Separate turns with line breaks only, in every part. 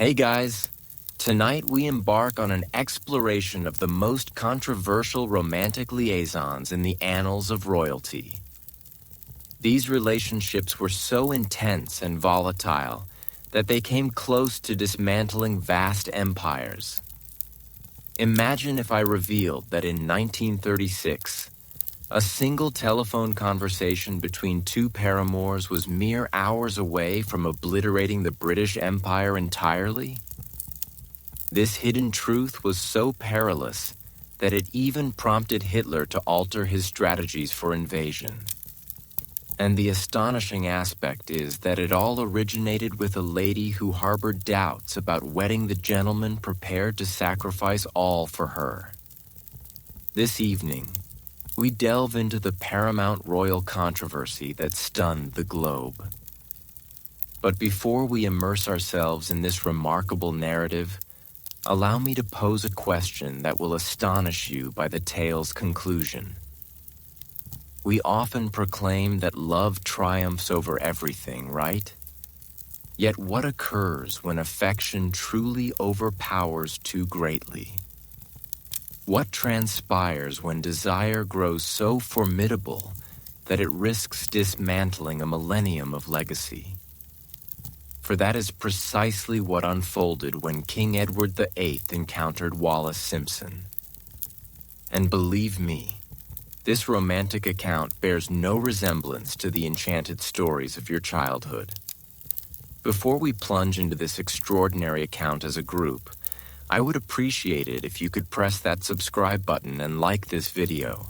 Hey guys, tonight we embark on an exploration of the most controversial romantic liaisons in the annals of royalty. These relationships were so intense and volatile that they came close to dismantling vast empires. Imagine if I revealed that in 1936, a single telephone conversation between two paramours was mere hours away from obliterating the British Empire entirely. This hidden truth was so perilous that it even prompted Hitler to alter his strategies for invasion. And the astonishing aspect is that it all originated with a lady who harbored doubts about wedding the gentleman prepared to sacrifice all for her. This evening, we delve into the paramount royal controversy that stunned the globe. But before we immerse ourselves in this remarkable narrative, allow me to pose a question that will astonish you by the tale's conclusion. We often proclaim that love triumphs over everything, right? Yet what occurs when affection truly overpowers too greatly? What transpires when desire grows so formidable that it risks dismantling a millennium of legacy? For that is precisely what unfolded when King Edward VIII encountered Wallis Simpson. And believe me, this romantic account bears no resemblance to the enchanted stories of your childhood. Before we plunge into this extraordinary account as a group, I would appreciate it if you could press that subscribe button and like this video,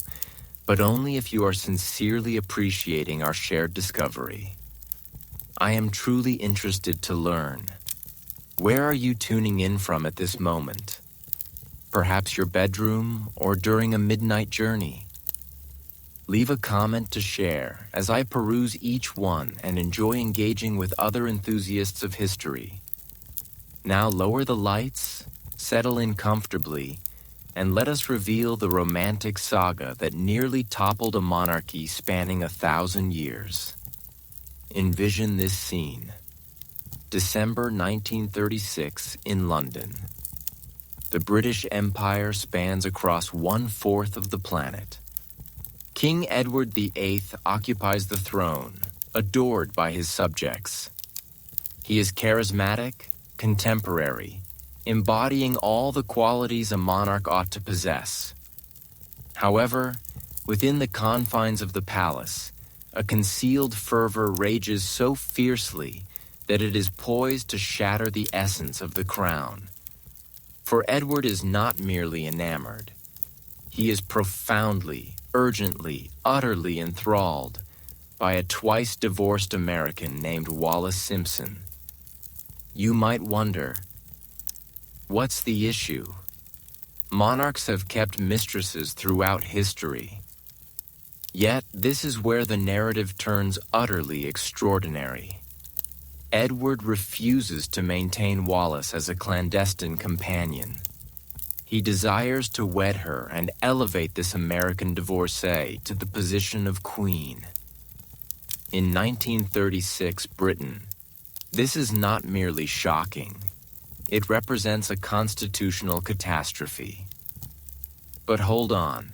but only if you are sincerely appreciating our shared discovery. I am truly interested to learn. Where are you tuning in from at this moment? Perhaps your bedroom or during a midnight journey? Leave a comment to share as I peruse each one and enjoy engaging with other enthusiasts of history. Now lower the lights, settle in comfortably, and let us reveal the romantic saga that nearly toppled a monarchy spanning 1,000 years. Envision this scene. December 1936 in London. The British Empire spans across 1/4 of the planet. King Edward VIII occupies the throne, adored by his subjects. He is charismatic, contemporary, embodying all the qualities a monarch ought to possess. However, within the confines of the palace, a concealed fervor rages so fiercely that it is poised to shatter the essence of the crown. For Edward is not merely enamored. He is profoundly, urgently, utterly enthralled by a twice-divorced American named Wallis Simpson. You might wonder, what's the issue? Monarchs have kept mistresses throughout history. Yet, this is where the narrative turns utterly extraordinary. Edward refuses to maintain Wallis as a clandestine companion. He desires to wed her and elevate this American divorcee to the position of queen. In 1936 Britain, this is not merely shocking. It represents a constitutional catastrophe. But hold on.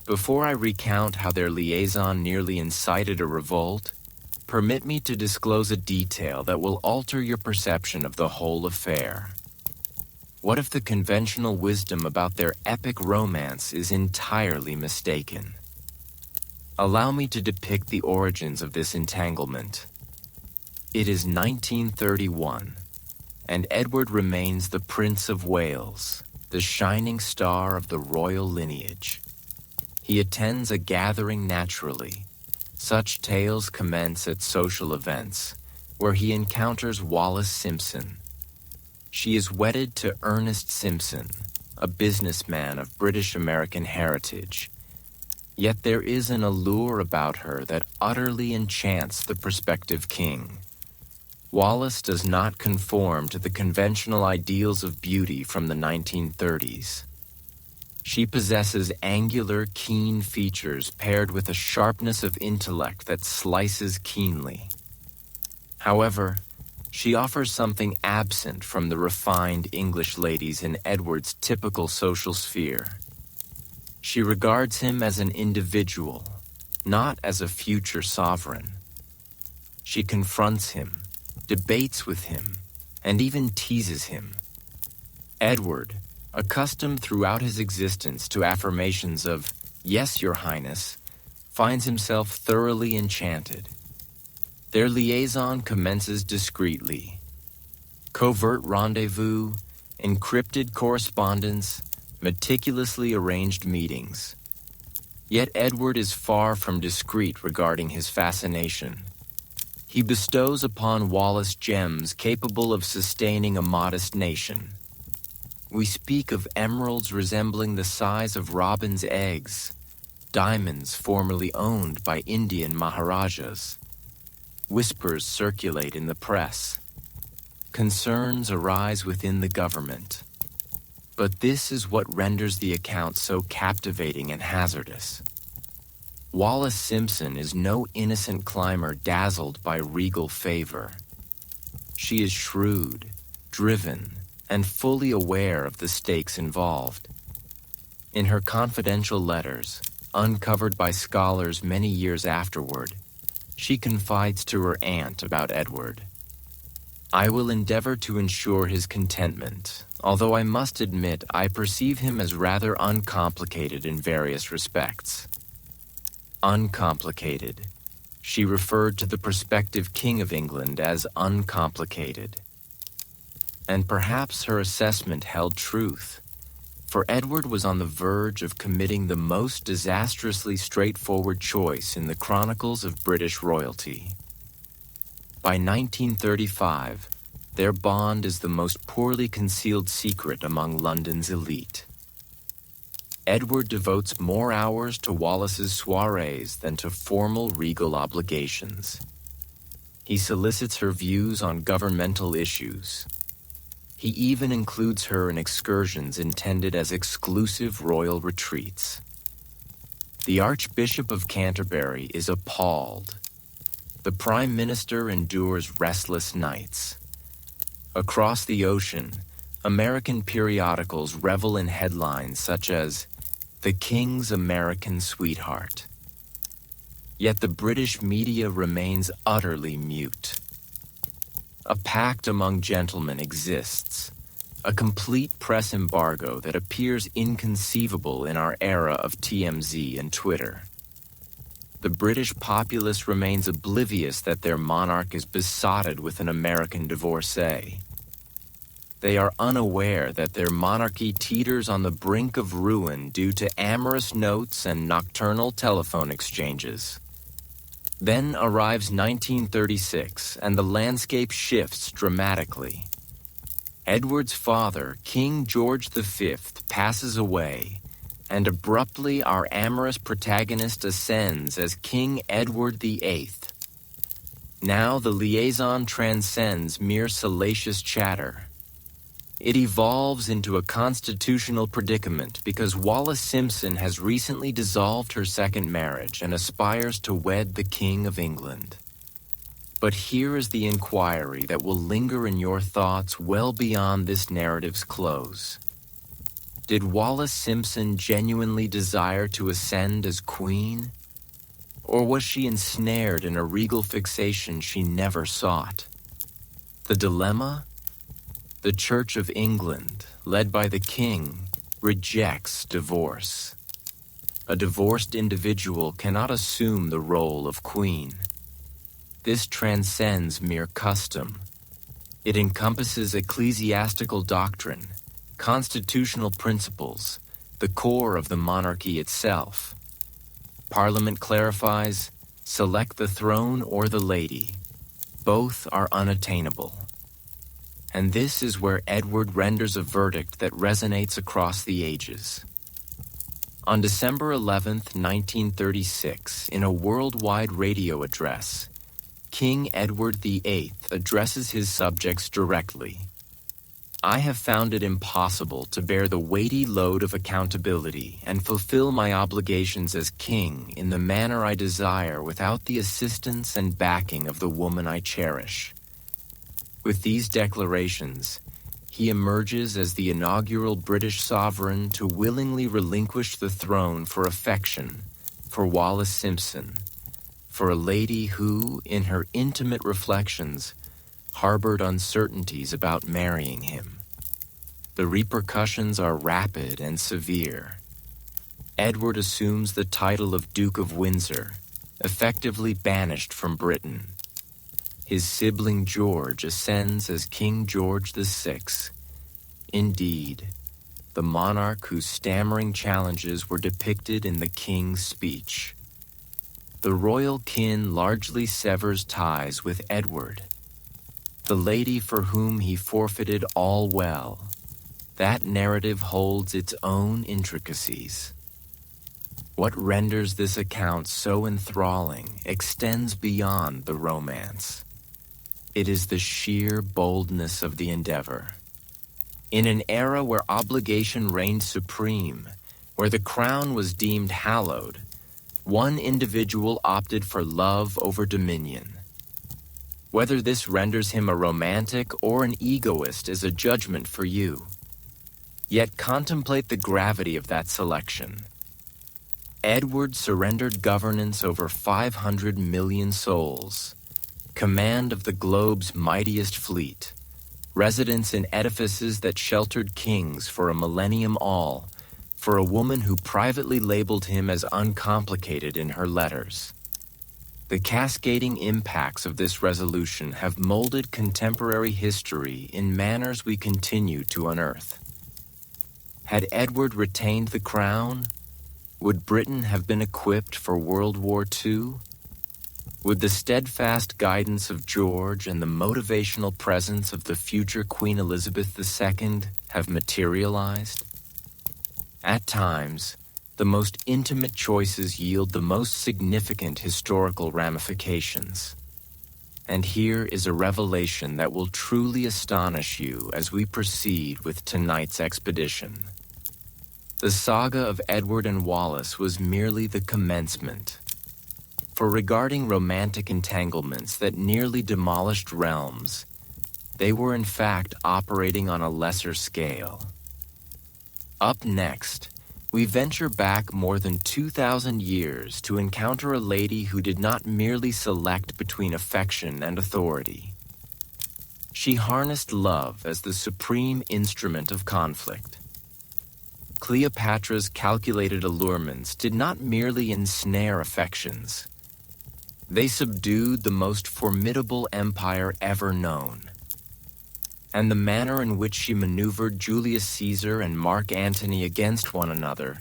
Before I recount how their liaison nearly incited a revolt, permit me to disclose a detail that will alter your perception of the whole affair. What if the conventional wisdom about their epic romance is entirely mistaken? Allow me to depict the origins of this entanglement. It is 1931, and Edward remains the Prince of Wales, the shining star of the royal lineage. He attends a gathering naturally. Such tales commence at social events, where he encounters Wallis Simpson. She is wedded to Ernest Simpson, a businessman of British-American heritage. Yet there is an allure about her that utterly enchants the prospective king. Wallis does not conform to the conventional ideals of beauty from the 1930s. She possesses angular, keen features paired with a sharpness of intellect that slices keenly. However, she offers something absent from the refined English ladies in Edward's typical social sphere. She regards him as an individual, not as a future sovereign. She confronts him, debates with him, and even teases him. Edward, accustomed throughout his existence to affirmations of, "Yes, Your Highness," finds himself thoroughly enchanted. Their liaison commences discreetly. Covert rendezvous, encrypted correspondence, meticulously arranged meetings. Yet Edward is far from discreet regarding his fascination. He bestows upon Wallis gems capable of sustaining a modest nation. We speak of emeralds resembling the size of robins' eggs, diamonds formerly owned by Indian Maharajas. Whispers circulate in the press. Concerns arise within the government. But this is what renders the account so captivating and hazardous. Wallis Simpson is no innocent climber dazzled by regal favor. She is shrewd, driven, and fully aware of the stakes involved. In her confidential letters, uncovered by scholars many years afterward, she confides to her aunt about Edward. "I will endeavor to ensure his contentment, although I must admit I perceive him as rather uncomplicated in various respects." Uncomplicated. She referred to the prospective King of England as uncomplicated. And perhaps her assessment held truth, for Edward was on the verge of committing the most disastrously straightforward choice in the chronicles of British royalty. By 1935, their bond is the most poorly concealed secret among London's elite. Edward devotes more hours to Wallis's soirees than to formal regal obligations. He solicits her views on governmental issues. He even includes her in excursions intended as exclusive royal retreats. The Archbishop of Canterbury is appalled. The Prime Minister endures restless nights. Across the ocean, American periodicals revel in headlines such as, "The King's American Sweetheart." Yet the British media remains utterly mute. A pact among gentlemen exists, a complete press embargo that appears inconceivable in our era of TMZ and Twitter. The British populace remains oblivious that their monarch is besotted with an American divorcee. They are unaware that their monarchy teeters on the brink of ruin due to amorous notes and nocturnal telephone exchanges. Then arrives 1936, and the landscape shifts dramatically. Edward's father, King George V, passes away, and abruptly our amorous protagonist ascends as King Edward VIII. Now the liaison transcends mere salacious chatter. It evolves into a constitutional predicament because Wallis Simpson has recently dissolved her second marriage and aspires to wed the King of England. But here is the inquiry that will linger in your thoughts well beyond this narrative's close. Did Wallis Simpson genuinely desire to ascend as queen? Or was she ensnared in a regal fixation she never sought? The dilemma? The Church of England, led by the king, rejects divorce. A divorced individual cannot assume the role of queen. This transcends mere custom. It encompasses ecclesiastical doctrine, constitutional principles, the core of the monarchy itself. Parliament clarifies, select the throne or the lady. Both are unattainable. And this is where Edward renders a verdict that resonates across the ages. On December 11th, 1936, in a worldwide radio address, King Edward VIII addresses his subjects directly. "I have found it impossible to bear the weighty load of accountability and fulfill my obligations as king in the manner I desire without the assistance and backing of the woman I cherish. With these declarations, he emerges as the inaugural British sovereign to willingly relinquish the throne for affection, for Wallis Simpson, for a lady who, in her intimate reflections, harbored uncertainties about marrying him. The repercussions are rapid and severe. Edward assumes the title of Duke of Windsor, effectively banished from Britain. His sibling George ascends as King George VI. Indeed, the monarch whose stammering challenges were depicted in the king's speech. The royal kin largely severs ties with Edward, the lady for whom he forfeited all well. That narrative holds its own intricacies. What renders this account so enthralling extends beyond the romance. It is the sheer boldness of the endeavor. In an era where obligation reigned supreme, where the crown was deemed hallowed, one individual opted for love over dominion. Whether this renders him a romantic or an egoist is a judgment for you. Yet contemplate the gravity of that selection. Edward surrendered governance over 500 million souls, command of the globe's mightiest fleet, residence in edifices that sheltered kings for a millennium all, for a woman who privately labeled him as uncomplicated in her letters. The cascading impacts of this resolution have molded contemporary history in manners we continue to unearth. Had Edward retained the crown, would Britain have been equipped for World War II? Would the steadfast guidance of George and the motivational presence of the future Queen Elizabeth II have materialized? At times, the most intimate choices yield the most significant historical ramifications. And here is a revelation that will truly astonish you as we proceed with tonight's expedition. The saga of Edward and Wallis was merely the commencement. For regarding romantic entanglements that nearly demolished realms, they were in fact operating on a lesser scale. Up next, we venture back more than 2,000 years to encounter a lady who did not merely select between affection and authority. She harnessed love as the supreme instrument of conflict. Cleopatra's calculated allurements did not merely ensnare affections. They subdued the most formidable empire ever known. And the manner in which she maneuvered Julius Caesar and Mark Antony against one another,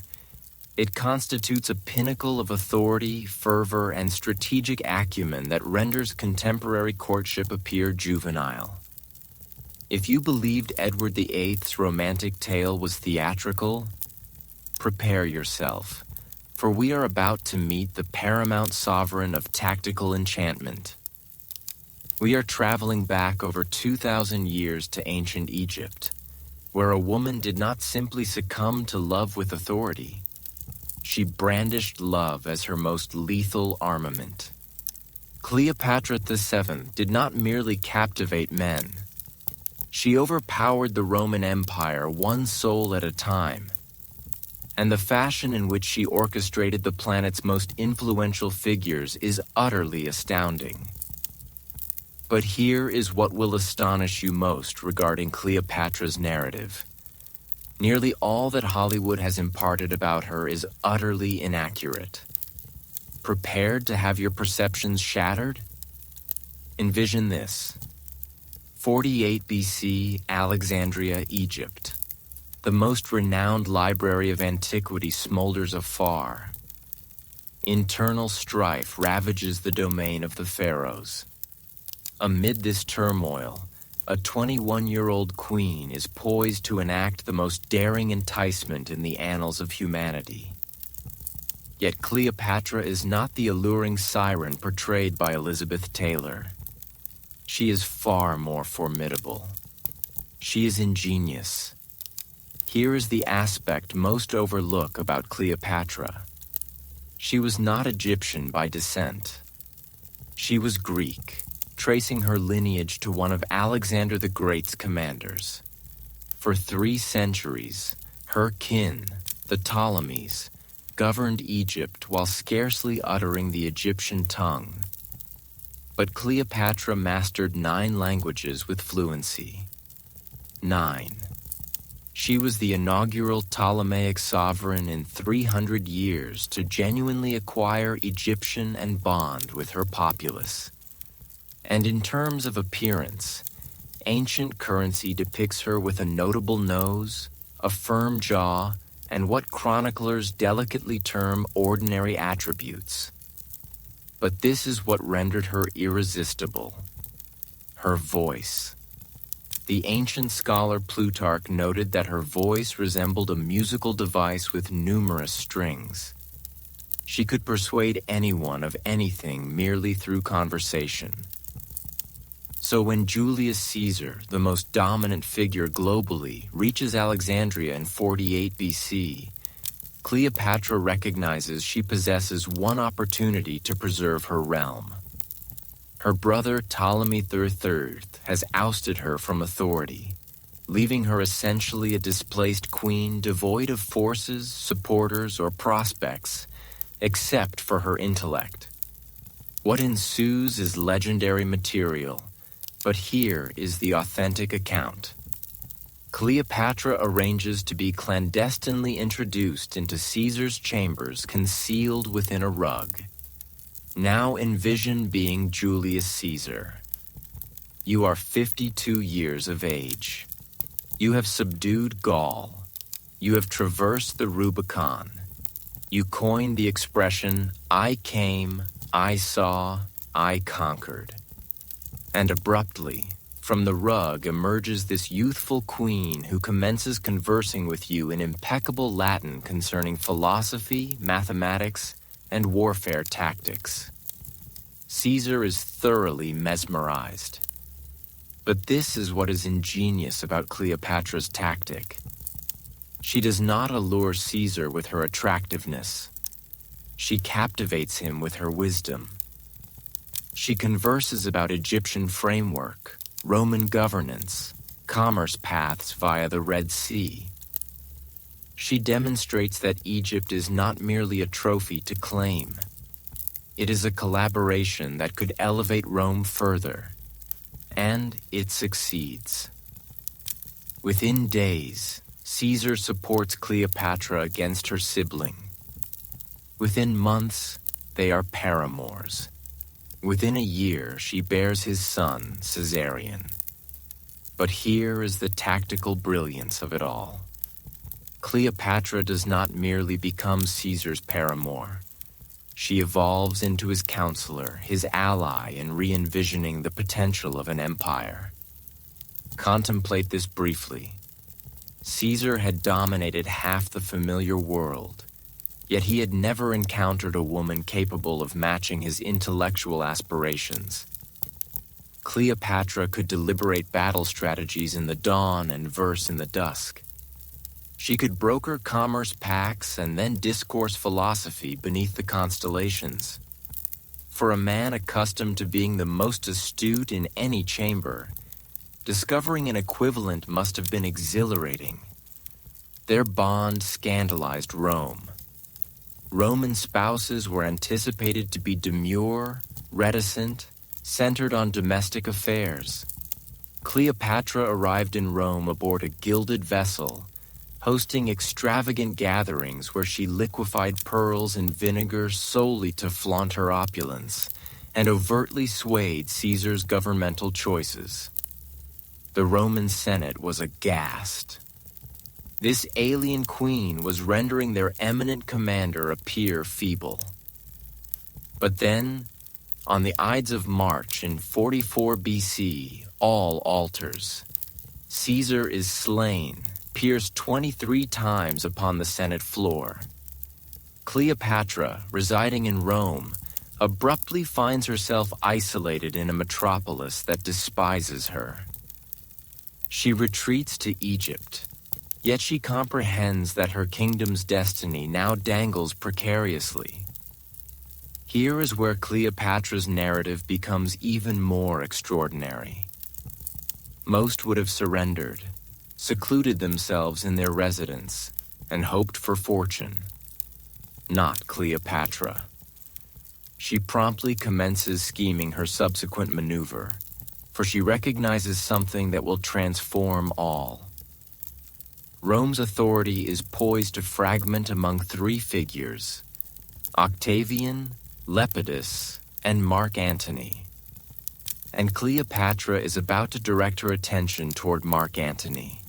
it constitutes a pinnacle of authority, fervor, and strategic acumen that renders contemporary courtship appear juvenile. If you believed Edward VIII's romantic tale was theatrical, prepare yourself, for we are about to meet the paramount sovereign of tactical enchantment. We are traveling back over 2,000 years to ancient Egypt, where a woman did not simply succumb to love with authority. She brandished love as her most lethal armament. Cleopatra VII did not merely captivate men. She overpowered the Roman Empire one soul at a time. And the fashion in which she orchestrated the planet's most influential figures is utterly astounding. But here is what will astonish you most regarding Cleopatra's narrative. Nearly all that Hollywood has imparted about her is utterly inaccurate. Prepared to have your perceptions shattered? Envision this. 48 BC, Alexandria, Egypt. The most renowned library of antiquity smolders afar. Internal strife ravages the domain of the pharaohs. Amid this turmoil, a 21-year-old queen is poised to enact the most daring enticement in the annals of humanity. Yet Cleopatra is not the alluring siren portrayed by Elizabeth Taylor. She is far more formidable. She is ingenious. Here is the aspect most overlooked about Cleopatra. She was not Egyptian by descent. She was Greek, tracing her lineage to one of Alexander the Great's commanders. For 3 centuries, her kin, the Ptolemies, governed Egypt while scarcely uttering the Egyptian tongue. But Cleopatra mastered 9 languages with fluency. 9. She was the inaugural Ptolemaic sovereign in 300 years to genuinely acquire Egyptian and bond with her populace. And in terms of appearance, ancient currency depicts her with a notable nose, a firm jaw, and what chroniclers delicately term ordinary attributes. But this is what rendered her irresistible: her voice. The ancient scholar Plutarch noted that her voice resembled a musical device with numerous strings. She could persuade anyone of anything merely through conversation. So when Julius Caesar, the most dominant figure globally, reaches Alexandria in 48 BC, Cleopatra recognizes she possesses one opportunity to preserve her realm. Her brother Ptolemy III has ousted her from authority, leaving her essentially a displaced queen devoid of forces, supporters, or prospects, except for her intellect. What ensues is legendary material, but here is the authentic account. Cleopatra arranges to be clandestinely introduced into Caesar's chambers concealed within a rug. Now envision being Julius Caesar. You are 52 years of age. You have subdued Gaul. You have traversed the Rubicon. You coined the expression, "I came, I saw, I conquered." And abruptly, from the rug emerges this youthful queen who commences conversing with you in impeccable Latin concerning philosophy, mathematics, and warfare tactics. Caesar is thoroughly mesmerized. But this is what is ingenious about Cleopatra's tactic. She does not allure Caesar with her attractiveness. She captivates him with her wisdom. She converses about Egyptian framework, Roman governance, commerce paths via the Red Sea. She demonstrates that Egypt is not merely a trophy to claim. It is a collaboration that could elevate Rome further, and it succeeds. Within days, Caesar supports Cleopatra against her sibling. Within months, they are paramours. Within a year, she bears his son, Caesarion. But here is the tactical brilliance of it all. Cleopatra does not merely become Caesar's paramour. She evolves into his counselor, his ally in re-envisioning the potential of an empire. Contemplate this briefly. Caesar had dominated half the familiar world, yet he had never encountered a woman capable of matching his intellectual aspirations. Cleopatra could deliberate battle strategies in the dawn and verse in the dusk. She could broker commerce pacts and then discourse philosophy beneath the constellations. For a man accustomed to being the most astute in any chamber, discovering an equivalent must have been exhilarating. Their bond scandalized Rome. Roman spouses were anticipated to be demure, reticent, centered on domestic affairs. Cleopatra arrived in Rome aboard a gilded vessel, hosting extravagant gatherings where she liquefied pearls in vinegar solely to flaunt her opulence, and overtly swayed Caesar's governmental choices. The Roman Senate was aghast. This alien queen was rendering their eminent commander appear feeble. But then, on the Ides of March in 44 BC, all alters. Caesar is slain, pierced 23 times upon the Senate floor. Cleopatra, residing in Rome, abruptly finds herself isolated in a metropolis that despises her. She retreats to Egypt, yet she comprehends that her kingdom's destiny now dangles precariously. Here is where Cleopatra's narrative becomes even more extraordinary. Most would have surrendered, secluded themselves in their residence, and hoped for fortune. Not Cleopatra. She promptly commences scheming her subsequent maneuver, for she recognizes something that will transform all. Rome's authority is poised to fragment among three figures: Octavian, Lepidus, and Mark Antony. And Cleopatra is about to direct her attention toward Mark Antony.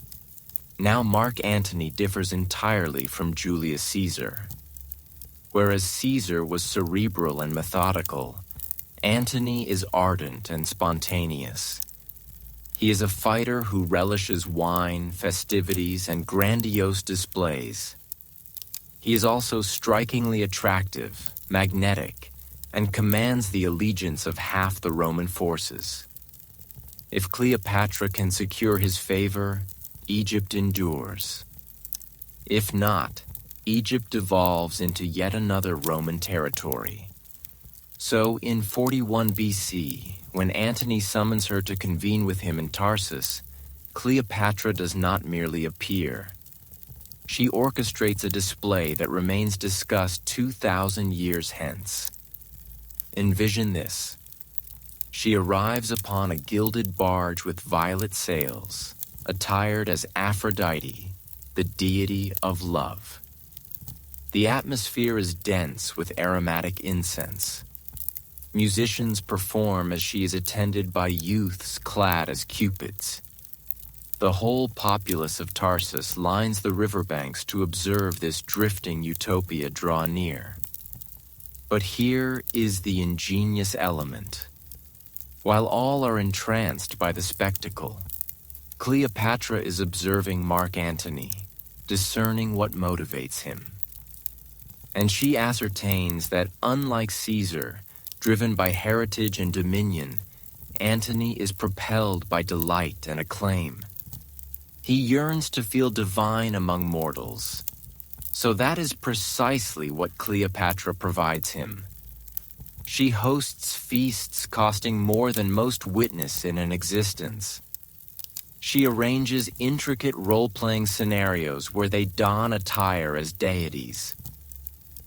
Now Mark Antony differs entirely from Julius Caesar. Whereas Caesar was cerebral and methodical, Antony is ardent and spontaneous. He is a fighter who relishes wine, festivities, and grandiose displays. He is also strikingly attractive, magnetic, and commands the allegiance of half the Roman forces. If Cleopatra can secure his favor, Egypt endures. If not, Egypt devolves into yet another Roman territory. So, in 41 BC, when Antony summons her to convene with him in Tarsus, Cleopatra does not merely appear. She orchestrates a display that remains discussed 2,000 years hence. Envision this. She arrives upon a gilded barge with violet sails, attired as Aphrodite, the deity of love. The atmosphere is dense with aromatic incense. Musicians perform as she is attended by youths clad as cupids. The whole populace of Tarsus lines the riverbanks to observe this drifting utopia draw near. But here is the ingenious element. While all are entranced by the spectacle, Cleopatra is observing Mark Antony, discerning what motivates him. And she ascertains that, unlike Caesar, driven by heritage and dominion, Antony is propelled by delight and acclaim. He yearns to feel divine among mortals. So that is precisely what Cleopatra provides him. She hosts feasts costing more than most witness in an existence. She arranges intricate role-playing scenarios where they don attire as deities.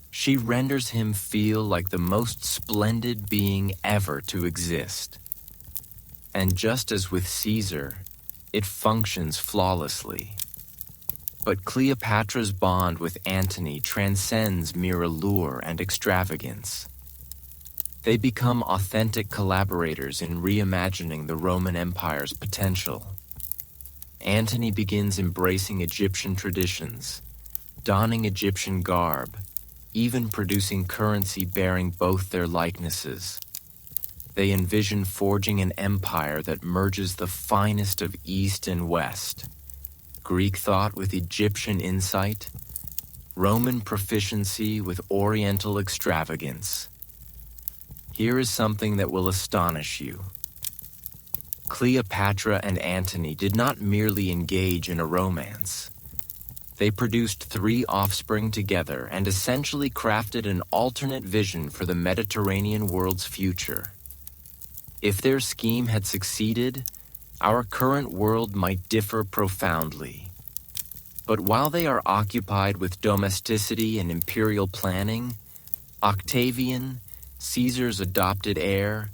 She renders him feel like the most splendid being ever to exist. And just as with Caesar, it functions flawlessly. But Cleopatra's bond with Antony transcends mere allure and extravagance. They become authentic collaborators in reimagining the Roman Empire's potential. Antony begins embracing Egyptian traditions, donning Egyptian garb, even producing currency bearing both their likenesses. They envision forging an empire that merges the finest of East and West, Greek thought with Egyptian insight, Roman proficiency with Oriental extravagance. Here is something that will astonish you. Cleopatra and Antony did not merely engage in a romance. They produced 3 offspring together and essentially crafted an alternate vision for the Mediterranean world's future. If their scheme had succeeded, our current world might differ profoundly. But while they are occupied with domesticity and imperial planning, Octavian, Caesar's adopted heir,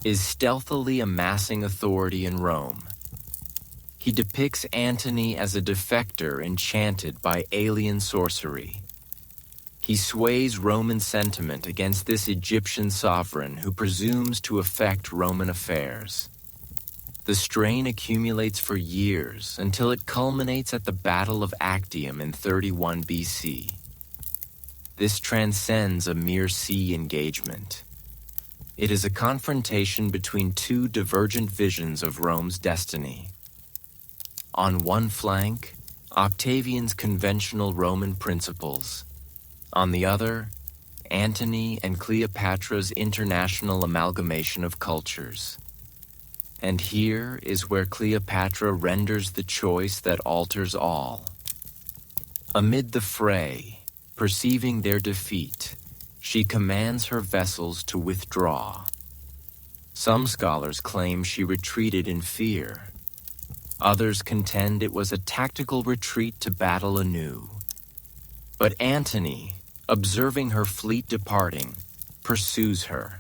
is stealthily amassing authority in Rome. He depicts Antony as a defector enchanted by alien sorcery. He sways Roman sentiment against this Egyptian sovereign who presumes to affect Roman affairs. The strain accumulates for years until it culminates at the Battle of Actium in 31 BC. This transcends a mere sea engagement. It is a confrontation between 2 divergent visions of Rome's destiny. On one flank, Octavian's conventional Roman principles. On the other, Antony and Cleopatra's international amalgamation of cultures. And here is where Cleopatra renders the choice that alters all. Amid the fray, perceiving their defeat, She commands her vessels to withdraw. Some scholars claim she retreated in fear. Others contend it was a tactical retreat to battle anew. But Antony, observing her fleet departing, pursues her.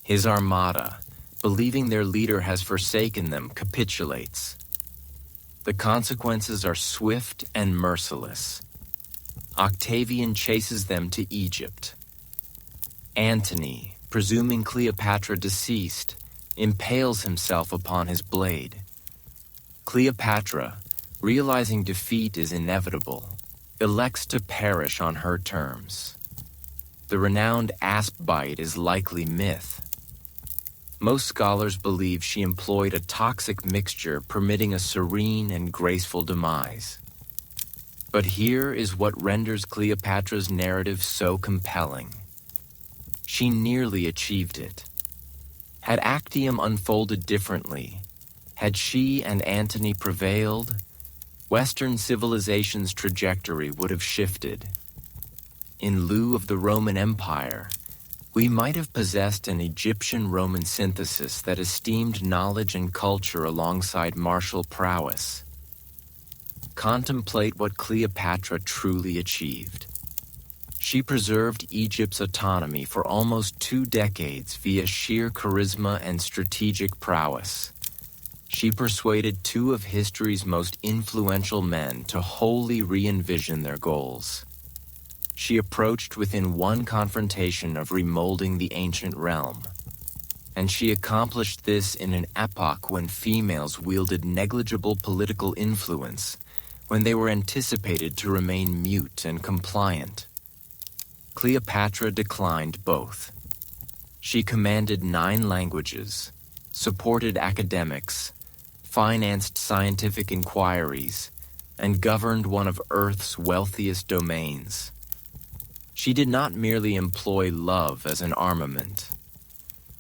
His armada, believing their leader has forsaken them, capitulates. The consequences are swift and merciless. Octavian chases them to Egypt. Antony, presuming Cleopatra deceased, impales himself upon his blade. Cleopatra, realizing defeat is inevitable, elects to perish on her terms. The renowned asp bite is likely myth. Most scholars believe she employed a toxic mixture permitting a serene and graceful demise. But here is what renders Cleopatra's narrative so compelling. She nearly achieved it. Had Actium unfolded differently, had she and Antony prevailed, Western civilization's trajectory would have shifted. In lieu of the Roman Empire, we might have possessed an Egyptian-Roman synthesis that esteemed knowledge and culture alongside martial prowess. Contemplate what Cleopatra truly achieved. She preserved Egypt's autonomy for almost 2 decades via sheer charisma and strategic prowess. She persuaded 2 of history's most influential men to wholly re-envision their goals. She approached within one confrontation of remolding the ancient realm. And she accomplished this in an epoch when females wielded negligible political influence, when they were anticipated to remain mute and compliant. Cleopatra declined both. She commanded 9 languages, supported academics, financed scientific inquiries, and governed one of Earth's wealthiest domains. She did not merely employ love as an armament.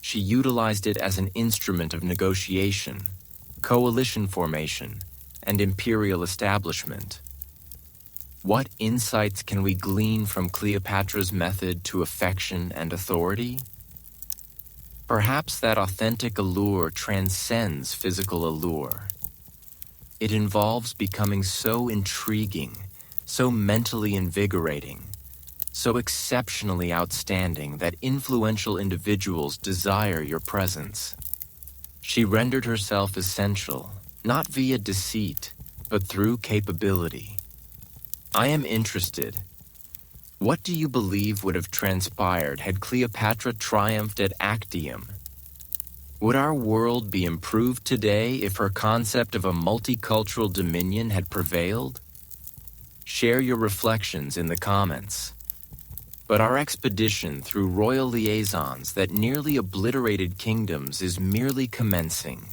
She utilized it as an instrument of negotiation, coalition formation, and imperial establishment. What insights can we glean from Cleopatra's method to affection and authority? Perhaps that authentic allure transcends physical allure. It involves becoming so intriguing, so mentally invigorating, so exceptionally outstanding that influential individuals desire your presence. She rendered herself essential, not via deceit, but through capability. I am interested. What do you believe would have transpired had Cleopatra triumphed at Actium? Would our world be improved today if her concept of a multicultural dominion had prevailed? Share your reflections in the comments. But our expedition through royal liaisons that nearly obliterated kingdoms is merely commencing.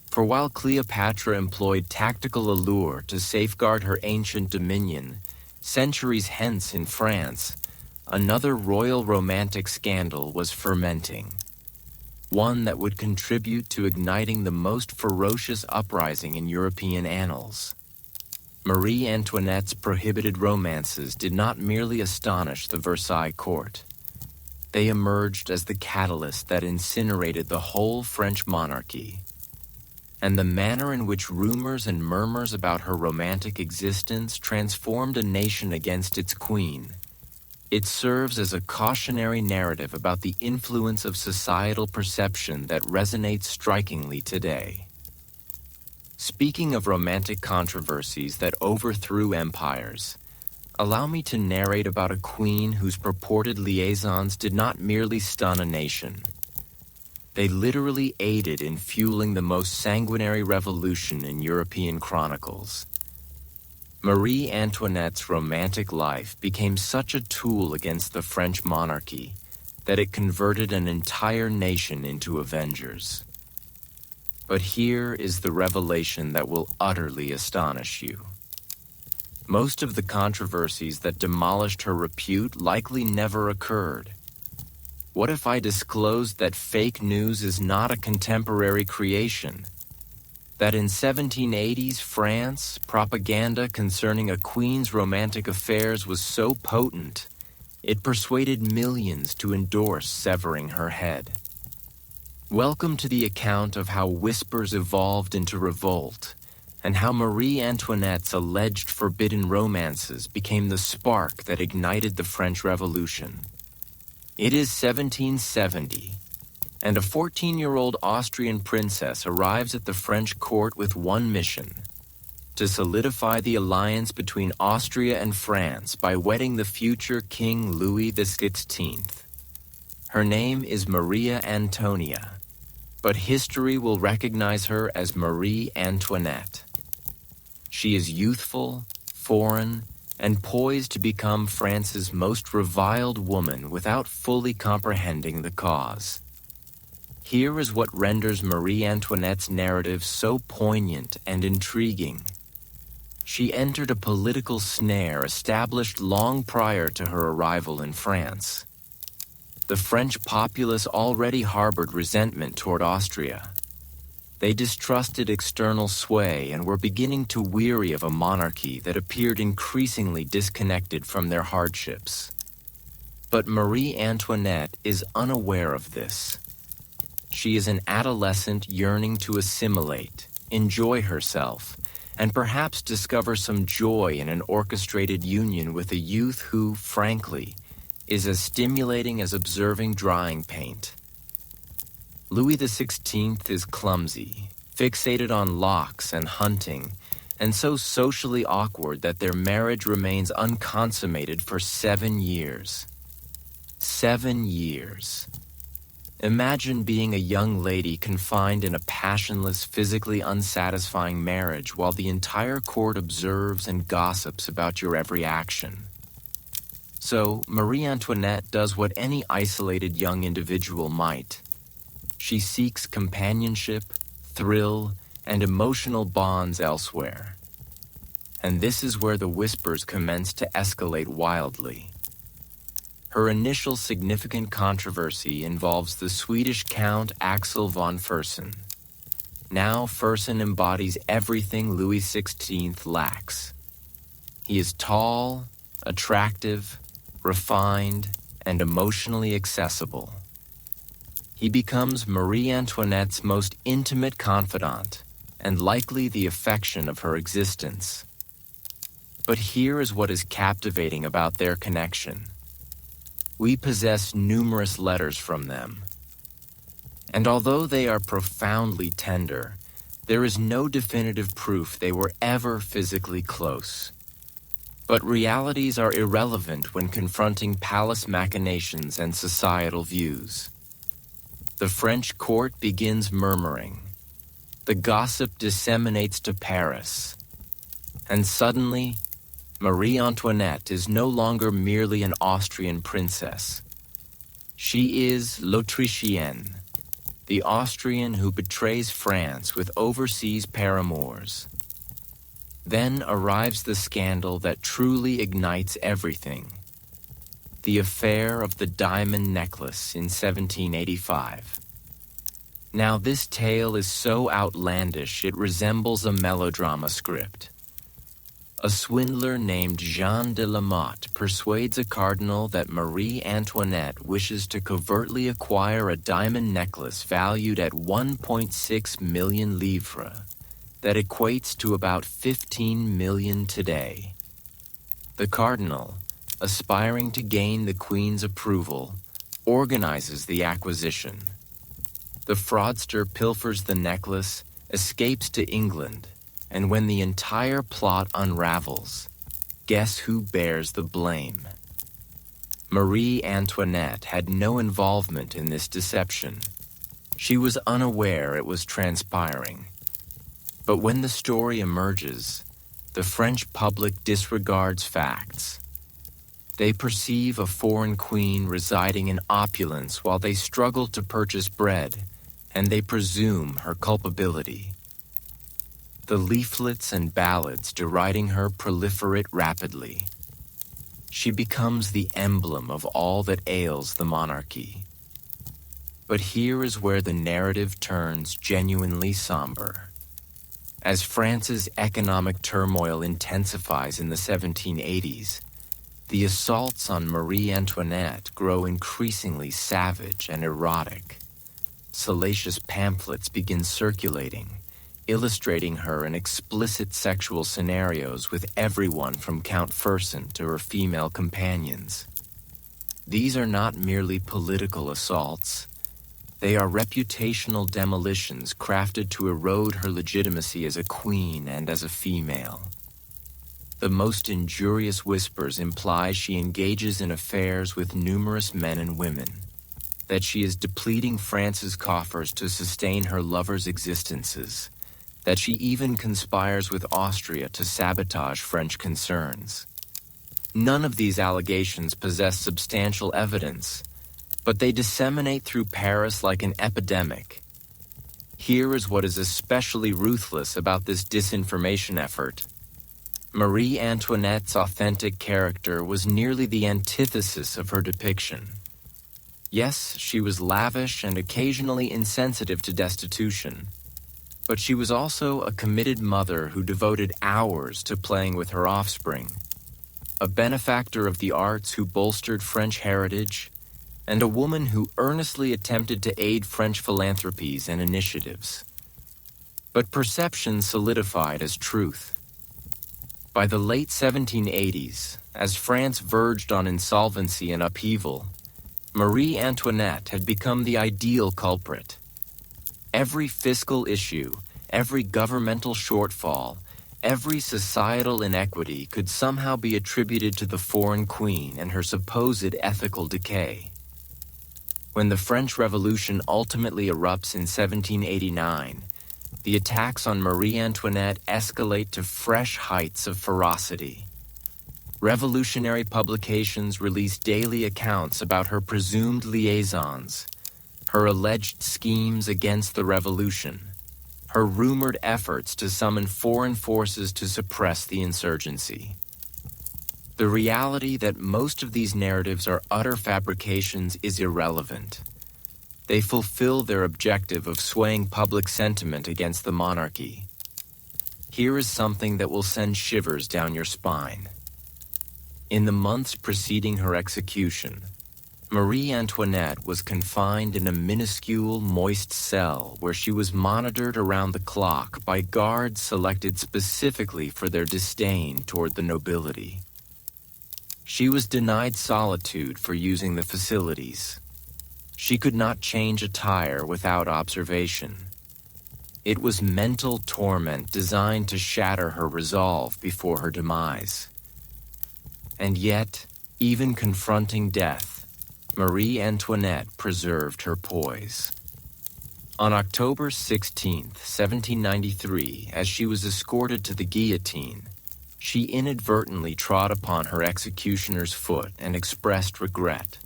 For while Cleopatra employed tactical allure to safeguard her ancient dominion, centuries hence in France, another royal romantic scandal was fermenting. One that would contribute to igniting the most ferocious uprising in European annals. Marie Antoinette's prohibited romances did not merely astonish the Versailles court. They emerged as the catalyst that incinerated the whole French monarchy. And the manner in which rumors and murmurs about her romantic existence transformed a nation against its queen. It serves as a cautionary narrative about the influence of societal perception that resonates strikingly today. Speaking of romantic controversies that overthrew empires, allow me to narrate about a queen whose purported liaisons did not merely stun a nation. They literally aided in fueling the most sanguinary revolution in European chronicles. Marie Antoinette's romantic life became such a tool against the French monarchy that it converted an entire nation into avengers. But here is the revelation that will utterly astonish you. Most of the controversies that demolished her repute likely never occurred. What if I disclosed that fake news is not a contemporary creation? That in 1780s France, propaganda concerning a queen's romantic affairs was so potent, It persuaded millions to endorse severing her head. Welcome to the account of how whispers evolved into revolt, and how Marie Antoinette's alleged forbidden romances became the spark that ignited the French Revolution. It is 1770, and a 14-year-old Austrian princess arrives at the French court with one mission: to solidify the alliance between Austria and France by wedding the future King Louis XVI. Her name is Maria Antonia, but history will recognize her as Marie Antoinette. She is youthful, foreign, and poised to become France's most reviled woman without fully comprehending the cause. Here is what renders Marie Antoinette's narrative so poignant and intriguing. She entered a political snare established long prior to her arrival in France. The French populace already harbored resentment toward Austria. They distrusted external sway and were beginning to weary of a monarchy that appeared increasingly disconnected from their hardships. But Marie Antoinette is unaware of this. She is an adolescent yearning to assimilate, enjoy herself, and perhaps discover some joy in an orchestrated union with a youth who, frankly, is as stimulating as observing drying paint. Louis XVI is clumsy, fixated on locks and hunting, and so socially awkward that their marriage remains unconsummated for 7 years. 7 years. Imagine being a young lady confined in a passionless, physically unsatisfying marriage while the entire court observes and gossips about your every action. So, Marie Antoinette does what any isolated young individual might. She seeks companionship, thrill, and emotional bonds elsewhere. And this is where the whispers commence to escalate wildly. Her initial significant controversy involves the Swedish Count Axel von Fersen. Now Fersen embodies everything Louis XVI lacks. He is tall, attractive, refined, and emotionally accessible. He becomes Marie Antoinette's most intimate confidant, and likely the affection of her existence. But here is what is captivating about their connection. We possess numerous letters from them. And although they are profoundly tender, there is no definitive proof they were ever physically close. But realities are irrelevant when confronting palace machinations and societal views. The French court begins murmuring. The gossip disseminates to Paris. And suddenly, Marie Antoinette is no longer merely an Austrian princess. She is l'Autrichienne, the Austrian who betrays France with overseas paramours. Then arrives the scandal that truly ignites everything. The affair of the diamond necklace in 1785. Now this tale is so outlandish it resembles a melodrama script. A swindler named Jean de la Motte persuades a cardinal that Marie Antoinette wishes to covertly acquire a diamond necklace valued at 1.6 million livres, that equates to about 15 million today. The cardinal, aspiring to gain the Queen's approval, organizes the acquisition. The fraudster pilfers the necklace, escapes to England, and when the entire plot unravels, guess who bears the blame? Marie Antoinette had no involvement in this deception. She was unaware it was transpiring. But when the story emerges, the French public disregards facts. They perceive a foreign queen residing in opulence while they struggle to purchase bread, and they presume her culpability. The leaflets and ballads deriding her proliferate rapidly. She becomes the emblem of all that ails the monarchy. But here is where the narrative turns genuinely somber. As France's economic turmoil intensifies in the 1780s, the assaults on Marie Antoinette grow increasingly savage and erotic. Salacious pamphlets begin circulating, illustrating her in explicit sexual scenarios with everyone from Count Fersen to her female companions. These are not merely political assaults. They are reputational demolitions crafted to erode her legitimacy as a queen and as a female. The most injurious whispers imply she engages in affairs with numerous men and women, that she is depleting France's coffers to sustain her lovers' existences, that she even conspires with Austria to sabotage French concerns. None of these allegations possess substantial evidence, but they disseminate through Paris like an epidemic. Here is what is especially ruthless about this disinformation effort. Marie Antoinette's authentic character was nearly the antithesis of her depiction. Yes, she was lavish and occasionally insensitive to destitution, but she was also a committed mother who devoted hours to playing with her offspring, a benefactor of the arts who bolstered French heritage, and a woman who earnestly attempted to aid French philanthropies and initiatives. But perception solidified as truth. By the late 1780s, as France verged on insolvency and upheaval, Marie Antoinette had become the ideal culprit. Every fiscal issue, every governmental shortfall, every societal inequity could somehow be attributed to the foreign queen and her supposed ethical decay. When the French Revolution ultimately erupts in 1789, the attacks on Marie Antoinette escalate to fresh heights of ferocity. Revolutionary publications release daily accounts about her presumed liaisons, her alleged schemes against the revolution, her rumored efforts to summon foreign forces to suppress the insurgency. The reality that most of these narratives are utter fabrications is irrelevant. They fulfill their objective of swaying public sentiment against the monarchy. Here is something that will send shivers down your spine. In the months preceding her execution, Marie Antoinette was confined in a minuscule, moist cell where she was monitored around the clock by guards selected specifically for their disdain toward the nobility. She was denied solitude for using the facilities. She could not change attire without observation. It was mental torment designed to shatter her resolve before her demise. And yet, even confronting death, Marie Antoinette preserved her poise. On October 16, 1793, as she was escorted to the guillotine, she inadvertently trod upon her executioner's foot and expressed regret.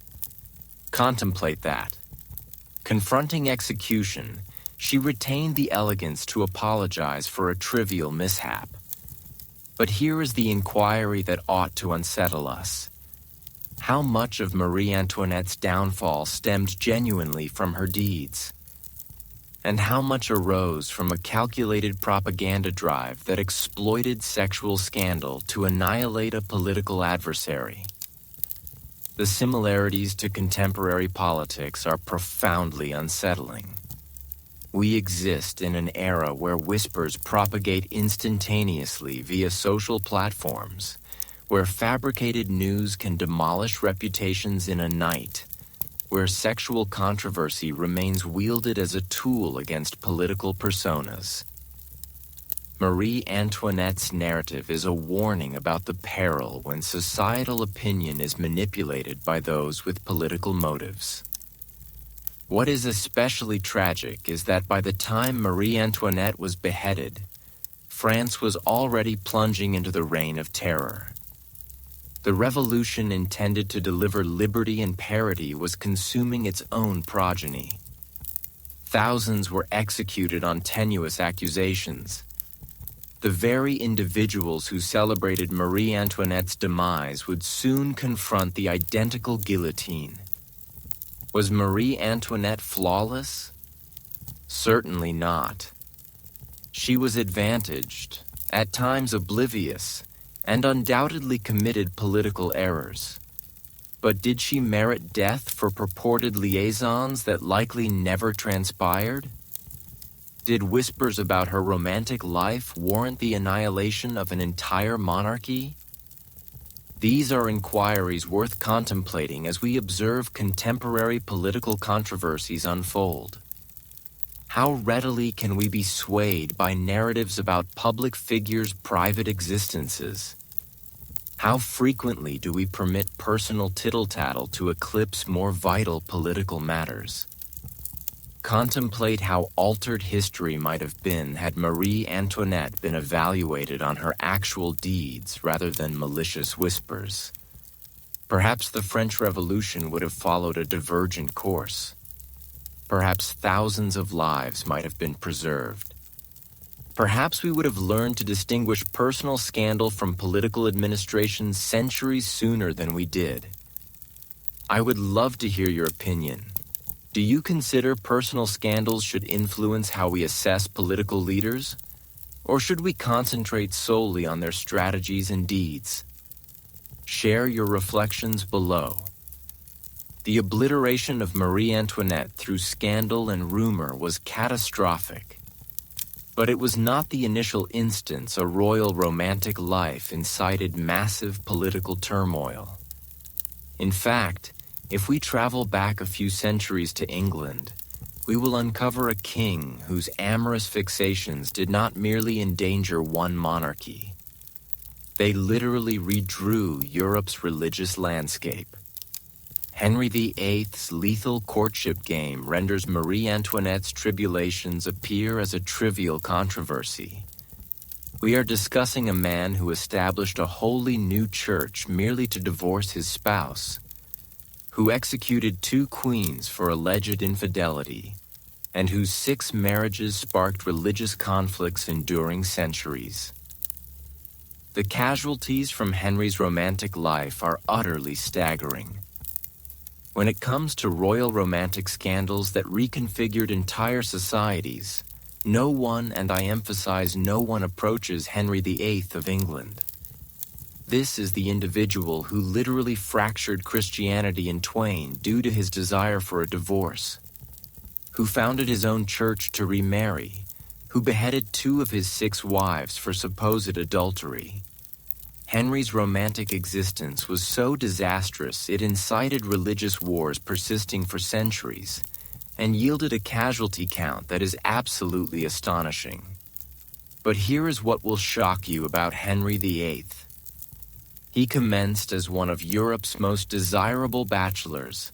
Contemplate that. Confronting execution, she retained the elegance to apologize for a trivial mishap. But here is the inquiry that ought to unsettle us. How much of Marie Antoinette's downfall stemmed genuinely from her deeds? And how much arose from a calculated propaganda drive that exploited sexual scandal to annihilate a political adversary? The similarities to contemporary politics are profoundly unsettling. We exist in an era where whispers propagate instantaneously via social platforms, where fabricated news can demolish reputations in a night, where sexual controversy remains wielded as a tool against political personas. Marie Antoinette's narrative is a warning about the peril when societal opinion is manipulated by those with political motives. What is especially tragic is that by the time Marie Antoinette was beheaded, France was already plunging into the reign of terror. The revolution intended to deliver liberty and parity was consuming its own progeny. Thousands were executed on tenuous accusations. The very individuals who celebrated Marie Antoinette's demise would soon confront the identical guillotine. Was Marie Antoinette flawless? Certainly not. She was advantaged, at times oblivious, and undoubtedly committed political errors. But did she merit death for purported liaisons that likely never transpired? Did whispers about her romantic life warrant the annihilation of an entire monarchy? These are inquiries worth contemplating as we observe contemporary political controversies unfold. How readily can we be swayed by narratives about public figures' private existences? How frequently do we permit personal tittle-tattle to eclipse more vital political matters? Contemplate how altered history might have been had Marie Antoinette been evaluated on her actual deeds rather than malicious whispers. Perhaps the French Revolution would have followed a divergent course. Perhaps thousands of lives might have been preserved. Perhaps we would have learned to distinguish personal scandal from political administration centuries sooner than we did. I would love to hear your opinion. Do you consider personal scandals should influence how we assess political leaders? Or should we concentrate solely on their strategies and deeds? Share your reflections below. The obliteration of Marie Antoinette through scandal and rumor was catastrophic. But it was not the initial instance a royal romantic life incited massive political turmoil. In fact, if we travel back a few centuries to England, we will uncover a king whose amorous fixations did not merely endanger one monarchy. They literally redrew Europe's religious landscape. Henry VIII's lethal courtship game renders Marie Antoinette's tribulations appear as a trivial controversy. We are discussing a man who established a wholly new church merely to divorce his spouse, who executed 2 queens for alleged infidelity, and whose 6 marriages sparked religious conflicts enduring centuries. The casualties from Henry's romantic life are utterly staggering. When it comes to royal romantic scandals that reconfigured entire societies, no one, and I emphasize no one, approaches Henry VIII of England. This is the individual who literally fractured Christianity in twain due to his desire for a divorce, who founded his own church to remarry, who beheaded 2 of his 6 wives for supposed adultery. Henry's romantic existence was so disastrous it incited religious wars persisting for centuries and yielded a casualty count that is absolutely astonishing. But here is what will shock you about Henry VIII. He commenced as one of Europe's most desirable bachelors,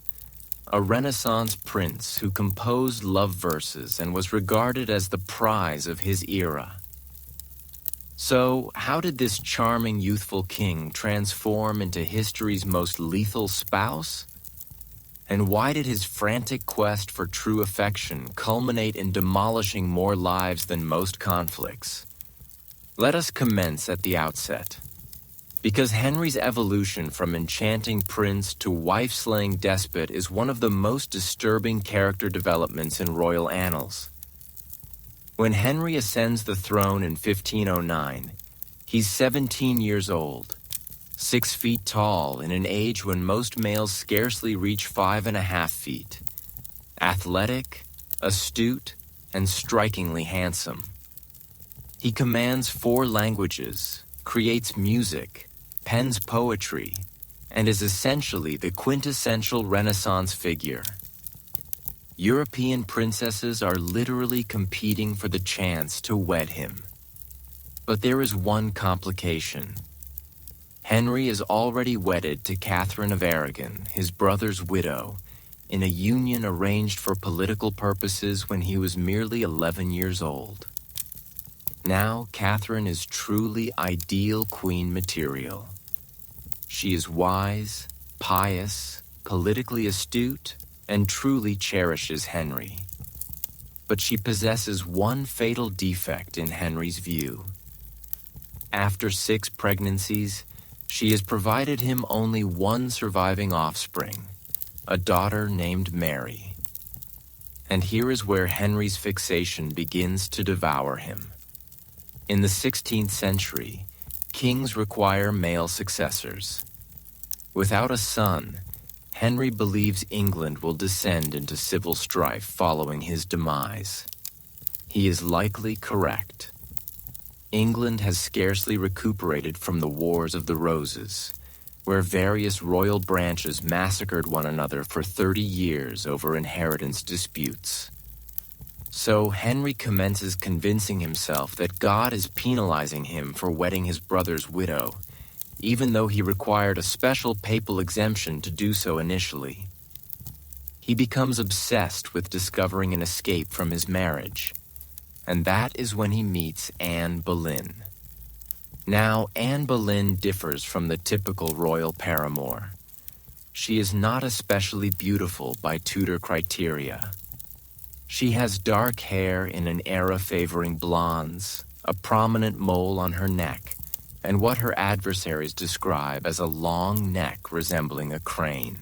a Renaissance prince who composed love verses and was regarded as the prize of his era. So, how did this charming youthful king transform into history's most lethal spouse? And why did his frantic quest for true affection culminate in demolishing more lives than most conflicts? Let us commence at the outset. Because Henry's evolution from enchanting prince to wife-slaying despot is one of the most disturbing character developments in royal annals. When Henry ascends the throne in 1509, he's 17 years old, 6 feet tall in an age when most males scarcely reach 5.5 feet, athletic, astute, and strikingly handsome. He commands 4 languages, creates music, pens poetry, and is essentially the quintessential Renaissance figure. European princesses are literally competing for the chance to wed him. But there is one complication. Henry is already wedded to Catherine of Aragon, his brother's widow, in a union arranged for political purposes when he was merely 11 years old. Now, Catherine is truly ideal queen material. She is wise, pious, politically astute, and truly cherishes Henry. But she possesses one fatal defect in Henry's view. After 6 pregnancies, she has provided him only one surviving offspring, a daughter named Mary. And here is where Henry's fixation begins to devour him. In the 16th century, kings require male successors. Without a son, Henry believes England will descend into civil strife following his demise. He is likely correct. England has scarcely recuperated from the Wars of the Roses, where various royal branches massacred one another for 30 years over inheritance disputes. So Henry commences convincing himself that God is penalizing him for wedding his brother's widow, even though he required a special papal exemption to do so initially. He becomes obsessed with discovering an escape from his marriage, and that is when he meets Anne Boleyn. Now, Anne Boleyn differs from the typical royal paramour. She is not especially beautiful by Tudor criteria. She has dark hair in an era favoring blondes, a prominent mole on her neck, and what her adversaries describe as a long neck resembling a crane.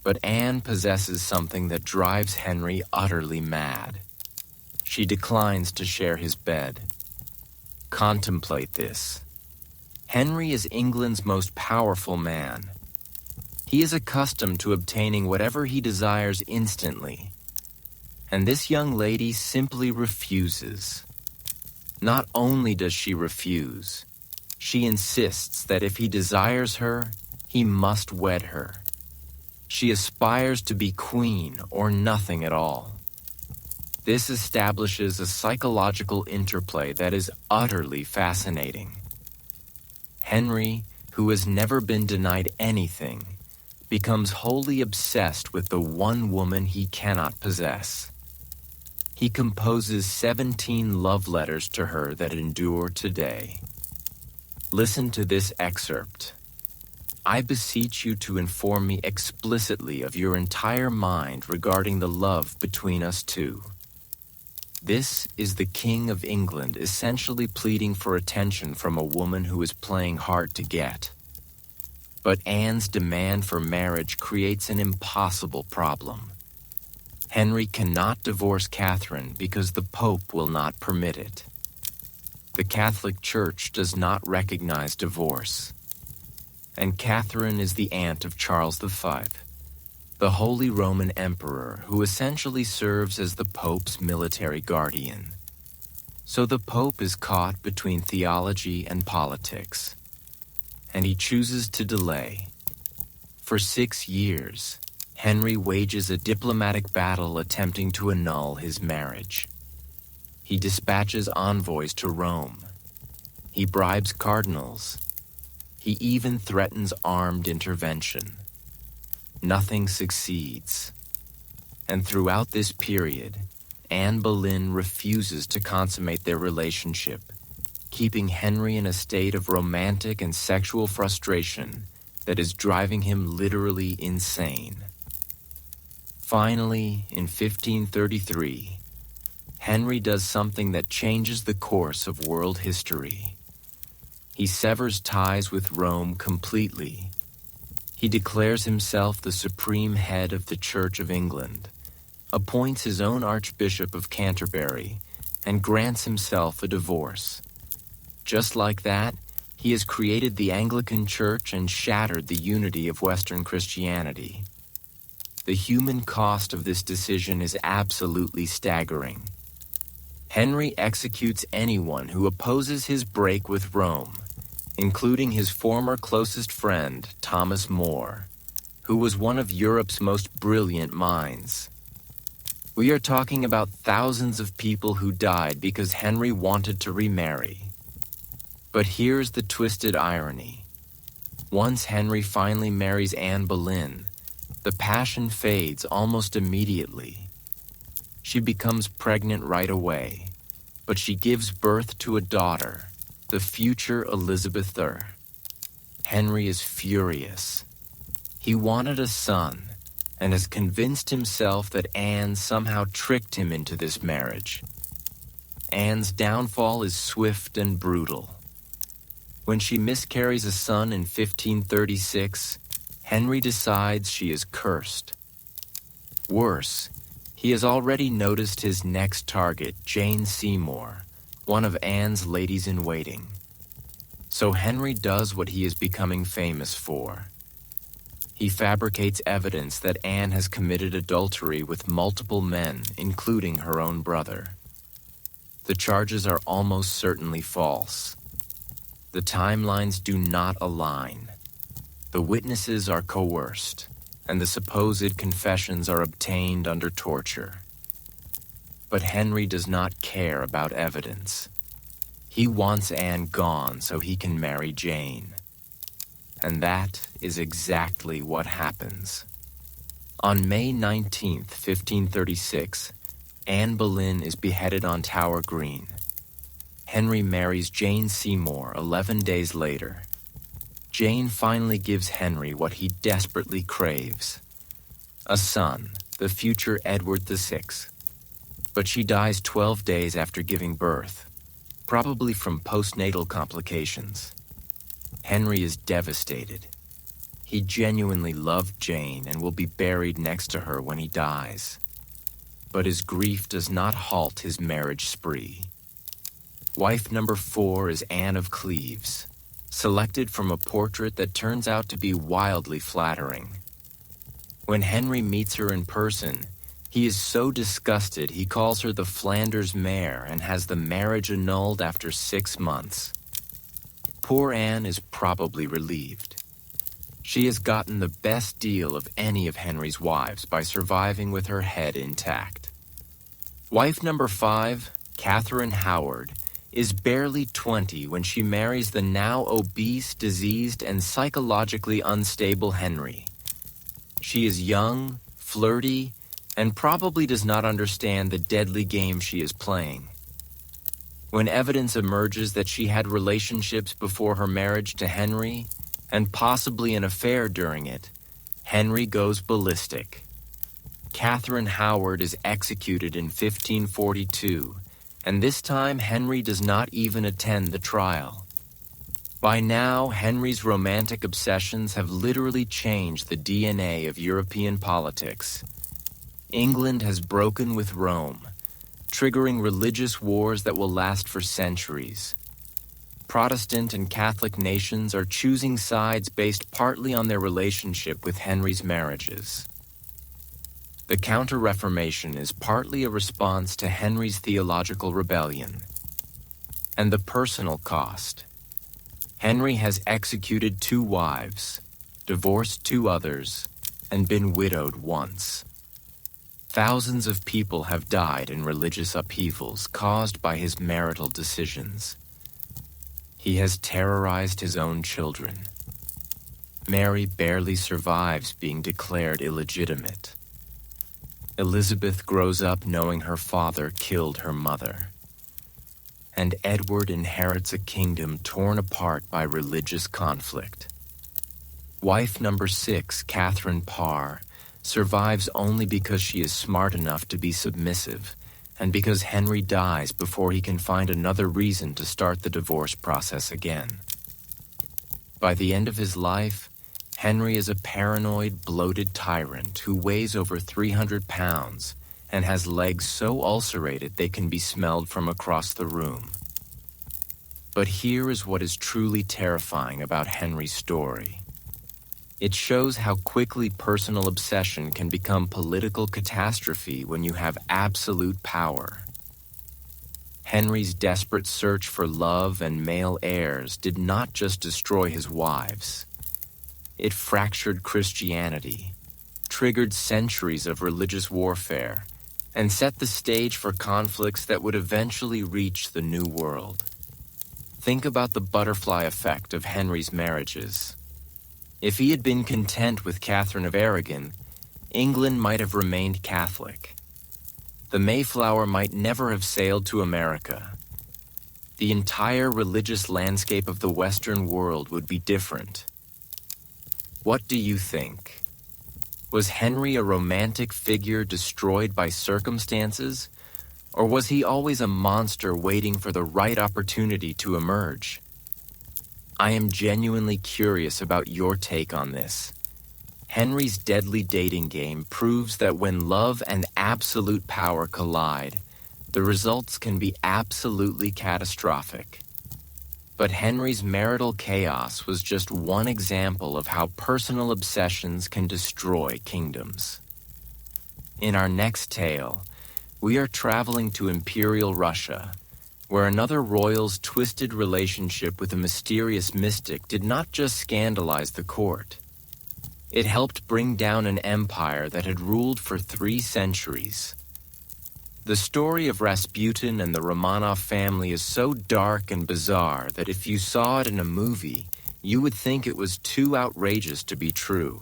But Anne possesses something that drives Henry utterly mad. She declines to share his bed. Contemplate this. Henry is England's most powerful man. He is accustomed to obtaining whatever he desires instantly, and this young lady simply refuses. Not only does she refuse, she insists that if he desires her, he must wed her. She aspires to be queen or nothing at all. This establishes a psychological interplay that is utterly fascinating. Henry, who has never been denied anything, becomes wholly obsessed with the one woman he cannot possess. He composes 17 love letters to her that endure today. Listen to this excerpt. I beseech you to inform me explicitly of your entire mind regarding the love between us two. This is the King of England essentially pleading for attention from a woman who is playing hard to get. But Anne's demand for marriage creates an impossible problem. Henry cannot divorce Catherine because the Pope will not permit it. The Catholic Church does not recognize divorce. And Catherine is the aunt of Charles V, the Holy Roman Emperor who essentially serves as the Pope's military guardian. So the Pope is caught between theology and politics, and he chooses to delay. For 6 years, Henry wages a diplomatic battle attempting to annul his marriage. He dispatches envoys to Rome. He bribes cardinals. He even threatens armed intervention. Nothing succeeds. And throughout this period, Anne Boleyn refuses to consummate their relationship, keeping Henry in a state of romantic and sexual frustration that is driving him literally insane. Finally, in 1533, Henry does something that changes the course of world history. He severs ties with Rome completely. He declares himself the supreme head of the Church of England, appoints his own Archbishop of Canterbury, and grants himself a divorce. Just like that, he has created the Anglican Church and shattered the unity of Western Christianity. The human cost of this decision is absolutely staggering. Henry executes anyone who opposes his break with Rome, including his former closest friend, Thomas More, who was one of Europe's most brilliant minds. We are talking about thousands of people who died because Henry wanted to remarry. But here's the twisted irony. Once Henry finally marries Anne Boleyn, the passion fades almost immediately. She becomes pregnant right away, but she gives birth to a daughter, the future Elizabeth III. Henry is furious. He wanted a son and has convinced himself that Anne somehow tricked him into this marriage. Anne's downfall is swift and brutal. When she miscarries a son in 1536, Henry decides she is cursed. Worse, he has already noticed his next target, Jane Seymour, one of Anne's ladies-in-waiting. So Henry does what he is becoming famous for. He fabricates evidence that Anne has committed adultery with multiple men, including her own brother. The charges are almost certainly false. The timelines do not align. The witnesses are coerced, and the supposed confessions are obtained under torture. But Henry does not care about evidence. He wants Anne gone so he can marry Jane. And that is exactly what happens. On May 19, 1536, Anne Boleyn is beheaded on Tower Green. Henry marries Jane Seymour 11 days later. Jane finally gives Henry what he desperately craves: a son, the future Edward VI. But she dies 12 days after giving birth, probably from postnatal complications. Henry is devastated. He genuinely loved Jane and will be buried next to her when he dies. But his grief does not halt his marriage spree. Wife number 4 is Anne of Cleves, selected from a portrait that turns out to be wildly flattering. When Henry meets her in person, he is so disgusted he calls her the Flanders mare and has the marriage annulled after 6 months. Poor Anne is probably relieved. She has gotten the best deal of any of Henry's wives by surviving with her head intact. Wife number 5, Catherine Howard, is barely 20 when she marries the now obese, diseased, and psychologically unstable Henry. She is young, flirty, and probably does not understand the deadly game she is playing. When evidence emerges that she had relationships before her marriage to Henry, and possibly an affair during it, Henry goes ballistic. Catherine Howard is executed in 1542, and this time Henry does not even attend the trial. By now, Henry's romantic obsessions have literally changed the DNA of European politics. England has broken with Rome, triggering religious wars that will last for centuries. Protestant and Catholic nations are choosing sides based partly on their relationship with Henry's marriages. The Counter-Reformation is partly a response to Henry's theological rebellion. And the personal cost. Henry has executed 2 wives, divorced 2 others, and been widowed once. Thousands of people have died in religious upheavals caused by his marital decisions. He has terrorized his own children. Mary barely survives being declared illegitimate. Elizabeth grows up knowing her father killed her mother. And Edward inherits a kingdom torn apart by religious conflict. Wife number 6, Catherine Parr, survives only because she is smart enough to be submissive, and because Henry dies before he can find another reason to start the divorce process again. By the end of his life, Henry is a paranoid, bloated tyrant who weighs over 300 pounds and has legs so ulcerated they can be smelled from across the room. But here is what is truly terrifying about Henry's story. It shows how quickly personal obsession can become political catastrophe when you have absolute power. Henry's desperate search for love and male heirs did not just destroy his wives. It fractured Christianity, triggered centuries of religious warfare, and set the stage for conflicts that would eventually reach the New World. Think about the butterfly effect of Henry's marriages. If he had been content with Catherine of Aragon, England might have remained Catholic. The Mayflower might never have sailed to America. The entire religious landscape of the Western world would be different. What do you think? Was Henry a romantic figure destroyed by circumstances, or was he always a monster waiting for the right opportunity to emerge? I am genuinely curious about your take on this. Henry's deadly dating game proves that when love and absolute power collide, the results can be absolutely catastrophic. But Henry's marital chaos was just one example of how personal obsessions can destroy kingdoms. In our next tale, we are traveling to Imperial Russia, where another royal's twisted relationship with a mysterious mystic did not just scandalize the court. It helped bring down an empire that had ruled for 3 centuries. The story of Rasputin and the Romanov family is so dark and bizarre that if you saw it in a movie, you would think it was too outrageous to be true.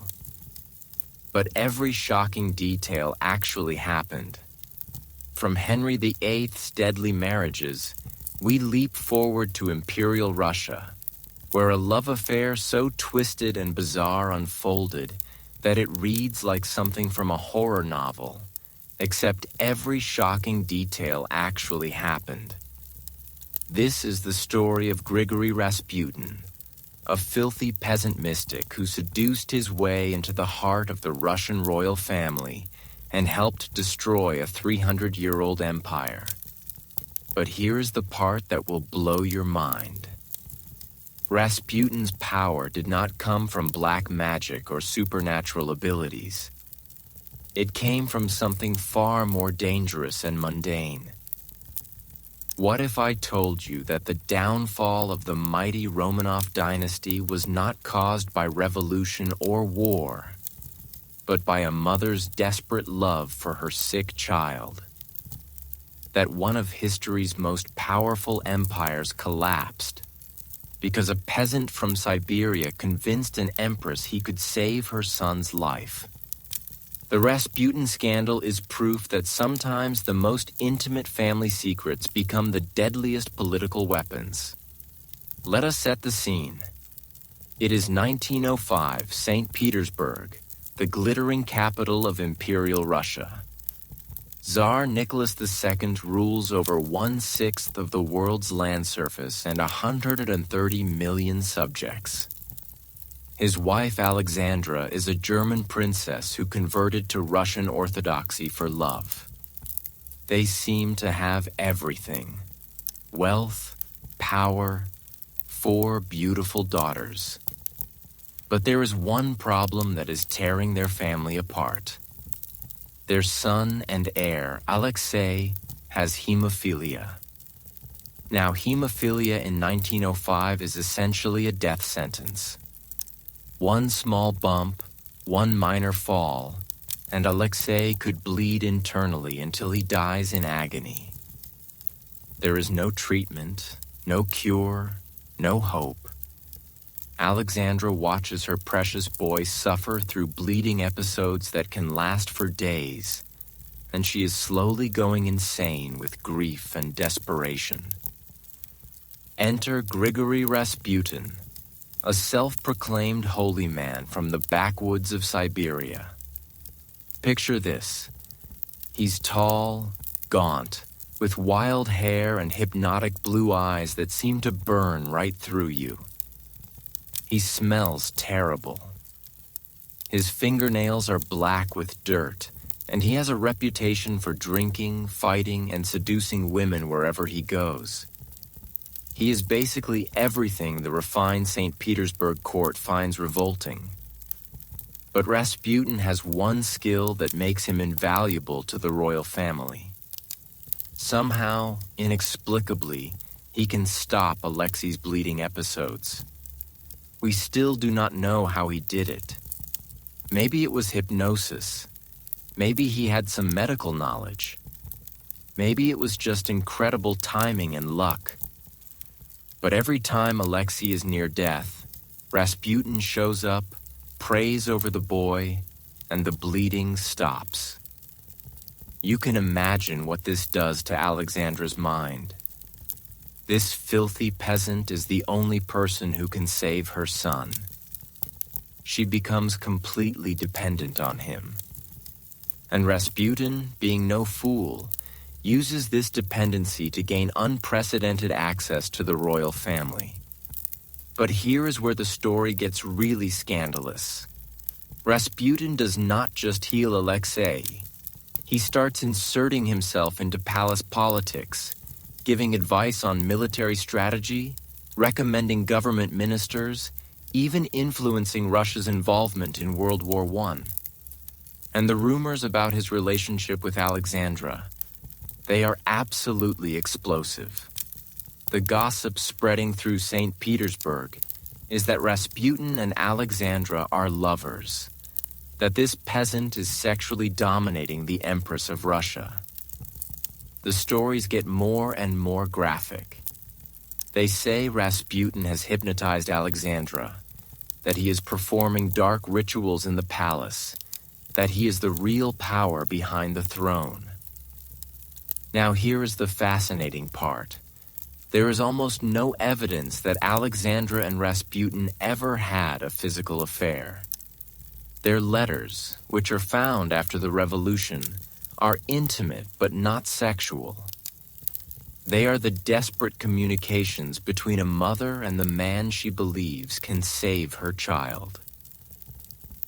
But every shocking detail actually happened. From Henry VIII's deadly marriages, we leap forward to Imperial Russia, where a love affair so twisted and bizarre unfolded that it reads like something from a horror novel, except every shocking detail actually happened. This is the story of Grigory Rasputin, a filthy peasant mystic who seduced his way into the heart of the Russian royal family and helped destroy a 300-year-old empire. But here's the part that will blow your mind. Rasputin's power did not come from black magic or supernatural abilities. It came from something far more dangerous and mundane. What if I told you that the downfall of the mighty Romanov dynasty was not caused by revolution or war, but by a mother's desperate love for her sick child? That one of history's most powerful empires collapsed because a peasant from Siberia convinced an empress he could save her son's life. The Rasputin scandal is proof that sometimes the most intimate family secrets become the deadliest political weapons. Let us set the scene. It is 1905, St. Petersburg, the glittering capital of Imperial Russia. Tsar Nicholas II rules over 1/6 of the world's land surface and 130 million subjects. His wife Alexandra is a German princess who converted to Russian Orthodoxy for love. They seem to have everything: wealth, power, 4 beautiful daughters. But there is one problem that is tearing their family apart. Their son and heir, Alexei, has hemophilia. Now, hemophilia in 1905 is essentially a death sentence. One small bump, one minor fall, and Alexei could bleed internally until he dies in agony. There is no treatment, no cure, no hope. Alexandra watches her precious boy suffer through bleeding episodes that can last for days, and she is slowly going insane with grief and desperation. Enter Grigory Rasputin, a self-proclaimed holy man from the backwoods of Siberia. Picture this. He's tall, gaunt, with wild hair and hypnotic blue eyes that seem to burn right through you. He smells terrible. His fingernails are black with dirt, and he has a reputation for drinking, fighting, and seducing women wherever he goes. He is basically everything the refined St. Petersburg court finds revolting. But Rasputin has one skill that makes him invaluable to the royal family. Somehow, inexplicably, he can stop Alexei's bleeding episodes. We still do not know how he did it. Maybe it was hypnosis. Maybe he had some medical knowledge. Maybe it was just incredible timing and luck. But every time Alexei is near death, Rasputin shows up, prays over the boy, and the bleeding stops. You can imagine what this does to Alexandra's mind. This filthy peasant is the only person who can save her son. She becomes completely dependent on him. And Rasputin, being no fool, uses this dependency to gain unprecedented access to the royal family. But here is where the story gets really scandalous. Rasputin does not just heal Alexei. He starts inserting himself into palace politics, giving advice on military strategy, recommending government ministers, even influencing Russia's involvement in World War I. And the rumors about his relationship with Alexandra, they are absolutely explosive. The gossip spreading through St. Petersburg is that Rasputin and Alexandra are lovers, that this peasant is sexually dominating the Empress of Russia. The stories get more and more graphic. They say Rasputin has hypnotized Alexandra, that he is performing dark rituals in the palace, that he is the real power behind the throne. Now here is the fascinating part. There is almost no evidence that Alexandra and Rasputin ever had a physical affair. Their letters, which are found after the revolution, are intimate but not sexual. They are the desperate communications between a mother and the man she believes can save her child.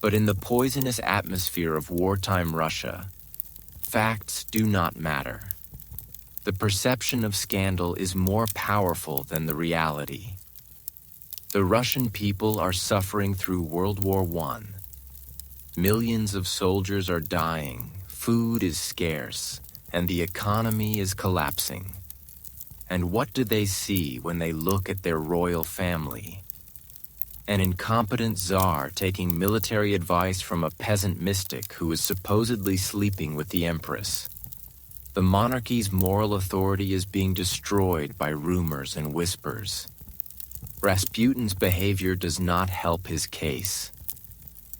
But in the poisonous atmosphere of wartime Russia, facts do not matter. The perception of scandal is more powerful than the reality. The Russian people are suffering through World War I. Millions of soldiers are dying, food is scarce, and the economy is collapsing. And what do they see when they look at their royal family? An incompetent czar taking military advice from a peasant mystic who is supposedly sleeping with the empress. The monarchy's moral authority is being destroyed by rumors and whispers. Rasputin's behavior does not help his case.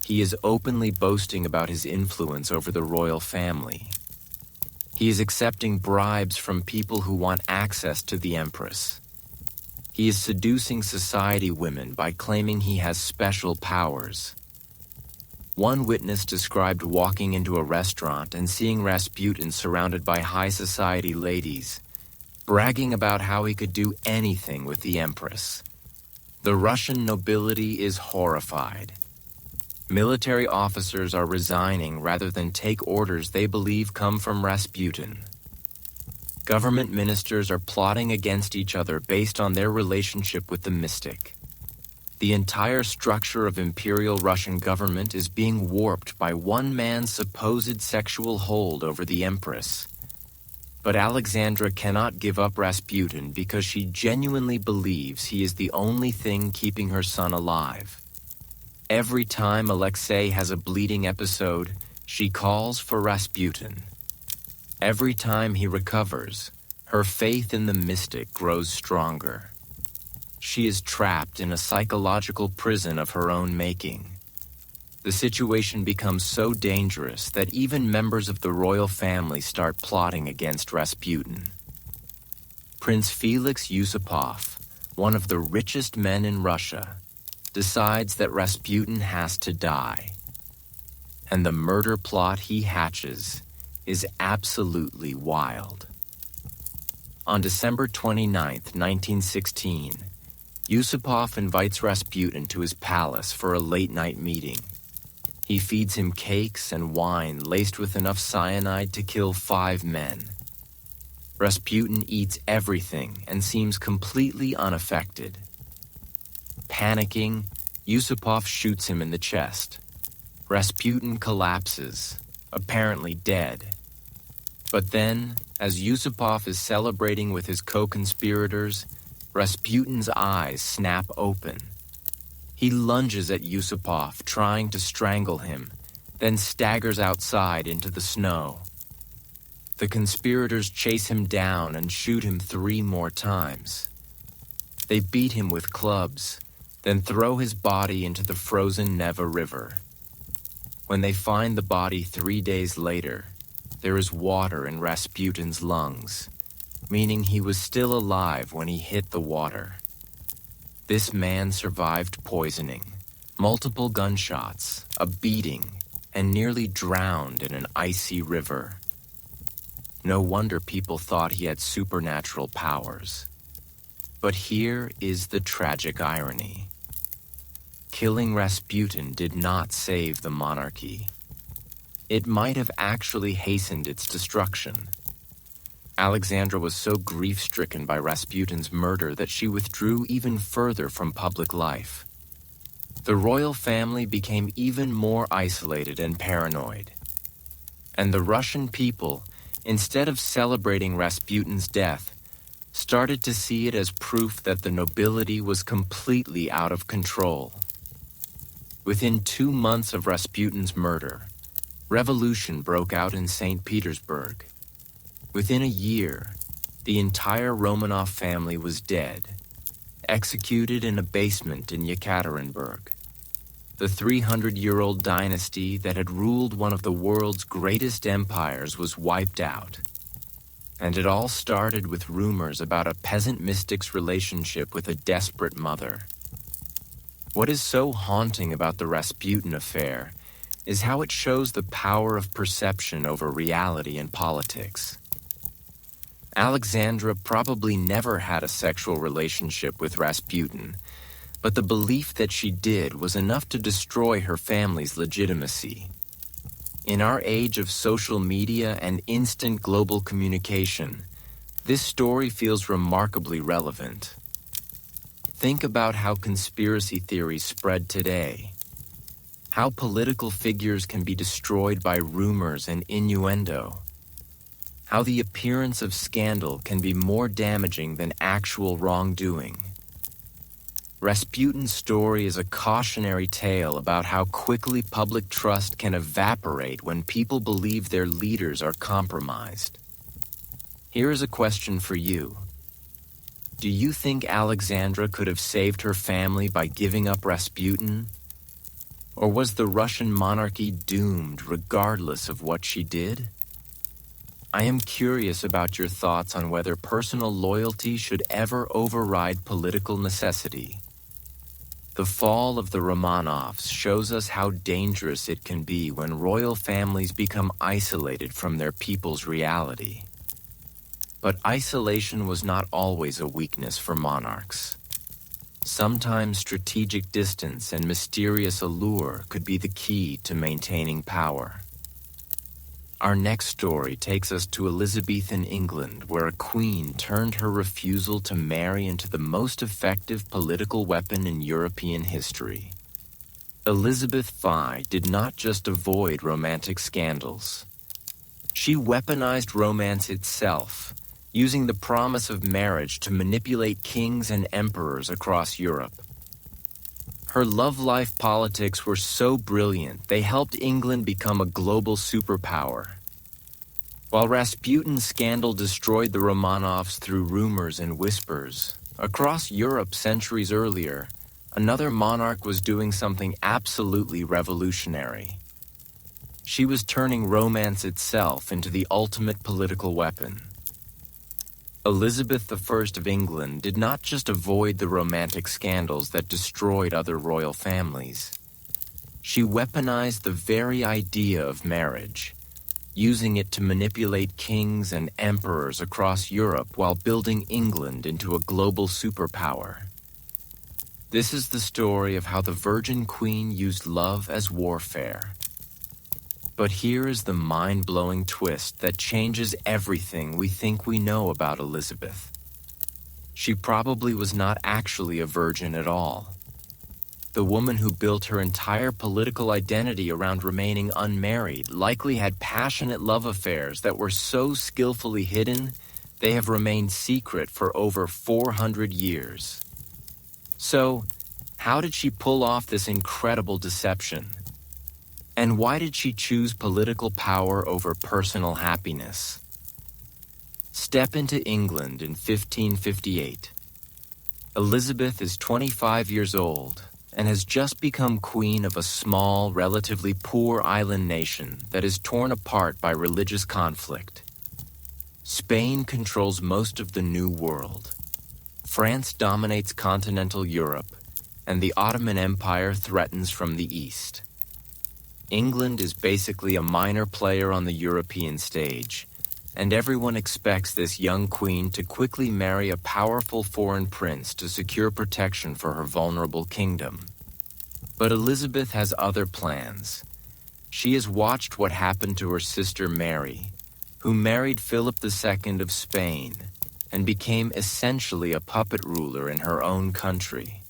He is openly boasting about his influence over the royal family. He is accepting bribes from people who want access to the empress. He is seducing society women by claiming he has special powers. One witness described walking into a restaurant and seeing Rasputin surrounded by high society ladies, bragging about how he could do anything with the empress. The Russian nobility is horrified. Military officers are resigning rather than take orders they believe come from Rasputin. Government ministers are plotting against each other based on their relationship with the mystic. The entire structure of imperial Russian government is being warped by one man's supposed sexual hold over the empress. But Alexandra cannot give up Rasputin because she genuinely believes he is the only thing keeping her son alive. Every time Alexei has a bleeding episode, she calls for Rasputin. Every time he recovers, her faith in the mystic grows stronger. She is trapped in a psychological prison of her own making. The situation becomes so dangerous that even members of the royal family start plotting against Rasputin. Prince Felix Yusupov, one of the richest men in Russia, decides that Rasputin has to die. And the murder plot he hatches is absolutely wild. On December 29, 1916, Yusupov invites Rasputin to his palace for a late-night meeting. He feeds him cakes and wine laced with enough cyanide to kill 5 men. Rasputin eats everything and seems completely unaffected. Panicking, Yusupov shoots him in the chest. Rasputin collapses, apparently dead. But then, as Yusupov is celebrating with his co-conspirators, Rasputin's eyes snap open. He lunges at Yusupov, trying to strangle him, then staggers outside into the snow. The conspirators chase him down and shoot him 3 more times. They beat him with clubs, then throw his body into the frozen Neva River. When they find the body 3 days later, there is water in Rasputin's lungs, meaning he was still alive when he hit the water. This man survived poisoning, multiple gunshots, a beating, and nearly drowned in an icy river. No wonder people thought he had supernatural powers. But here is the tragic irony. Killing Rasputin did not save the monarchy. It might have actually hastened its destruction. Alexandra was so grief-stricken by Rasputin's murder that she withdrew even further from public life. The royal family became even more isolated and paranoid. And the Russian people, instead of celebrating Rasputin's death, started to see it as proof that the nobility was completely out of control. Within 2 months of Rasputin's murder, revolution broke out in St. Petersburg. Within a year, the entire Romanov family was dead, executed in a basement in Yekaterinburg. The 300-year-old dynasty that had ruled one of the world's greatest empires was wiped out. And it all started with rumors about a peasant mystic's relationship with a desperate mother. What is so haunting about the Rasputin affair is how it shows the power of perception over reality in politics. Alexandra probably never had a sexual relationship with Rasputin, but the belief that she did was enough to destroy her family's legitimacy. In our age of social media and instant global communication, this story feels remarkably relevant. Think about how conspiracy theories spread today, how political figures can be destroyed by rumors and innuendo, how the appearance of scandal can be more damaging than actual wrongdoing. Rasputin's story is a cautionary tale about how quickly public trust can evaporate when people believe their leaders are compromised. Here is a question for you. Do you think Alexandra could have saved her family by giving up Rasputin? Or was the Russian monarchy doomed regardless of what she did? I am curious about your thoughts on whether personal loyalty should ever override political necessity. The fall of the Romanovs shows us how dangerous it can be when royal families become isolated from their people's reality. But isolation was not always a weakness for monarchs. Sometimes strategic distance and mysterious allure could be the key to maintaining power. Our next story takes us to Elizabethan England, where a queen turned her refusal to marry into the most effective political weapon in European history. Elizabeth I did not just avoid romantic scandals. She weaponized romance itself, using the promise of marriage to manipulate kings and emperors across Europe. Her love-life politics were so brilliant, they helped England become a global superpower. While Rasputin's scandal destroyed the Romanovs through rumors and whispers, across Europe centuries earlier, another monarch was doing something absolutely revolutionary. She was turning romance itself into the ultimate political weapon. Elizabeth I of England did not just avoid the romantic scandals that destroyed other royal families. She weaponized the very idea of marriage, using it to manipulate kings and emperors across Europe while building England into a global superpower. This is the story of how the Virgin Queen used love as warfare. But here is the mind-blowing twist that changes everything we think we know about Elizabeth. She probably was not actually a virgin at all. The woman who built her entire political identity around remaining unmarried likely had passionate love affairs that were so skillfully hidden, they have remained secret for over 400 years. So, how did she pull off this incredible deception? And why did she choose political power over personal happiness? Step into England in 1558. Elizabeth is 25 years old and has just become queen of a small, relatively poor island nation that is torn apart by religious conflict. Spain controls most of the New World. France dominates continental Europe, and the Ottoman Empire threatens from the east. England is basically a minor player on the European stage, and everyone expects this young queen to quickly marry a powerful foreign prince to secure protection for her vulnerable kingdom. But Elizabeth has other plans. She has watched what happened to her sister Mary, who married Philip II of Spain and became essentially a puppet ruler in her own country.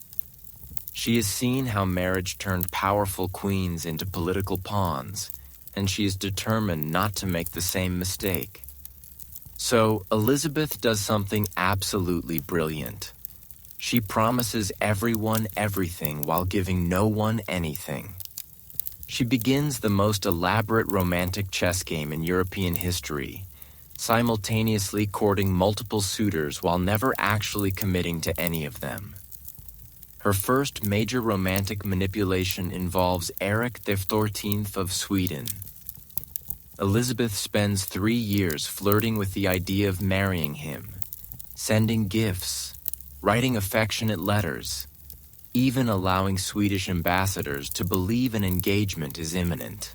She has seen how marriage turned powerful queens into political pawns, and she is determined not to make the same mistake. So, Elizabeth does something absolutely brilliant. She promises everyone everything while giving no one anything. She begins the most elaborate romantic chess game in European history, simultaneously courting multiple suitors while never actually committing to any of them. Her first major romantic manipulation involves Erik XIV of Sweden. Elizabeth spends 3 years flirting with the idea of marrying him, sending gifts, writing affectionate letters, even allowing Swedish ambassadors to believe an engagement is imminent.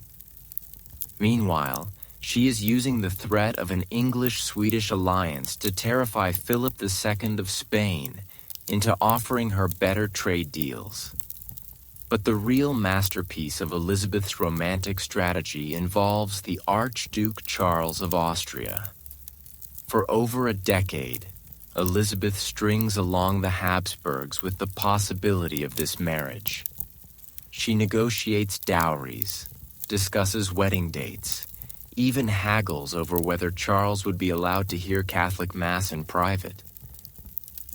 Meanwhile, she is using the threat of an English-Swedish alliance to terrify Philip II of Spain into offering her better trade deals. But the real masterpiece of Elizabeth's romantic strategy involves the Archduke Charles of Austria. For over a decade, Elizabeth strings along the Habsburgs with the possibility of this marriage. She negotiates dowries, discusses wedding dates, even haggles over whether Charles would be allowed to hear Catholic Mass in private.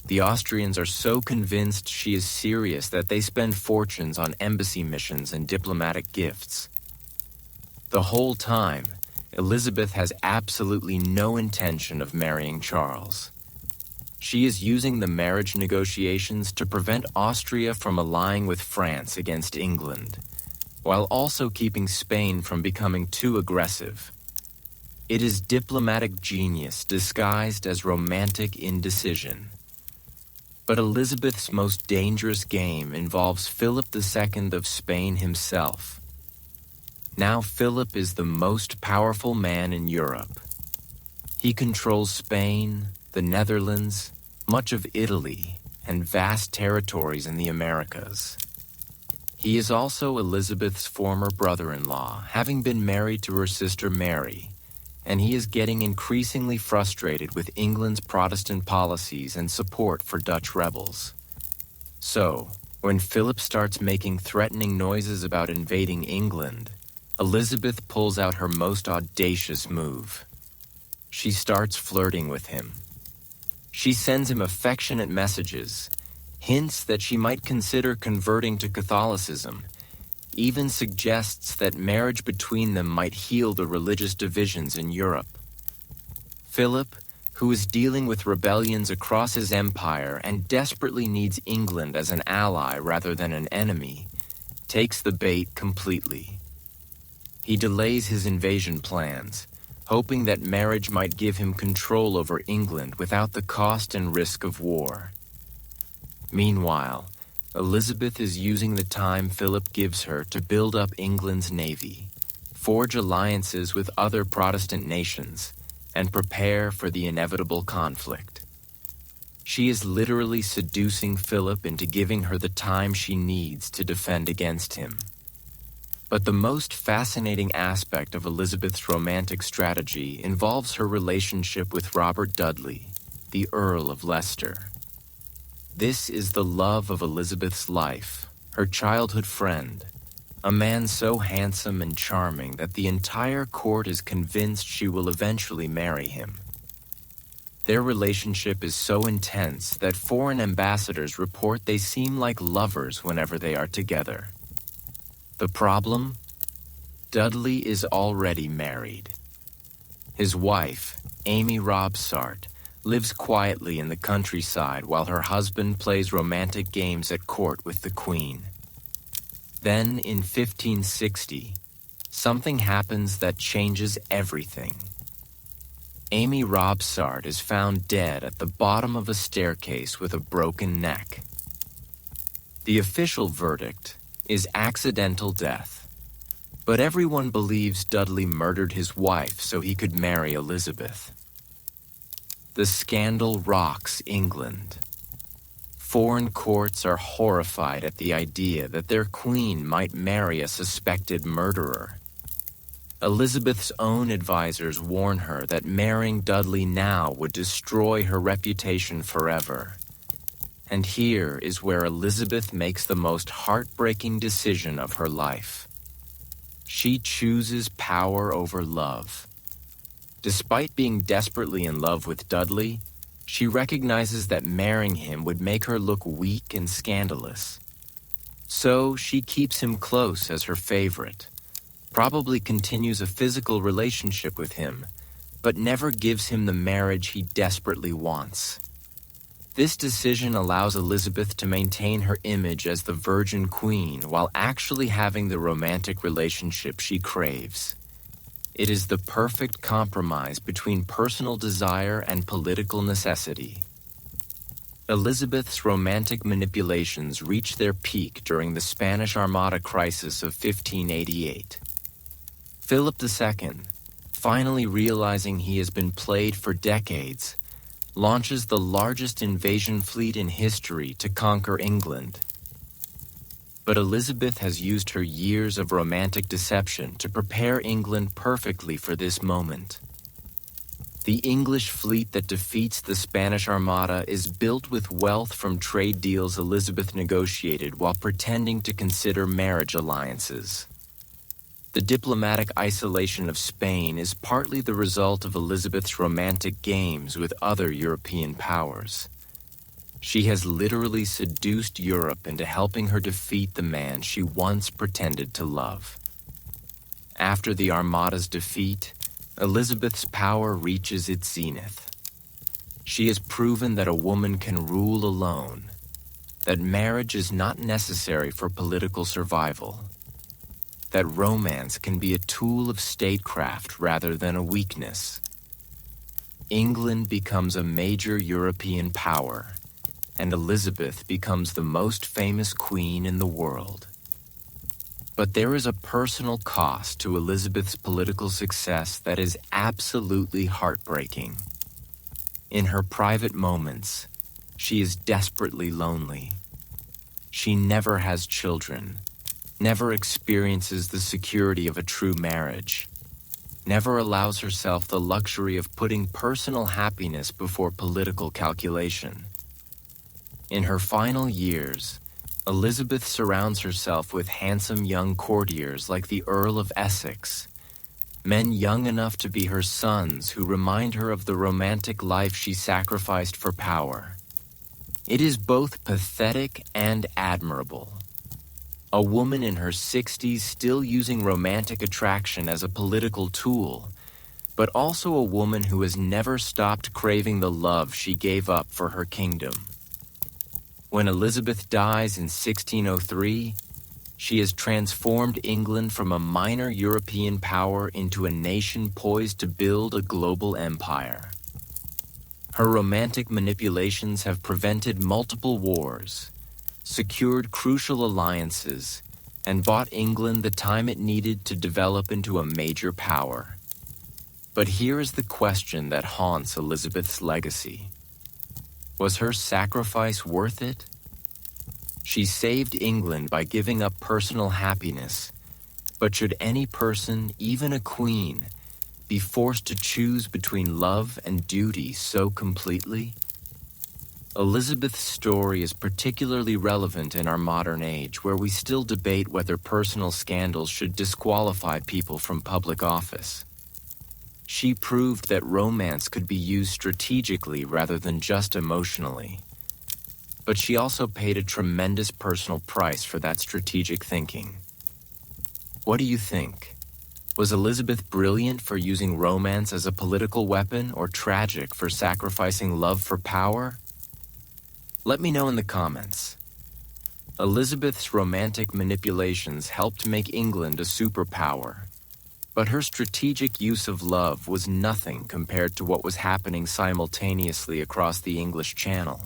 The Austrians are so convinced she is serious that they spend fortunes on embassy missions and diplomatic gifts. The whole time, Elizabeth has absolutely no intention of marrying Charles. She is using the marriage negotiations to prevent Austria from allying with France against England, while also keeping Spain from becoming too aggressive. It is diplomatic genius disguised as romantic indecision. But Elizabeth's most dangerous game involves Philip II of Spain himself. Now Philip is the most powerful man in Europe. He controls Spain, the Netherlands, much of Italy, and vast territories in the Americas. He is also Elizabeth's former brother-in-law, having been married to her sister Mary, and he is getting increasingly frustrated with England's Protestant policies and support for Dutch rebels. So, when Philip starts making threatening noises about invading England, Elizabeth pulls out her most audacious move. She starts flirting with him. She sends him affectionate messages, hints that she might consider converting to Catholicism, even suggests that marriage between them might heal the religious divisions in Europe. Philip, who is dealing with rebellions across his empire and desperately needs England as an ally rather than an enemy, takes the bait completely. He delays his invasion plans, hoping that marriage might give him control over England without the cost and risk of war. Meanwhile, Elizabeth is using the time Philip gives her to build up England's navy, forge alliances with other Protestant nations, and prepare for the inevitable conflict. She is literally seducing Philip into giving her the time she needs to defend against him. But the most fascinating aspect of Elizabeth's romantic strategy involves her relationship with Robert Dudley, the Earl of Leicester. This is the love of Elizabeth's life, her childhood friend, a man so handsome and charming that the entire court is convinced she will eventually marry him. Their relationship is so intense that foreign ambassadors report they seem like lovers whenever they are together. The problem? Dudley is already married. His wife, Amy Robsart, lives quietly in the countryside while her husband plays romantic games at court with the Queen. Then, in 1560, something happens that changes everything. Amy Robsart is found dead at the bottom of a staircase with a broken neck. The official verdict is accidental death, but everyone believes Dudley murdered his wife so he could marry Elizabeth. The scandal rocks England. Foreign courts are horrified at the idea that their queen might marry a suspected murderer. Elizabeth's own advisors warn her that marrying Dudley now would destroy her reputation forever. And here is where Elizabeth makes the most heartbreaking decision of her life. She chooses power over love. Despite being desperately in love with Dudley, she recognizes that marrying him would make her look weak and scandalous. So she keeps him close as her favorite, probably continues a physical relationship with him, but never gives him the marriage he desperately wants. This decision allows Elizabeth to maintain her image as the Virgin Queen while actually having the romantic relationship she craves. It is the perfect compromise between personal desire and political necessity. Elizabeth's romantic manipulations reach their peak during the Spanish Armada crisis of 1588. Philip II, finally realizing he has been played for decades, launches the largest invasion fleet in history to conquer England. But Elizabeth has used her years of romantic deception to prepare England perfectly for this moment. The English fleet that defeats the Spanish Armada is built with wealth from trade deals Elizabeth negotiated while pretending to consider marriage alliances. The diplomatic isolation of Spain is partly the result of Elizabeth's romantic games with other European powers. She has literally seduced Europe into helping her defeat the man she once pretended to love. After the Armada's defeat, Elizabeth's power reaches its zenith. She has proven that a woman can rule alone, that marriage is not necessary for political survival, that romance can be a tool of statecraft rather than a weakness. England becomes a major European power, and Elizabeth becomes the most famous queen in the world. But there is a personal cost to Elizabeth's political success that is absolutely heartbreaking. In her private moments, she is desperately lonely. She never has children, never experiences the security of a true marriage, never allows herself the luxury of putting personal happiness before political calculation. In her final years, Elizabeth surrounds herself with handsome young courtiers like the Earl of Essex, men young enough to be her sons who remind her of the romantic life she sacrificed for power. It is both pathetic and admirable. A woman in her 60s still using romantic attraction as a political tool, but also a woman who has never stopped craving the love she gave up for her kingdom. When Elizabeth dies in 1603, she has transformed England from a minor European power into a nation poised to build a global empire. Her romantic manipulations have prevented multiple wars, secured crucial alliances, and bought England the time it needed to develop into a major power. But here is the question that haunts Elizabeth's legacy. Was her sacrifice worth it? She saved England by giving up personal happiness, but should any person, even a queen, be forced to choose between love and duty so completely? Elizabeth's story is particularly relevant in our modern age, where we still debate whether personal scandals should disqualify people from public office. She proved that romance could be used strategically rather than just emotionally. But she also paid a tremendous personal price for that strategic thinking. What do you think? Was Elizabeth brilliant for using romance as a political weapon, or tragic for sacrificing love for power? Let me know in the comments. Elizabeth's romantic manipulations helped make England a superpower, but her strategic use of love was nothing compared to what was happening simultaneously across the English Channel.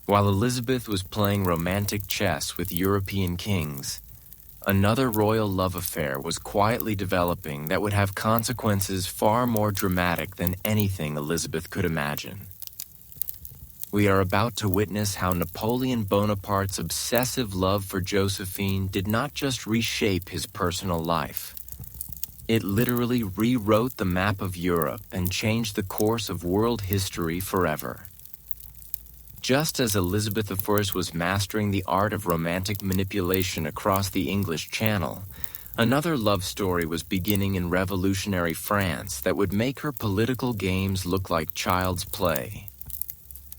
While Elizabeth was playing romantic chess with European kings, another royal love affair was quietly developing that would have consequences far more dramatic than anything Elizabeth could imagine. We are about to witness how Napoleon Bonaparte's obsessive love for Josephine did not just reshape his personal life. It literally rewrote the map of Europe and changed the course of world history forever. Just as Elizabeth I was mastering the art of romantic manipulation across the English Channel, another love story was beginning in revolutionary France that would make her political games look like child's play.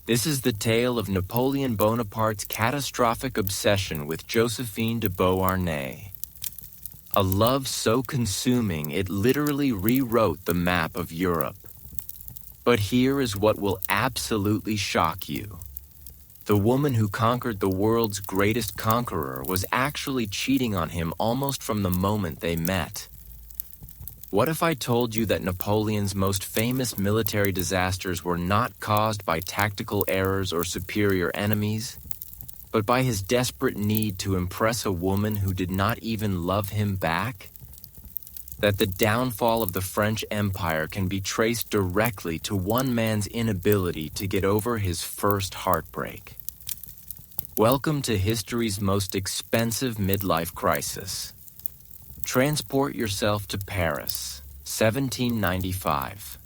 This is the tale of Napoleon Bonaparte's catastrophic obsession with Josephine de Beauharnais. A love so consuming it literally rewrote the map of Europe. But here is what will absolutely shock you. The woman who conquered the world's greatest conqueror was actually cheating on him almost from the moment they met. What if I told you that Napoleon's most famous military disasters were not caused by tactical errors or superior enemies, but by his desperate need to impress a woman who did not even love him back? That the downfall of the French Empire can be traced directly to one man's inability to get over his first heartbreak. Welcome to history's most expensive midlife crisis. Transport yourself to Paris, 1795.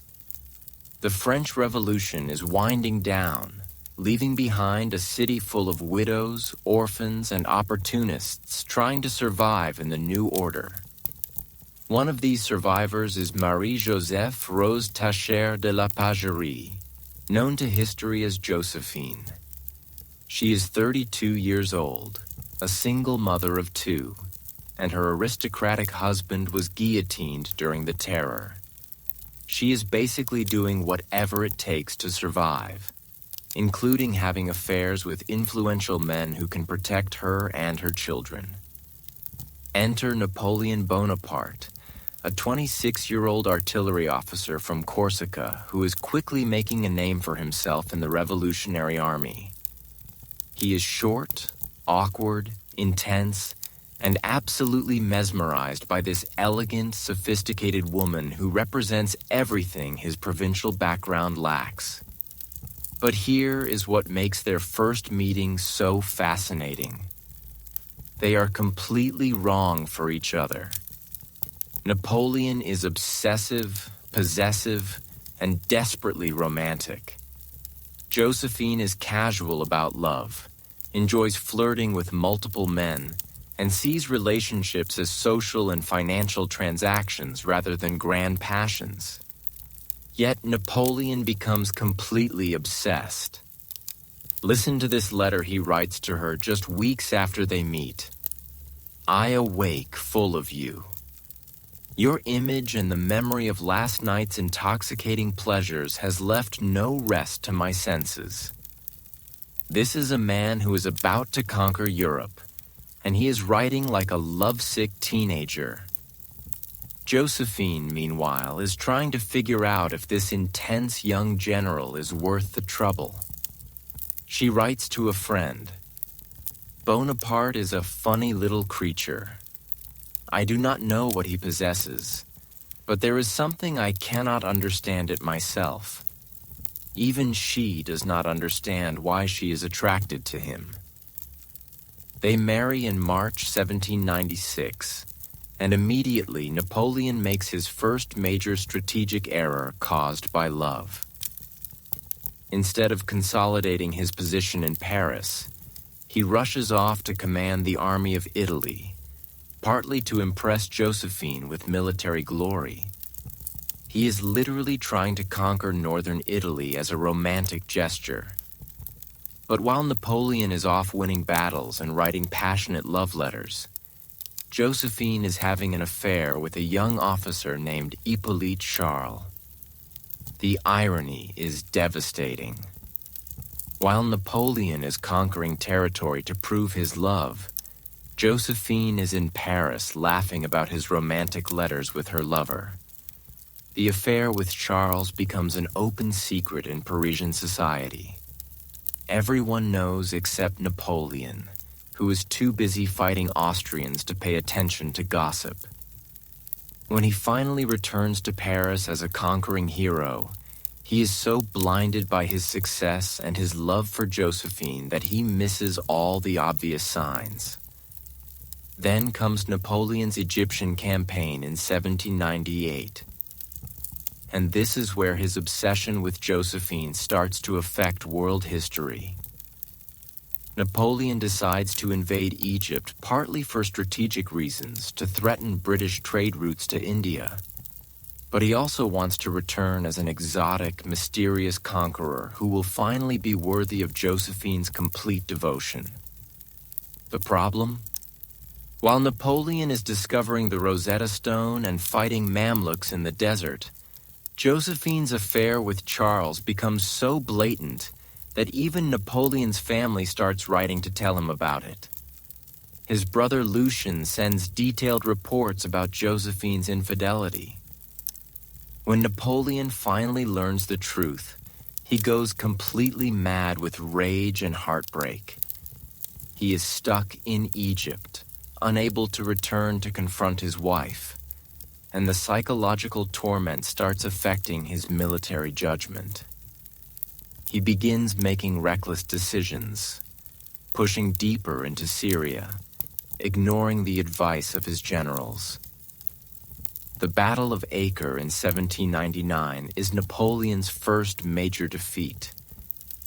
The French Revolution is winding down, leaving behind a city full of widows, orphans, and opportunists trying to survive in the new order. One of these survivors is Marie-Joseph Rose Tachère de la Pagerie, known to history as Josephine. She is 32 years old, a single mother of two, and her aristocratic husband was guillotined during the Terror. She is basically doing whatever it takes to survive, including having affairs with influential men who can protect her and her children. Enter Napoleon Bonaparte, a 26-year-old artillery officer from Corsica who is quickly making a name for himself in the Revolutionary Army. He is short, awkward, intense, and absolutely mesmerized by this elegant, sophisticated woman who represents everything his provincial background lacks. But here is what makes their first meeting so fascinating. They are completely wrong for each other. Napoleon is obsessive, possessive, and desperately romantic. Josephine is casual about love, enjoys flirting with multiple men, and sees relationships as social and financial transactions rather than grand passions. Yet Napoleon becomes completely obsessed. Listen to this letter he writes to her just weeks after they meet. I awake full of you. Your image and the memory of last night's intoxicating pleasures has left no rest to my senses. This is a man who is about to conquer Europe, and he is writing like a lovesick teenager. Josephine, meanwhile, is trying to figure out if this intense young general is worth the trouble. She writes to a friend, Bonaparte is a funny little creature. I do not know what he possesses, but there is something I cannot understand it myself. Even she does not understand why she is attracted to him. They marry in March 1796, and immediately Napoleon makes his first major strategic error caused by love. Instead of consolidating his position in Paris, he rushes off to command the army of Italy, partly to impress Josephine with military glory. He is literally trying to conquer northern Italy as a romantic gesture. But while Napoleon is off winning battles and writing passionate love letters, Josephine is having an affair with a young officer named Hippolyte Charles. The irony is devastating. While Napoleon is conquering territory to prove his love, Josephine is in Paris laughing about his romantic letters with her lover. The affair with Charles becomes an open secret in Parisian society. Everyone knows except Napoleon, who is too busy fighting Austrians to pay attention to gossip. When he finally returns to Paris as a conquering hero, he is so blinded by his success and his love for Josephine that he misses all the obvious signs. Then comes Napoleon's Egyptian campaign in 1798. And this is where his obsession with Josephine starts to affect world history. Napoleon decides to invade Egypt partly for strategic reasons to threaten British trade routes to India. But he also wants to return as an exotic, mysterious conqueror who will finally be worthy of Josephine's complete devotion. The problem? While Napoleon is discovering the Rosetta Stone and fighting Mamluks in the desert, Josephine's affair with Charles becomes so blatant that even Napoleon's family starts writing to tell him about it. His brother Lucien sends detailed reports about Josephine's infidelity. When Napoleon finally learns the truth, he goes completely mad with rage and heartbreak. He is stuck in Egypt, unable to return to confront his wife, and the psychological torment starts affecting his military judgment. He begins making reckless decisions, pushing deeper into Syria, ignoring the advice of his generals. The Battle of Acre in 1799 is Napoleon's first major defeat,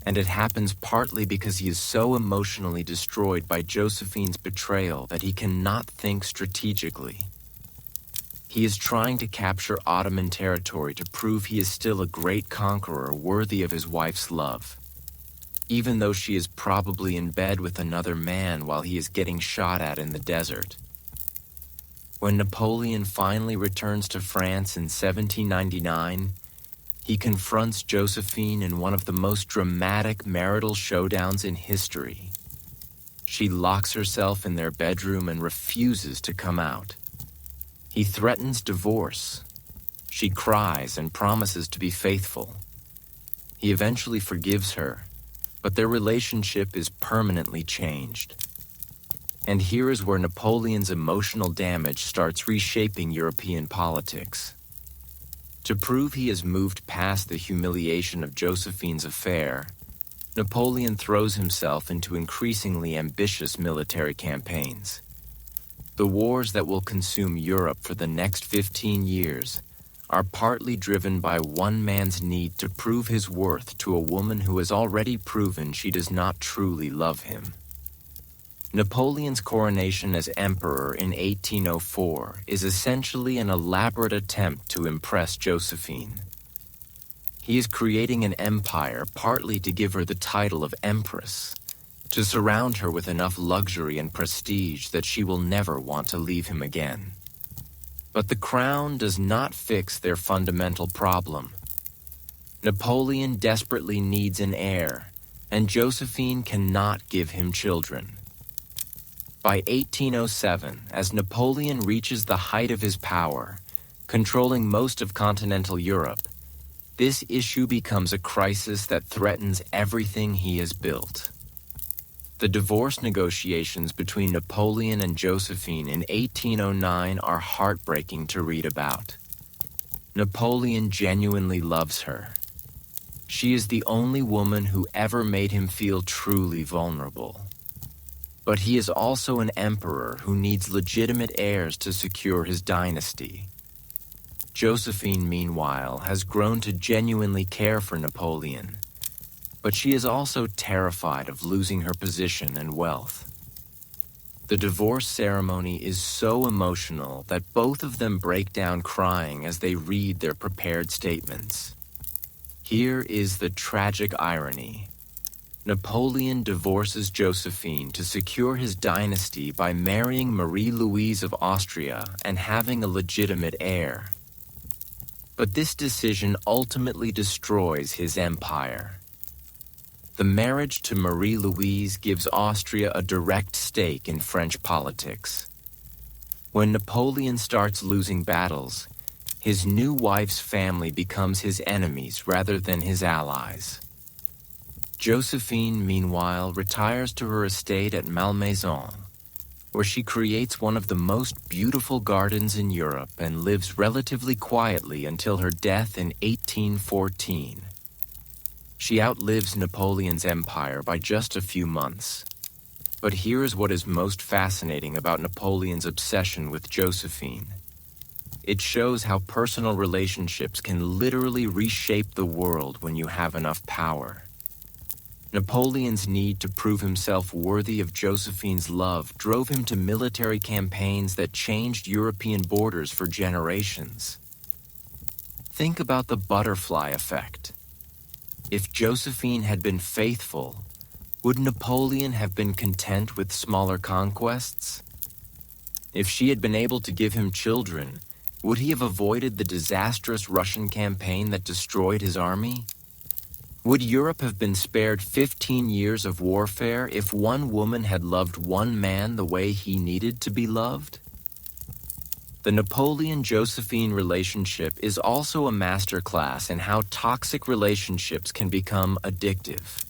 and it happens partly because he is so emotionally destroyed by Josephine's betrayal that he cannot think strategically. He is trying to capture Ottoman territory to prove he is still a great conqueror worthy of his wife's love, even though she is probably in bed with another man while he is getting shot at in the desert. When Napoleon finally returns to France in 1799, he confronts Josephine in one of the most dramatic marital showdowns in history. She locks herself in their bedroom and refuses to come out. He threatens divorce. She cries and promises to be faithful. He eventually forgives her, but their relationship is permanently changed. And here is where Napoleon's emotional damage starts reshaping European politics. To prove he has moved past the humiliation of Josephine's affair, Napoleon throws himself into increasingly ambitious military campaigns. The wars that will consume Europe for the next 15 years are partly driven by one man's need to prove his worth to a woman who has already proven she does not truly love him. Napoleon's coronation as emperor in 1804 is essentially an elaborate attempt to impress Josephine. He is creating an empire partly to give her the title of empress, to surround her with enough luxury and prestige that she will never want to leave him again. But the crown does not fix their fundamental problem. Napoleon desperately needs an heir, and Josephine cannot give him children. By 1807, as Napoleon reaches the height of his power, controlling most of continental Europe, this issue becomes a crisis that threatens everything he has built. The divorce negotiations between Napoleon and Josephine in 1809 are heartbreaking to read about. Napoleon genuinely loves her. She is the only woman who ever made him feel truly vulnerable. But he is also an emperor who needs legitimate heirs to secure his dynasty. Josephine, meanwhile, has grown to genuinely care for Napoleon, but she is also terrified of losing her position and wealth. The divorce ceremony is so emotional that both of them break down crying as they read their prepared statements. Here is the tragic irony. Napoleon divorces Josephine to secure his dynasty by marrying Marie-Louise of Austria and having a legitimate heir. But this decision ultimately destroys his empire. The marriage to Marie-Louise gives Austria a direct stake in French politics. When Napoleon starts losing battles, his new wife's family becomes his enemies rather than his allies. Josephine, meanwhile, retires to her estate at Malmaison, where she creates one of the most beautiful gardens in Europe and lives relatively quietly until her death in 1814. She outlives Napoleon's empire by just a few months. But here is what is most fascinating about Napoleon's obsession with Josephine. It shows how personal relationships can literally reshape the world when you have enough power. Napoleon's need to prove himself worthy of Josephine's love drove him to military campaigns that changed European borders for generations. Think about the butterfly effect. If Josephine had been faithful, would Napoleon have been content with smaller conquests? If she had been able to give him children, would he have avoided the disastrous Russian campaign that destroyed his army? Would Europe have been spared 15 years of warfare if one woman had loved one man the way he needed to be loved? The Napoleon-Josephine relationship is also a masterclass in how toxic relationships can become addictive.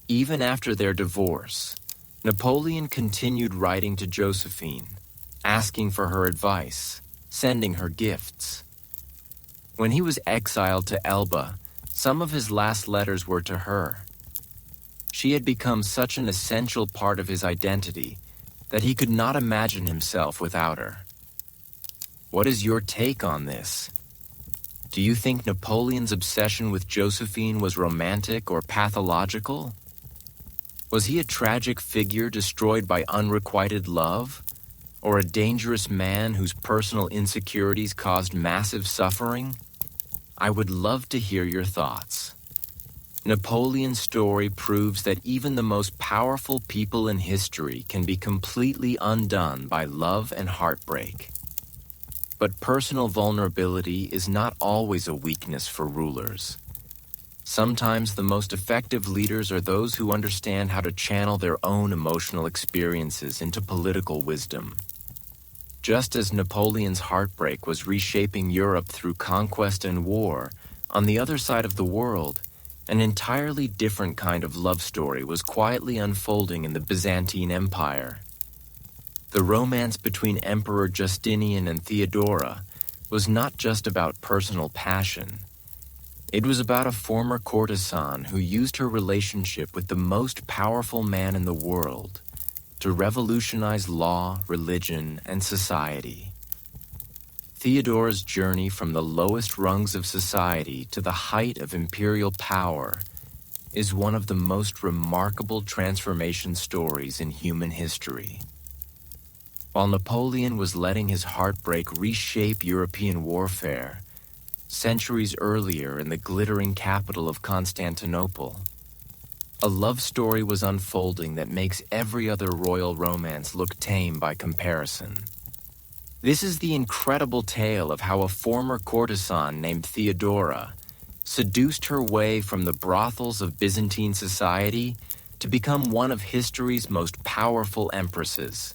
Even after their divorce, Napoleon continued writing to Josephine, asking for her advice, sending her gifts. When he was exiled to Elba, some of his last letters were to her. She had become such an essential part of his identity that he could not imagine himself without her. What is your take on this? Do you think Napoleon's obsession with Josephine was romantic or pathological? Was he a tragic figure destroyed by unrequited love? Or a dangerous man whose personal insecurities caused massive suffering? I would love to hear your thoughts. Napoleon's story proves that even the most powerful people in history can be completely undone by love and heartbreak. But personal vulnerability is not always a weakness for rulers. Sometimes the most effective leaders are those who understand how to channel their own emotional experiences into political wisdom. Just as Napoleon's heartbreak was reshaping Europe through conquest and war, on the other side of the world, an entirely different kind of love story was quietly unfolding in the Byzantine Empire. The romance between Emperor Justinian and Theodora was not just about personal passion. It was about a former courtesan who used her relationship with the most powerful man in the world to revolutionize law, religion, and society. Theodora's journey from the lowest rungs of society to the height of imperial power is one of the most remarkable transformation stories in human history. While Napoleon was letting his heartbreak reshape European warfare, centuries earlier in the glittering capital of Constantinople, a love story was unfolding that makes every other royal romance look tame by comparison. This is the incredible tale of how a former courtesan named Theodora seduced her way from the brothels of Byzantine society to become one of history's most powerful empresses.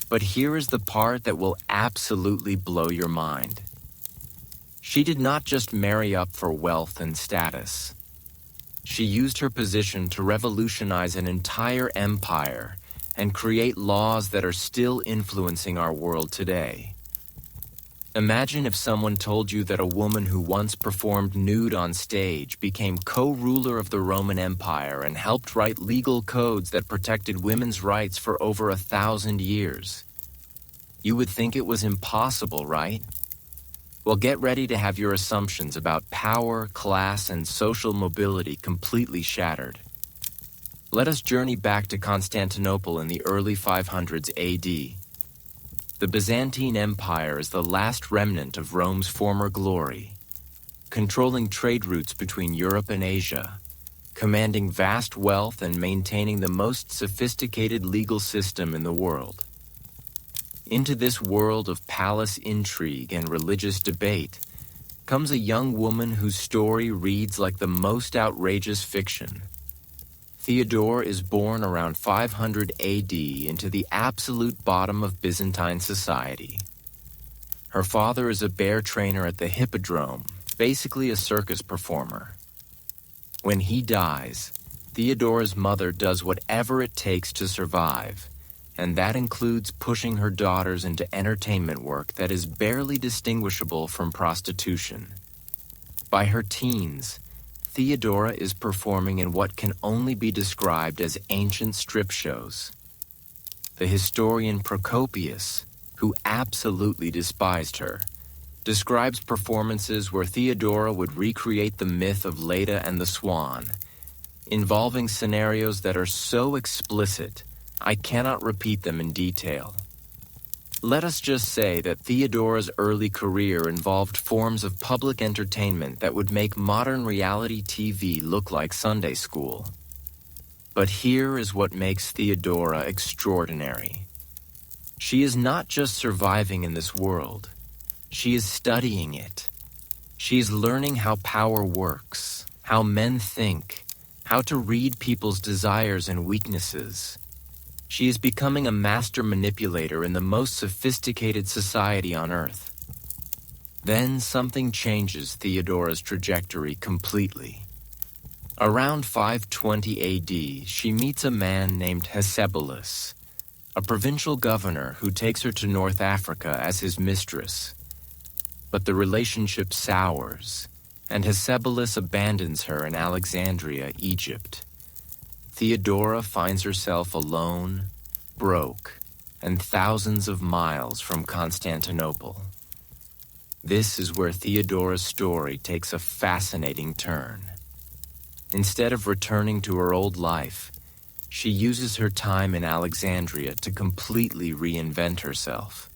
But here is the part that will absolutely blow your mind. She did not just marry up for wealth and status. She used her position to revolutionize an entire empire and create laws that are still influencing our world today. Imagine if someone told you that a woman who once performed nude on stage became co-ruler of the Roman Empire and helped write legal codes that protected women's rights for over 1,000 years. You would think it was impossible, right? Well, get ready to have your assumptions about power, class, and social mobility completely shattered. Let us journey back to Constantinople in the early 500s AD. The Byzantine Empire is the last remnant of Rome's former glory, controlling trade routes between Europe and Asia, commanding vast wealth and maintaining the most sophisticated legal system in the world. Into this world of palace intrigue and religious debate comes a young woman whose story reads like the most outrageous fiction. Theodora is born around 500 AD into the absolute bottom of Byzantine society. Her father is a bear trainer at the Hippodrome, basically a circus performer. When he dies, Theodora's mother does whatever it takes to survive, and that includes pushing her daughters into entertainment work that is barely distinguishable from prostitution. By her teens, Theodora is performing in what can only be described as ancient strip shows. The historian Procopius, who absolutely despised her, describes performances where Theodora would recreate the myth of Leda and the Swan, involving scenarios that are so explicit, I cannot repeat them in detail. Let us just say that Theodora's early career involved forms of public entertainment that would make modern reality TV look like Sunday school. But here is what makes Theodora extraordinary. She is not just surviving in this world. She is studying it. She is learning how power works, how men think, how to read people's desires and weaknesses. She is becoming a master manipulator in the most sophisticated society on Earth. Then something changes Theodora's trajectory completely. Around 520 AD, she meets a man named Hesebulus, a provincial governor who takes her to North Africa as his mistress. But the relationship sours, and Hesebulus abandons her in Alexandria, Egypt. Theodora finds herself alone, broke, and thousands of miles from Constantinople. This is where Theodora's story takes a fascinating turn. Instead of returning to her old life, she uses her time in Alexandria to completely reinvent herself.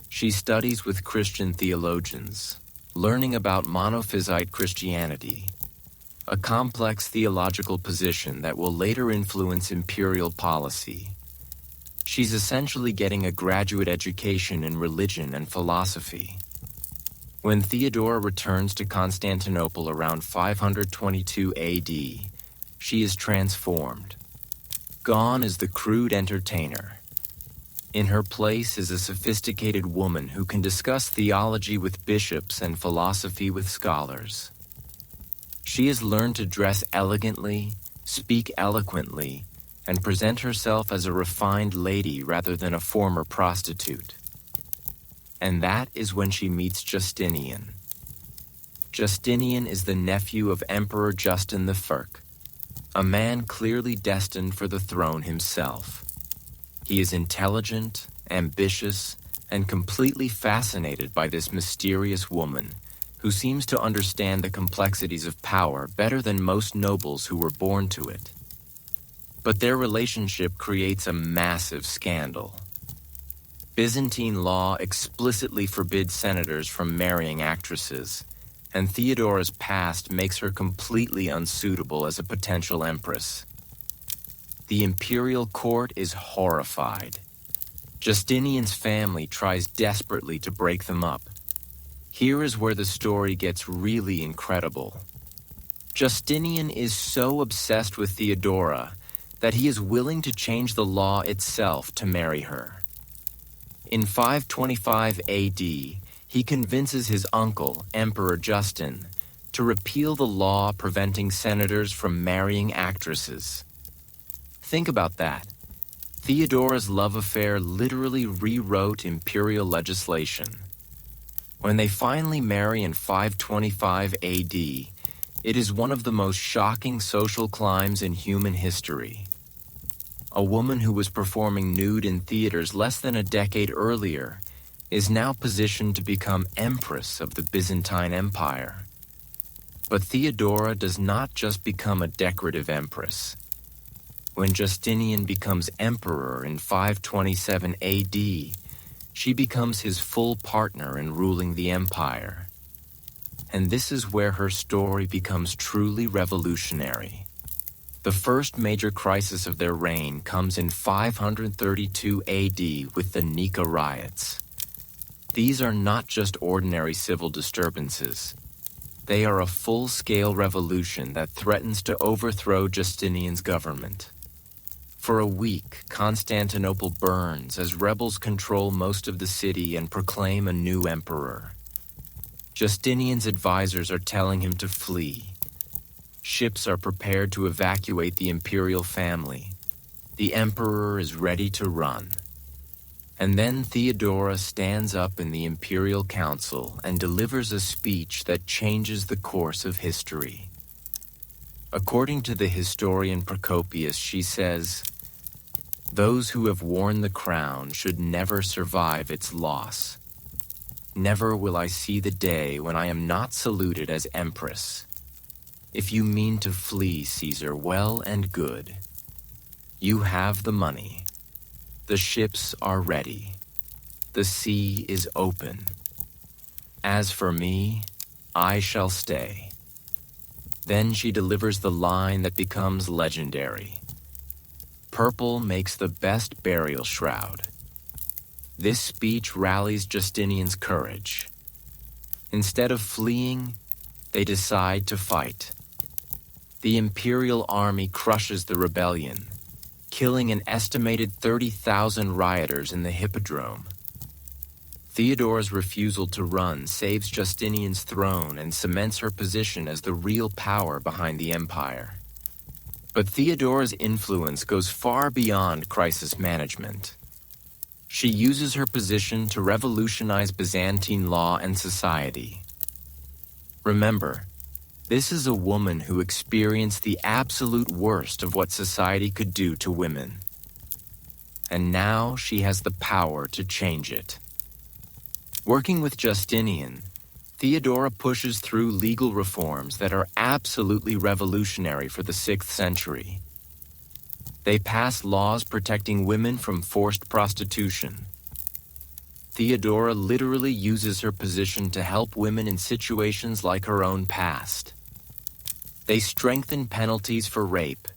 She studies with Christian theologians, learning about monophysite Christianity, a complex theological position that will later influence imperial policy. She's essentially getting a graduate education in religion and philosophy. When Theodora returns to Constantinople around 522 AD, she is transformed. Gone is the crude entertainer. In her place is a sophisticated woman who can discuss theology with bishops and philosophy with scholars. She has learned to dress elegantly, speak eloquently, and present herself as a refined lady rather than a former prostitute. And that is when she meets Justinian. Justinian is the nephew of Emperor Justin the First, a man clearly destined for the throne himself. He is intelligent, ambitious, and completely fascinated by this mysterious woman who seems to understand the complexities of power better than most nobles who were born to it. But their relationship creates a massive scandal. Byzantine law explicitly forbids senators from marrying actresses, and Theodora's past makes her completely unsuitable as a potential empress. The imperial court is horrified. Justinian's family tries desperately to break them up. Here is where the story gets really incredible. Justinian is so obsessed with Theodora that he is willing to change the law itself to marry her. In 525 AD, he convinces his uncle, Emperor Justin, to repeal the law preventing senators from marrying actresses. Think about that. Theodora's love affair literally rewrote imperial legislation. When they finally marry in 525 AD, it is one of the most shocking social climbs in human history. A woman who was performing nude in theaters less than a decade earlier is now positioned to become empress of the Byzantine Empire. But Theodora does not just become a decorative empress. When Justinian becomes emperor in 527 AD, she becomes his full partner in ruling the empire. And this is where her story becomes truly revolutionary. The first major crisis of their reign comes in 532 AD with the Nika riots. These are not just ordinary civil disturbances. They are a full-scale revolution that threatens to overthrow Justinian's government. For a week, Constantinople burns as rebels control most of the city and proclaim a new emperor. Justinian's advisors are telling him to flee. Ships are prepared to evacuate the imperial family. The emperor is ready to run. And then Theodora stands up in the imperial council and delivers a speech that changes the course of history. According to the historian Procopius, she says, "Those who have worn the crown should never survive its loss. Never will I see the day when I am not saluted as empress. If you mean to flee, Caesar, well and good. You have the money. The ships are ready. The sea is open. As for me, I shall stay." Then she delivers the line that becomes legendary. "Purple makes the best burial shroud." This speech rallies Justinian's courage. Instead of fleeing, they decide to fight. The imperial army crushes the rebellion, killing an estimated 30,000 rioters in the Hippodrome. Theodora's refusal to run saves Justinian's throne and cements her position as the real power behind the empire. But Theodora's influence goes far beyond crisis management. She uses her position to revolutionize Byzantine law and society. Remember, this is a woman who experienced the absolute worst of what society could do to women. And now she has the power to change it. Working with Justinian, Theodora pushes through legal reforms that are absolutely revolutionary for the 6th century. They pass laws protecting women from forced prostitution. Theodora literally uses her position to help women in situations like her own past. They strengthen penalties for rape.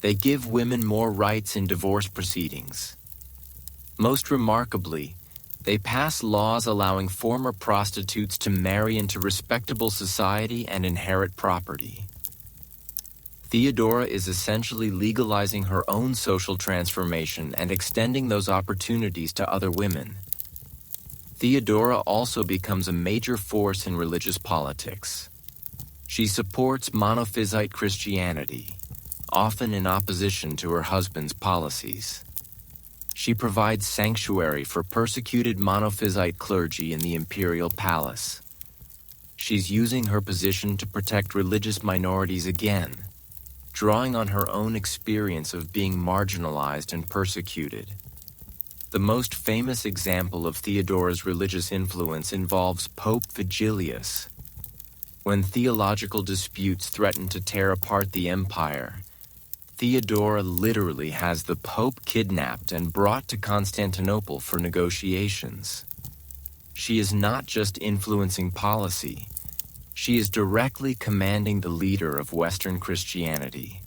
They give women more rights in divorce proceedings. Most remarkably, they pass laws allowing former prostitutes to marry into respectable society and inherit property. Theodora is essentially legalizing her own social transformation and extending those opportunities to other women. Theodora also becomes a major force in religious politics. She supports monophysite Christianity, often in opposition to her husband's policies. She provides sanctuary for persecuted monophysite clergy in the imperial palace. She's using her position to protect religious minorities again, drawing on her own experience of being marginalized and persecuted. The most famous example of Theodora's religious influence involves Pope Vigilius. When theological disputes threaten to tear apart the empire, Theodora literally has the Pope kidnapped and brought to Constantinople for negotiations. She is not just influencing policy, she is directly commanding the leader of Western Christianity.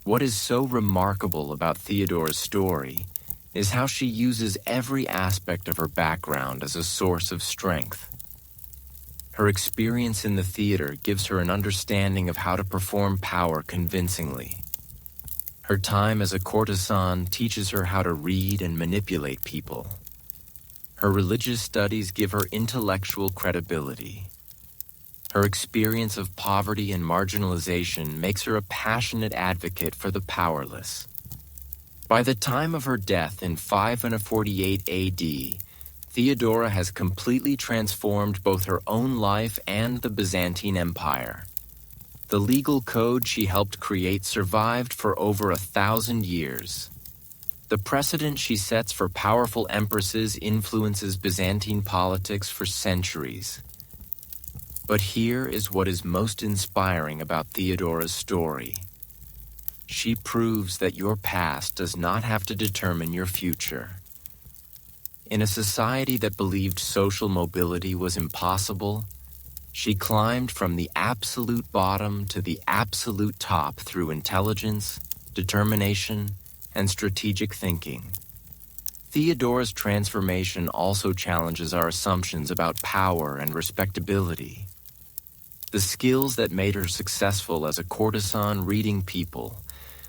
What is so remarkable about Theodora's story is how she uses every aspect of her background as a source of strength. Her experience in the theater gives her an understanding of how to perform power convincingly. Her time as a courtesan teaches her how to read and manipulate people. Her religious studies give her intellectual credibility. Her experience of poverty and marginalization makes her a passionate advocate for the powerless. By the time of her death in 548 AD, Theodora has completely transformed both her own life and the Byzantine Empire. The legal code she helped create survived for over 1,000 years. The precedent she sets for powerful empresses influences Byzantine politics for centuries. But here is what is most inspiring about Theodora's story. She proves that your past does not have to determine your future. In a society that believed social mobility was impossible, she climbed from the absolute bottom to the absolute top through intelligence, determination, and strategic thinking. Theodora's transformation also challenges our assumptions about power and respectability. The skills that made her successful as a courtesan reading people,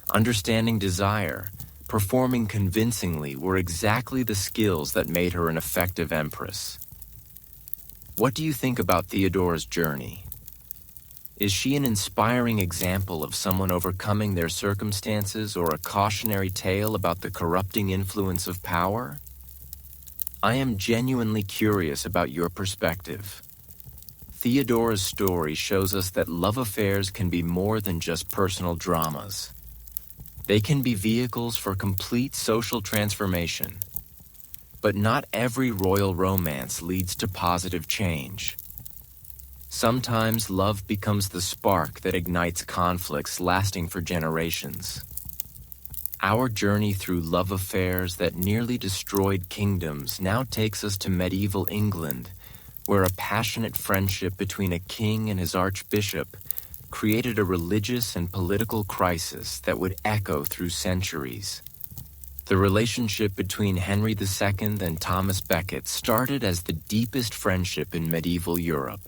understanding desire, performing convincingly were exactly the skills that made her an effective empress. What do you think about Theodora's journey? Is she an inspiring example of someone overcoming their circumstances or a cautionary tale about the corrupting influence of power? I am genuinely curious about your perspective. Theodora's story shows us that love affairs can be more than just personal dramas. They can be vehicles for complete social transformation. But not every royal romance leads to positive change. Sometimes love becomes the spark that ignites conflicts lasting for generations. Our journey through love affairs that nearly destroyed kingdoms now takes us to medieval England, where a passionate friendship between a king and his archbishop created a religious and political crisis that would echo through centuries. The relationship between Henry II and Thomas Becket started as the deepest friendship in medieval Europe.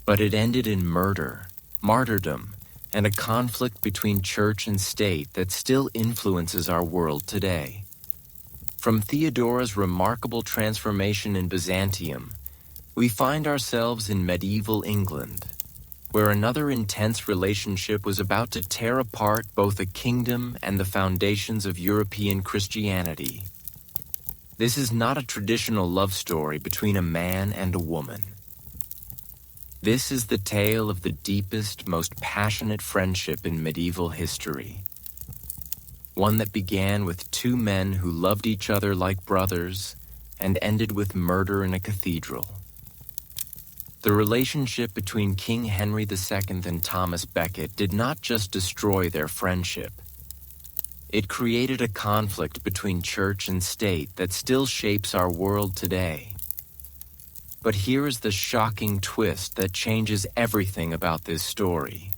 But it ended in murder, martyrdom, and a conflict between church and state that still influences our world today. From Theodora's remarkable transformation in Byzantium, we find ourselves in medieval England, where another intense relationship was about to tear apart both a kingdom and the foundations of European Christianity. This is not a traditional love story between a man and a woman. This is the tale of the deepest, most passionate friendship in medieval history. One that began with two men who loved each other like brothers and ended with murder in a cathedral. The relationship between King Henry II and Thomas Becket did not just destroy their friendship. It created a conflict between church and state that still shapes our world today. But here is the shocking twist that changes everything about this story.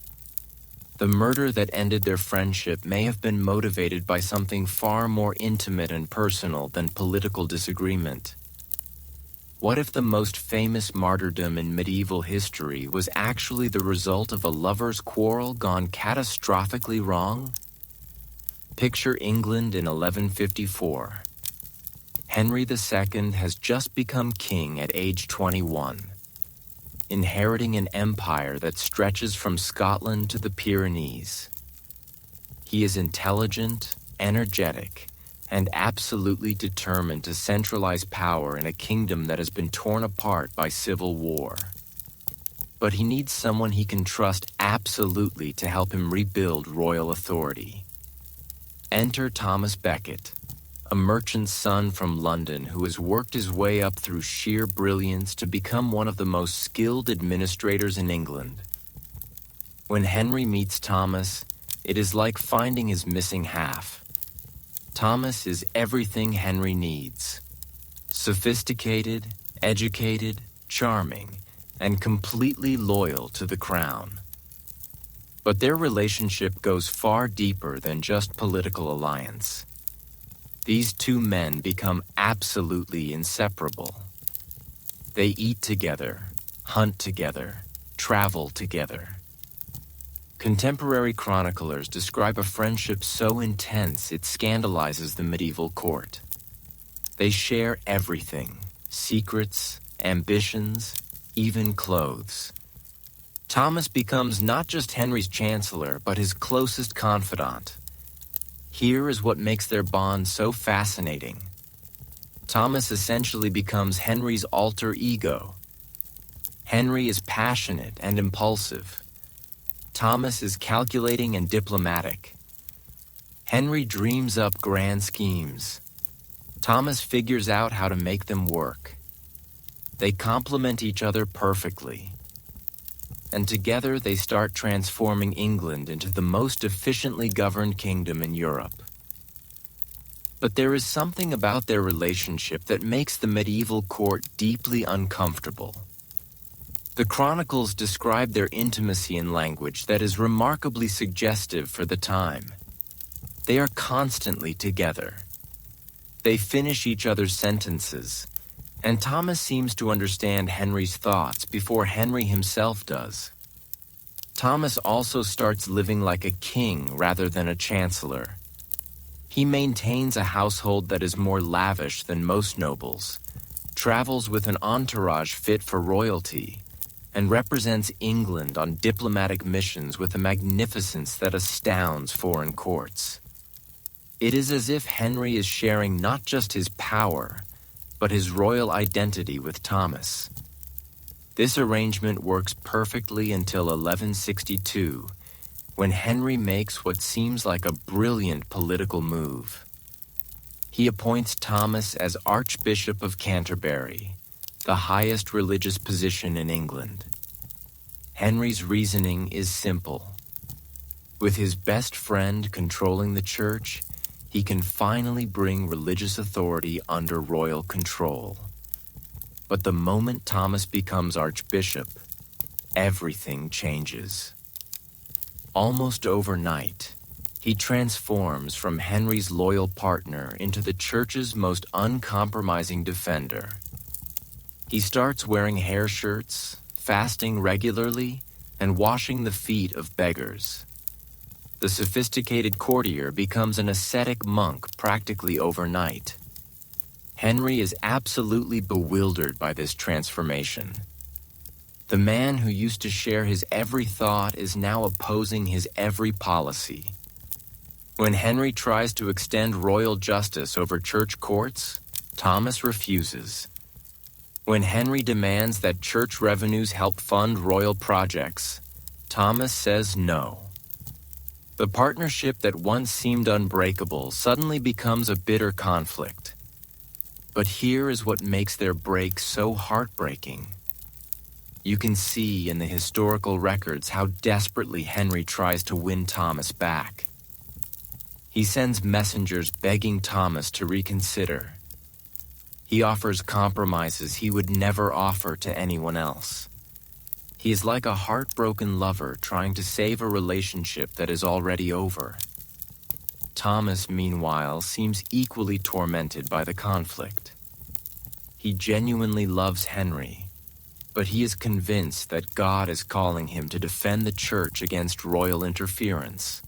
The murder that ended their friendship may have been motivated by something far more intimate and personal than political disagreement. What if the most famous martyrdom in medieval history was actually the result of a lover's quarrel gone catastrophically wrong? Picture England in 1154. Henry II has just become king at age 21, inheriting an empire that stretches from Scotland to the Pyrenees. He is intelligent, energetic, and absolutely determined to centralize power in a kingdom that has been torn apart by civil war. But he needs someone he can trust absolutely to help him rebuild royal authority. Enter Thomas Becket, a merchant's son from London who has worked his way up through sheer brilliance to become one of the most skilled administrators in England. When Henry meets Thomas, it is like finding his missing half. Thomas is everything Henry needs: sophisticated, educated, charming, and completely loyal to the crown. But their relationship goes far deeper than just political alliance. These two men become absolutely inseparable. They eat together, hunt together, travel together. Contemporary chroniclers describe a friendship so intense it scandalizes the medieval court. They share everything: secrets, ambitions, even clothes. Thomas becomes not just Henry's chancellor, but his closest confidant. Here is what makes their bond so fascinating. Thomas essentially becomes Henry's alter ego. Henry is passionate and impulsive. Thomas is calculating and diplomatic. Henry dreams up grand schemes. Thomas figures out how to make them work. They complement each other perfectly. And together they start transforming England into the most efficiently governed kingdom in Europe. But there is something about their relationship that makes the medieval court deeply uncomfortable. The chronicles describe their intimacy in language that is remarkably suggestive for the time. They are constantly together. They finish each other's sentences, and Thomas seems to understand Henry's thoughts before Henry himself does. Thomas also starts living like a king rather than a chancellor. He maintains a household that is more lavish than most nobles, travels with an entourage fit for royalty, and represents England on diplomatic missions with a magnificence that astounds foreign courts. It is as if Henry is sharing not just his power, but his royal identity with Thomas. This arrangement works perfectly until 1162, when Henry makes what seems like a brilliant political move. He appoints Thomas as Archbishop of Canterbury, the highest religious position in England. Henry's reasoning is simple. With his best friend controlling the church, he can finally bring religious authority under royal control. But the moment Thomas becomes archbishop, everything changes. Almost overnight, he transforms from Henry's loyal partner into the church's most uncompromising defender. He starts wearing hair shirts, fasting regularly, and washing the feet of beggars. The sophisticated courtier becomes an ascetic monk practically overnight. Henry is absolutely bewildered by this transformation. The man who used to share his every thought is now opposing his every policy. When Henry tries to extend royal justice over church courts, Thomas refuses. When Henry demands that church revenues help fund royal projects, Thomas says no. The partnership that once seemed unbreakable suddenly becomes a bitter conflict. But here is what makes their break so heartbreaking. You can see in the historical records how desperately Henry tries to win Thomas back. He sends messengers begging Thomas to reconsider. He offers compromises he would never offer to anyone else. He is like a heartbroken lover trying to save a relationship that is already over. Thomas, meanwhile, seems equally tormented by the conflict. He genuinely loves Henry, but he is convinced that God is calling him to defend the church against royal interference.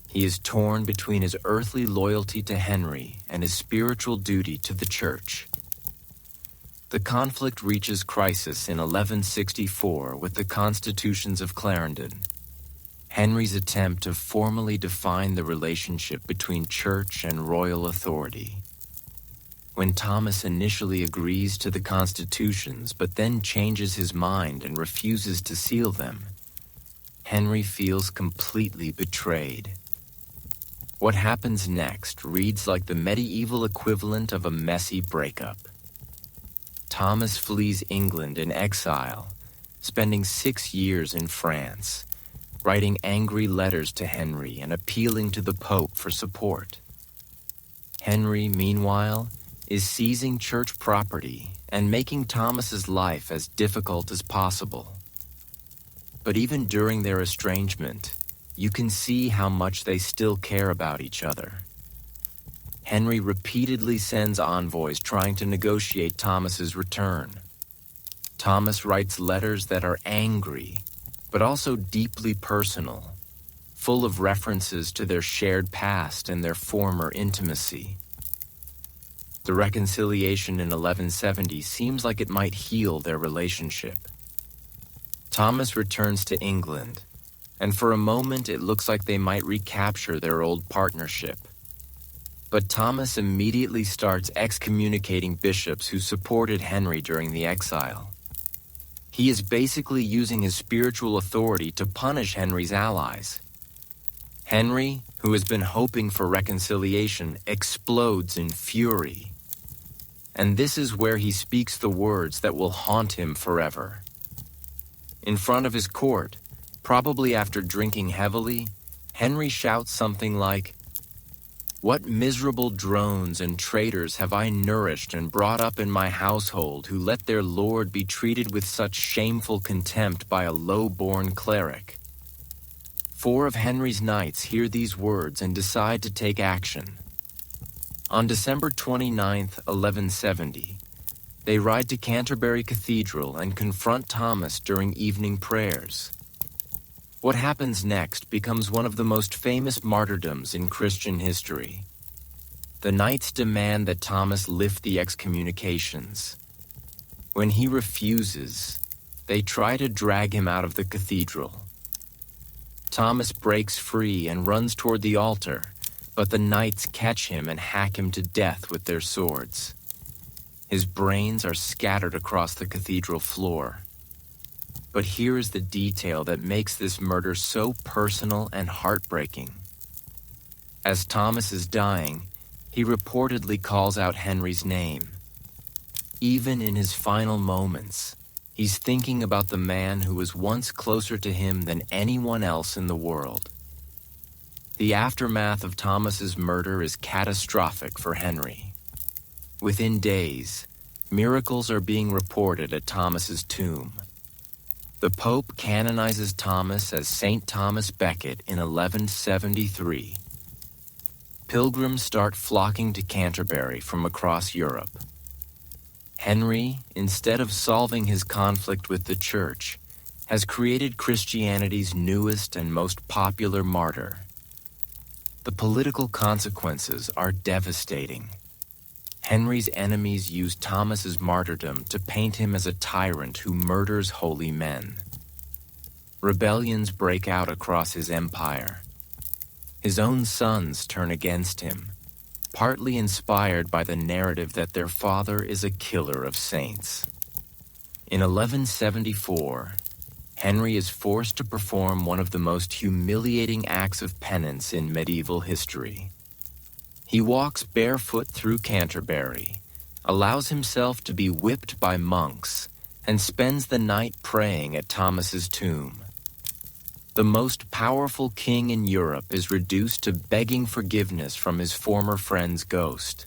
He is torn between his earthly loyalty to Henry and his spiritual duty to the church. The conflict reaches crisis in 1164 with the Constitutions of Clarendon, Henry's attempt to formally define the relationship between church and royal authority. When Thomas initially agrees to the constitutions but then changes his mind and refuses to seal them, Henry feels completely betrayed. What happens next reads like the medieval equivalent of a messy breakup. Thomas flees England in exile, spending 6 years in France, writing angry letters to Henry and appealing to the Pope for support. Henry, meanwhile, is seizing church property and making Thomas's life as difficult as possible. But even during their estrangement, you can see how much they still care about each other. Henry repeatedly sends envoys trying to negotiate Thomas's return. Thomas writes letters that are angry, but also deeply personal, full of references to their shared past and their former intimacy. The reconciliation in 1170 seems like it might heal their relationship. Thomas returns to England, and for a moment it looks like they might recapture their old partnership. But Thomas immediately starts excommunicating bishops who supported Henry during the exile. He is basically using his spiritual authority to punish Henry's allies. Henry, who has been hoping for reconciliation, explodes in fury. And this is where he speaks the words that will haunt him forever. In front of his court, probably after drinking heavily, Henry shouts something like, "What miserable drones and traitors have I nourished and brought up in my household who let their lord be treated with such shameful contempt by a low-born cleric?" 4 of Henry's knights hear these words and decide to take action. On December 29th, 1170, they ride to Canterbury Cathedral and confront Thomas during evening prayers. What happens next becomes one of the most famous martyrdoms in Christian history. The knights demand that Thomas lift the excommunications. When he refuses, they try to drag him out of the cathedral. Thomas breaks free and runs toward the altar, but the knights catch him and hack him to death with their swords. His brains are scattered across the cathedral floor. But here is the detail that makes this murder so personal and heartbreaking. As Thomas is dying, he reportedly calls out Henry's name. Even in his final moments, he's thinking about the man who was once closer to him than anyone else in the world. The aftermath of Thomas's murder is catastrophic for Henry. Within days, miracles are being reported at Thomas's tomb. The Pope canonizes Thomas as Saint Thomas Becket in 1173. Pilgrims start flocking to Canterbury from across Europe. Henry, instead of solving his conflict with the Church, has created Christianity's newest and most popular martyr. The political consequences are devastating. Henry's enemies use Thomas's martyrdom to paint him as a tyrant who murders holy men. Rebellions break out across his empire. His own sons turn against him, partly inspired by the narrative that their father is a killer of saints. In 1174, Henry is forced to perform one of the most humiliating acts of penance in medieval history. He walks barefoot through Canterbury, allows himself to be whipped by monks, and spends the night praying at Thomas's tomb. The most powerful king in Europe is reduced to begging forgiveness from his former friend's ghost.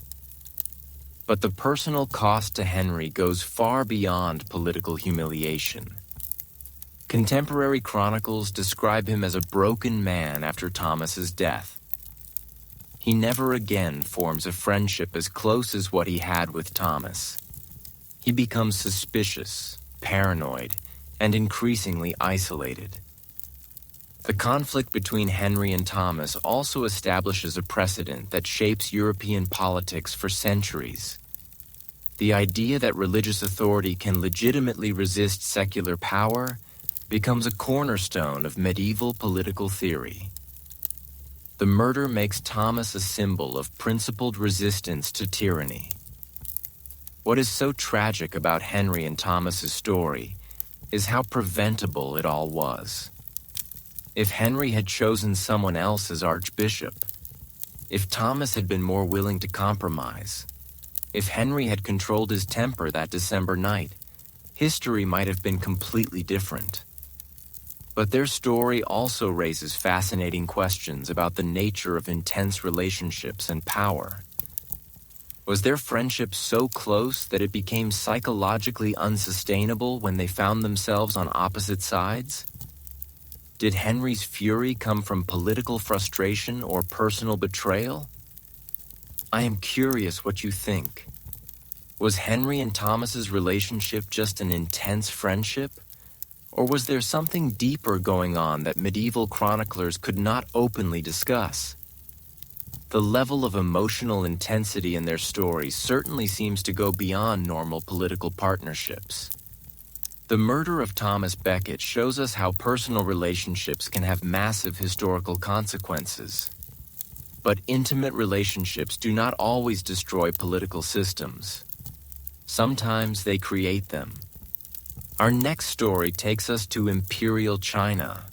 But the personal cost to Henry goes far beyond political humiliation. Contemporary chronicles describe him as a broken man after Thomas's death. He never again forms a friendship as close as what he had with Thomas. He becomes suspicious, paranoid, and increasingly isolated. The conflict between Henry and Thomas also establishes a precedent that shapes European politics for centuries. The idea that religious authority can legitimately resist secular power becomes a cornerstone of medieval political theory. The murder makes Thomas a symbol of principled resistance to tyranny. What is so tragic about Henry and Thomas's story is how preventable it all was. If Henry had chosen someone else as archbishop, if Thomas had been more willing to compromise, if Henry had controlled his temper that December night, history might have been completely different. But their story also raises fascinating questions about the nature of intense relationships and power. Was their friendship so close that it became psychologically unsustainable when they found themselves on opposite sides? Did Henry's fury come from political frustration or personal betrayal? I am curious what you think. Was Henry and Thomas's relationship just an intense friendship? Or was there something deeper going on that medieval chroniclers could not openly discuss? The level of emotional intensity in their stories certainly seems to go beyond normal political partnerships. The murder of Thomas Becket shows us how personal relationships can have massive historical consequences. But intimate relationships do not always destroy political systems. Sometimes they create them. Our next story takes us to Imperial China,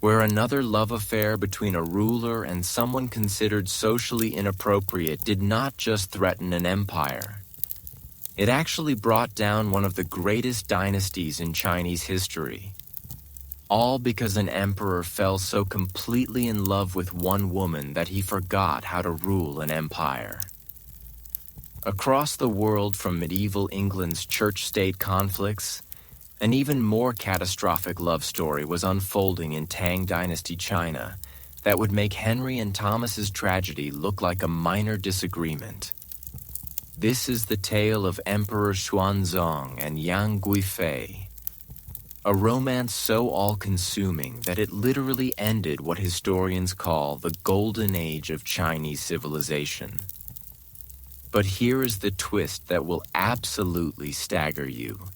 where another love affair between a ruler and someone considered socially inappropriate did not just threaten an empire. It actually brought down one of the greatest dynasties in Chinese history. All because an emperor fell so completely in love with one woman that he forgot how to rule an empire. Across the world, from medieval England's church-state conflicts, an even more catastrophic love story was unfolding in Tang Dynasty China that would make Henry and Thomas's tragedy look like a minor disagreement. This is the tale of Emperor Xuanzong and Yang Guifei, a romance so all-consuming that it literally ended what historians call the golden age of Chinese civilization. But here is the twist that will absolutely stagger you.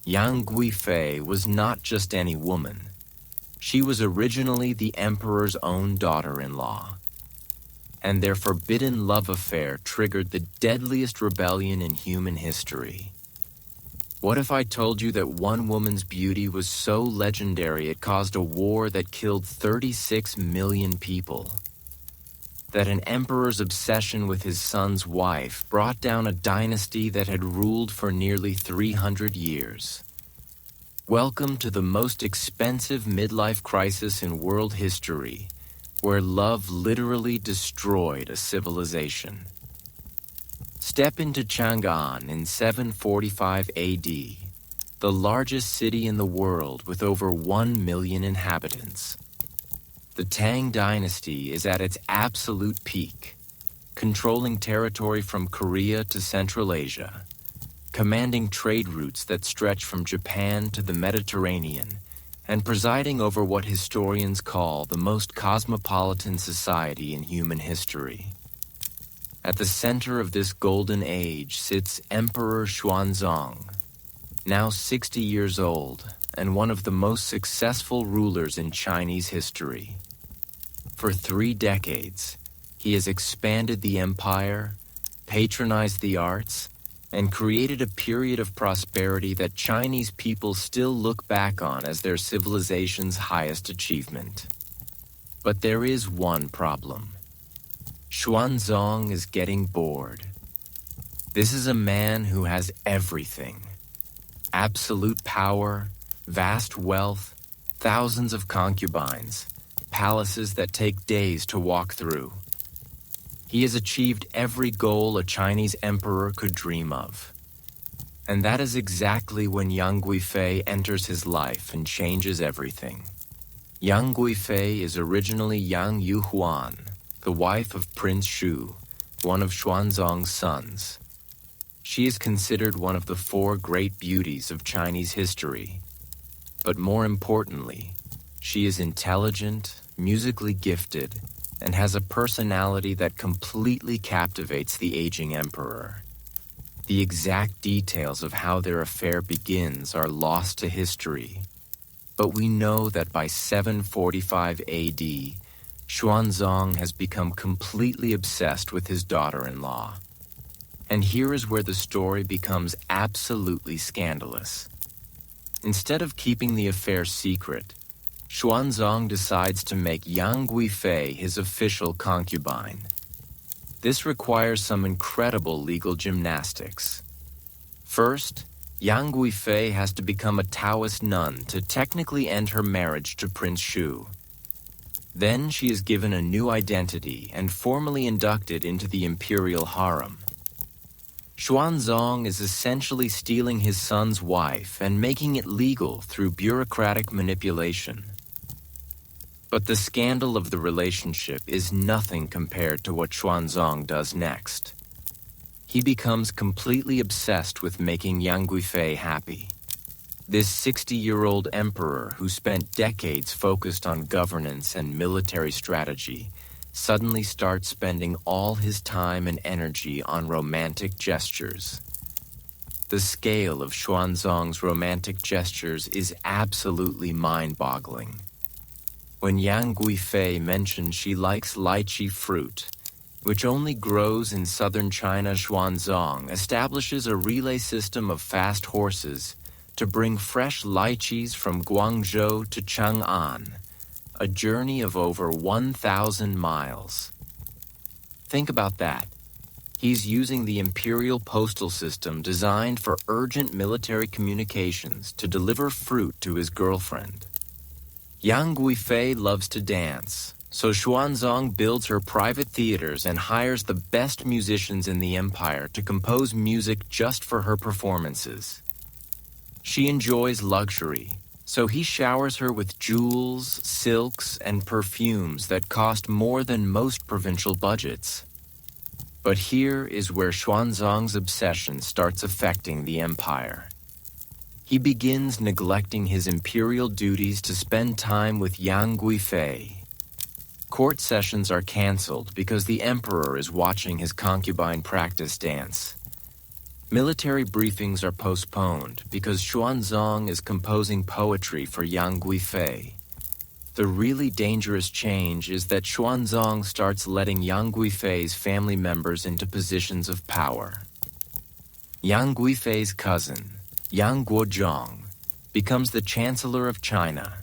Yang Guifei was not just any woman. She was originally the emperor's own daughter-in-law. and their forbidden love affair triggered the deadliest rebellion in human history. What if I told you that one woman's beauty was so legendary it caused a war that killed 36 million people? That an emperor's obsession with his son's wife brought down a dynasty that had ruled for nearly 300 years? Welcome to the most expensive midlife crisis in world history, where love literally destroyed a civilization. Step into Chang'an in 745 AD, the largest city in the world with over 1 million inhabitants. The Tang dynasty is at its absolute peak, controlling territory from Korea to Central Asia, commanding trade routes that stretch from Japan to the Mediterranean, and presiding over what historians call the most cosmopolitan society in human history. At the center of this golden age sits Emperor Xuanzong, now 60 years old and one of the most successful rulers in Chinese history. For 3 decades, he has expanded the empire, patronized the arts, and created a period of prosperity that Chinese people still look back on as their civilization's highest achievement. But there is one problem. Xuanzong is getting bored. This is a man who has everything: absolute power, vast wealth, thousands of concubines, palaces that take days to walk through. He has achieved every goal a Chinese emperor could dream of. And that is exactly when Yang Guifei enters his life and changes everything. Yang Guifei is originally Yang Yuhuan, the wife of Prince Shu, one of Xuanzong's sons. She is considered one of the 4 great beauties of Chinese history. But more importantly, she is intelligent, musically gifted, and has a personality that completely captivates the aging emperor. The exact details of how their affair begins are lost to history, but we know that by 745 AD, Xuanzong has become completely obsessed with his daughter-in-law. And here is where the story becomes absolutely scandalous. Instead of keeping the affair secret, Xuanzong decides to make Yang Guifei his official concubine. This requires some incredible legal gymnastics. First, Yang Guifei has to become a Taoist nun to technically end her marriage to Prince Shu. Then she is given a new identity and formally inducted into the imperial harem. Xuanzong is essentially stealing his son's wife and making it legal through bureaucratic manipulation. But the scandal of the relationship is nothing compared to what Xuanzong does next. He becomes completely obsessed with making Yang Guifei happy. This 60-year-old emperor who spent decades focused on governance and military strategy suddenly starts spending all his time and energy on romantic gestures. The scale of Xuanzong's romantic gestures is absolutely mind-boggling. When Yang Guifei mentions she likes lychee fruit, which only grows in southern China, Xuanzong establishes a relay system of fast horses to bring fresh lychees from Guangzhou to Chang'an, a journey of over 1,000 miles. Think about that. He's using the imperial postal system designed for urgent military communications to deliver fruit to his girlfriend. Yang Guifei loves to dance, so Xuanzong builds her private theaters and hires the best musicians in the empire to compose music just for her performances. She enjoys luxury, so he showers her with jewels, silks, and perfumes that cost more than most provincial budgets. But here is where Xuanzong's obsession starts affecting the empire. He begins neglecting his imperial duties to spend time with Yang Guifei. Court sessions are canceled because the emperor is watching his concubine practice dance. Military briefings are postponed because Xuanzong is composing poetry for Yang Guifei. The really dangerous change is that Xuanzong starts letting Yang Guifei's family members into positions of power. Yang Guifei's cousin, Yang Guozhong, becomes the Chancellor of China,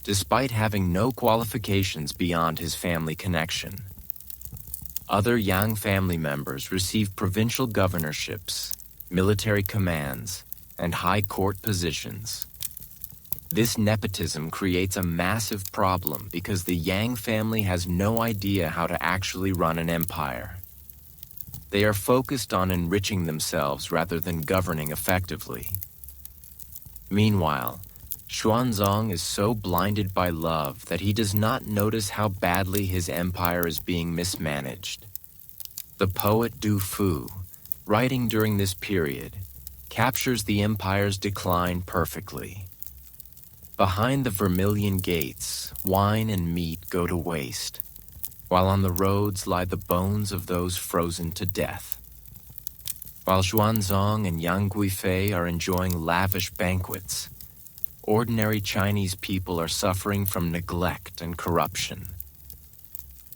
despite having no qualifications beyond his family connection. Other Yang family members receive provincial governorships, military commands, and high court positions. This nepotism creates a massive problem because the Yang family has no idea how to actually run an empire. They are focused on enriching themselves rather than governing effectively. Meanwhile, Xuanzong is so blinded by love that he does not notice how badly his empire is being mismanaged. The poet Du Fu, writing during this period, captures the empire's decline perfectly. Behind the vermilion gates, wine and meat go to waste, while on the roads lie the bones of those frozen to death. While Xuanzong and Yang Guifei are enjoying lavish banquets, ordinary Chinese people are suffering from neglect and corruption.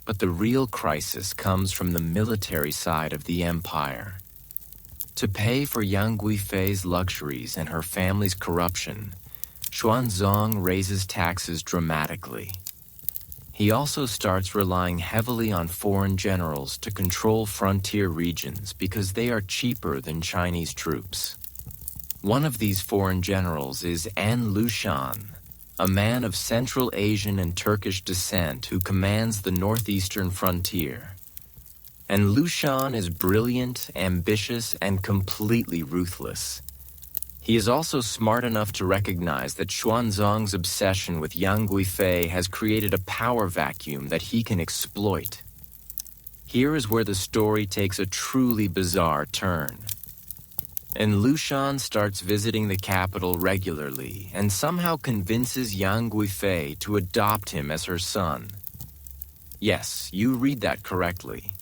But the real crisis comes from the military side of the empire. To pay for Yang Guifei's luxuries and her family's corruption, Xuanzong raises taxes dramatically. He also starts relying heavily on foreign generals to control frontier regions because they are cheaper than Chinese troops. One of these foreign generals is An Lushan, a man of Central Asian and Turkish descent who commands the northeastern frontier. And Lushan is brilliant, ambitious, and completely ruthless. He is also smart enough to recognize that Xuanzong's obsession with Yang Guifei has created a power vacuum that he can exploit. Here is where the story takes a truly bizarre turn. And Lushan starts visiting the capital regularly and somehow convinces Yang Guifei to adopt him as her son. Yes, you read that correctly.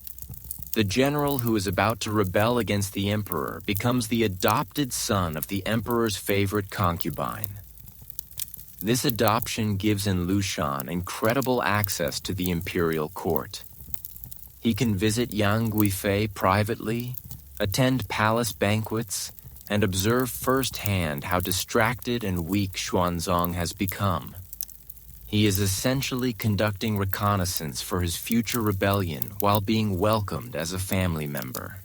The general who is about to rebel against the emperor becomes the adopted son of the emperor's favorite concubine. This adoption gives An Lushan incredible access to the imperial court. He can visit Yang Guifei privately, attend palace banquets, and observe firsthand how distracted and weak Xuanzong has become. He is essentially conducting reconnaissance for his future rebellion while being welcomed as a family member.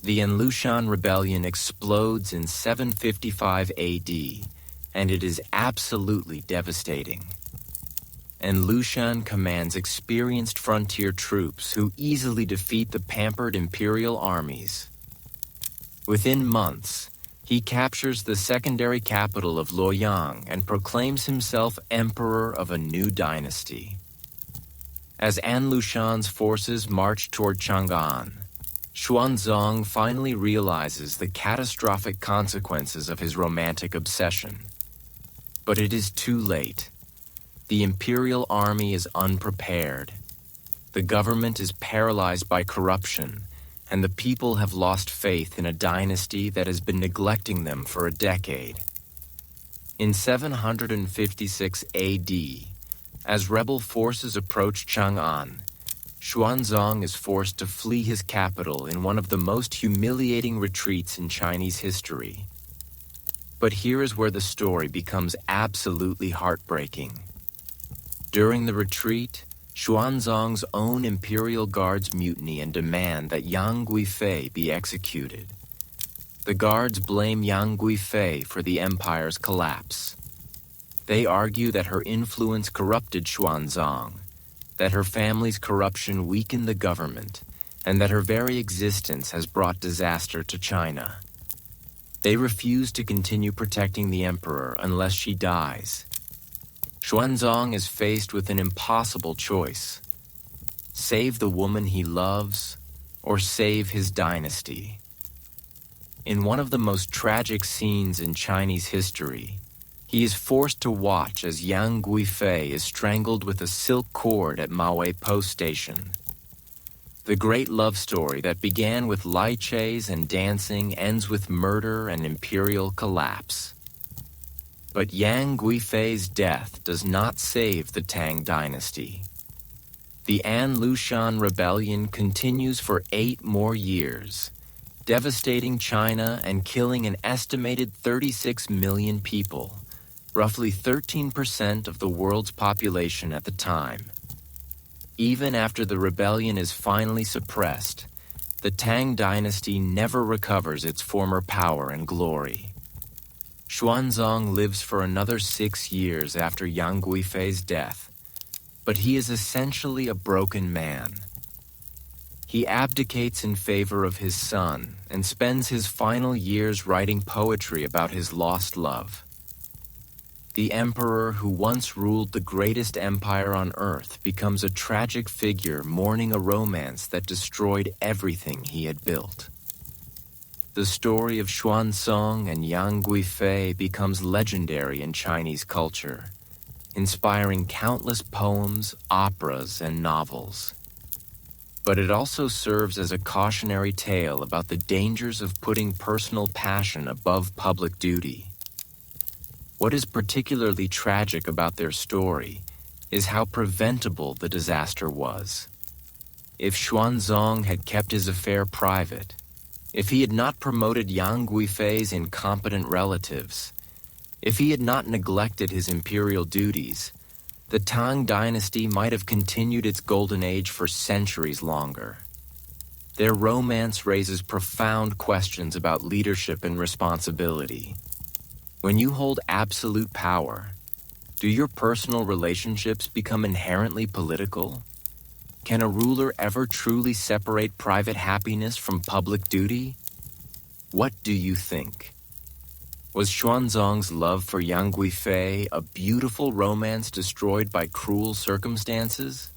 The An Lushan rebellion explodes in 755 AD, and it is absolutely devastating. An Lushan commands experienced frontier troops who easily defeat the pampered imperial armies. Within months, he captures the secondary capital of Luoyang and proclaims himself emperor of a new dynasty. As An Lushan's forces march toward Chang'an, Xuanzong finally realizes the catastrophic consequences of his romantic obsession. But it is too late. The imperial army is unprepared. The government is paralyzed by corruption, and the people have lost faith in a dynasty that has been neglecting them for a decade. In 756 AD, as rebel forces approach Chang'an, Xuanzong is forced to flee his capital in one of the most humiliating retreats in Chinese history. But here is where the story becomes absolutely heartbreaking. During the retreat, Xuanzong's own imperial guards mutiny and demand that Yang Guifei be executed. The guards blame Yang Guifei for the empire's collapse. They argue that her influence corrupted Xuanzong, that her family's corruption weakened the government, and that her very existence has brought disaster to China. They refuse to continue protecting the emperor unless she dies. Xuanzong is faced with an impossible choice: save the woman he loves, or save his dynasty. In one of the most tragic scenes in Chinese history, he is forced to watch as Yang Guifei is strangled with a silk cord at Maowei Post Station. The great love story that began with lychees and dancing ends with murder and imperial collapse. But Yang Guifei's death does not save the Tang dynasty. The An Lushan rebellion continues for 8 more years, devastating China and killing an estimated 36 million people, roughly 13% of the world's population at the time. Even after the rebellion is finally suppressed, the Tang dynasty never recovers its former power and glory. Xuanzong lives for another 6 years after Yang Guifei's death, but he is essentially a broken man. He abdicates in favor of his son and spends his final years writing poetry about his lost love. The emperor who once ruled the greatest empire on earth becomes a tragic figure mourning a romance that destroyed everything he had built. The story of Xuanzong and Yang Guifei becomes legendary in Chinese culture, inspiring countless poems, operas, and novels. But it also serves as a cautionary tale about the dangers of putting personal passion above public duty. What is particularly tragic about their story is how preventable the disaster was. If Xuanzong had kept his affair private, if he had not promoted Yang Guifei's incompetent relatives, if he had not neglected his imperial duties, the Tang dynasty might have continued its golden age for centuries longer. Their romance raises profound questions about leadership and responsibility. When you hold absolute power, do your personal relationships become inherently political? Can a ruler ever truly separate private happiness from public duty? What do you think? Was Xuanzong's love for Yang Guifei a beautiful romance destroyed by cruel circumstances?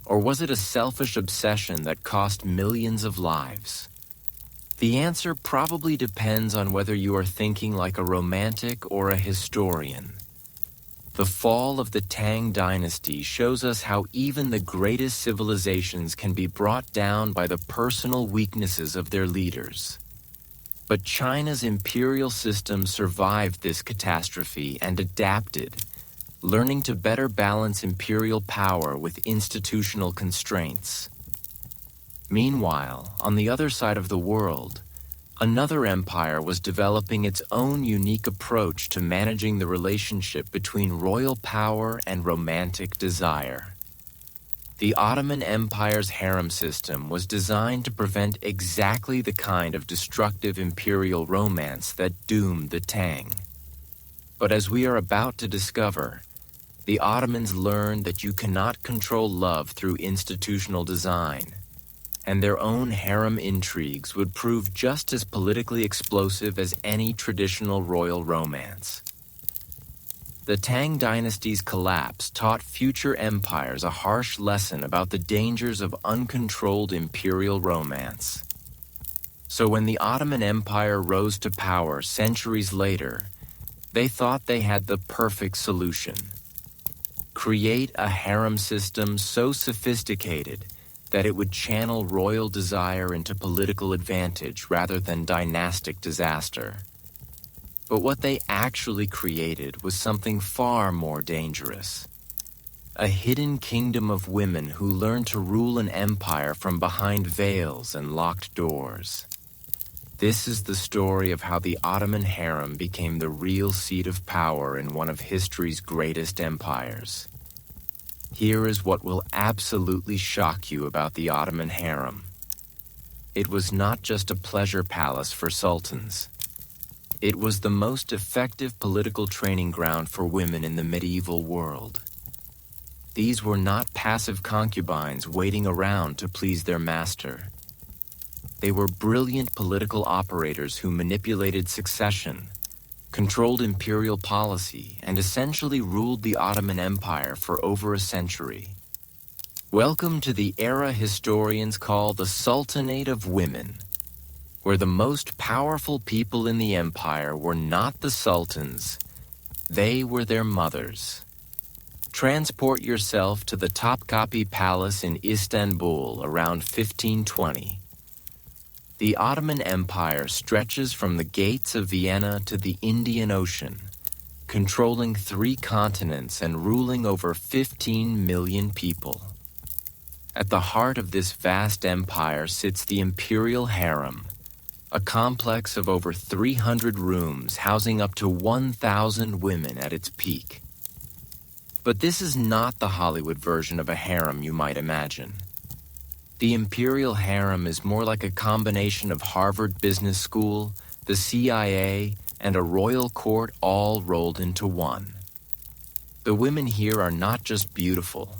Or was it a selfish obsession that cost millions of lives? The answer probably depends on whether you are thinking like a romantic or a historian. The fall of the Tang dynasty shows us how even the greatest civilizations can be brought down by the personal weaknesses of their leaders. But China's imperial system survived this catastrophe and adapted, learning to better balance imperial power with institutional constraints. Meanwhile, on the other side of the world, another empire was developing its own unique approach to managing the relationship between royal power and romantic desire. The Ottoman Empire's harem system was designed to prevent exactly the kind of destructive imperial romance that doomed the Tang. But as we are about to discover, the Ottomans learned that you cannot control love through institutional design, and their own harem intrigues would prove just as politically explosive as any traditional royal romance. The Tang dynasty's collapse taught future empires a harsh lesson about the dangers of uncontrolled imperial romance. So when the Ottoman Empire rose to power centuries later, they thought they had the perfect solution. Create a harem system so sophisticated that it would channel royal desire into political advantage rather than dynastic disaster. But what they actually created was something far more dangerous. A hidden kingdom of women who learned to rule an empire from behind veils and locked doors. This is the story of how the Ottoman harem became the real seat of power in one of history's greatest empires. Here is what will absolutely shock you about the Ottoman harem. It was not just a pleasure palace for sultans. It was the most effective political training ground for women in the medieval world. These were not passive concubines waiting around to please their master. They were brilliant political operators who manipulated succession, controlled imperial policy, and essentially ruled the Ottoman Empire for over a century. Welcome to the era historians call the Sultanate of Women, where the most powerful people in the empire were not the sultans, they were their mothers. Transport yourself to the Topkapi Palace in Istanbul around 1520. The Ottoman Empire stretches from the gates of Vienna to the Indian Ocean, controlling 3 continents and ruling over 15 million people. At the heart of this vast empire sits the imperial harem, a complex of over 300 rooms housing up to 1,000 women at its peak. But this is not the Hollywood version of a harem you might imagine. The imperial harem is more like a combination of Harvard Business School, the CIA, and a royal court all rolled into one. The women here are not just beautiful.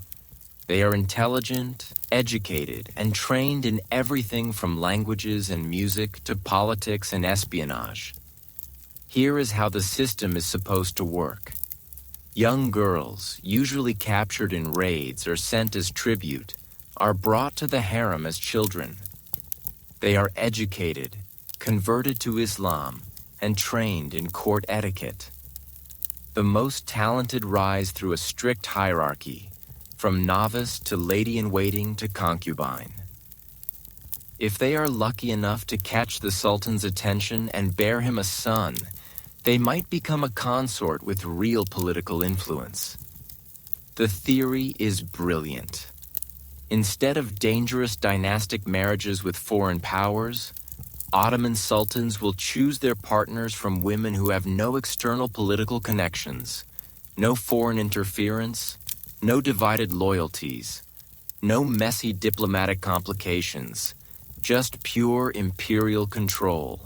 They are intelligent, educated, and trained in everything from languages and music to politics and espionage. Here is how the system is supposed to work. Young girls, usually captured in raids or sent as tribute, are brought to the harem as children. They are educated, converted to Islam, and trained in court etiquette. The most talented rise through a strict hierarchy, from novice to lady-in-waiting to concubine. If they are lucky enough to catch the Sultan's attention and bear him a son, they might become a consort with real political influence. The theory is brilliant. Instead of dangerous dynastic marriages with foreign powers, Ottoman sultans will choose their partners from women who have no external political connections, no foreign interference, no divided loyalties, no messy diplomatic complications, just pure imperial control.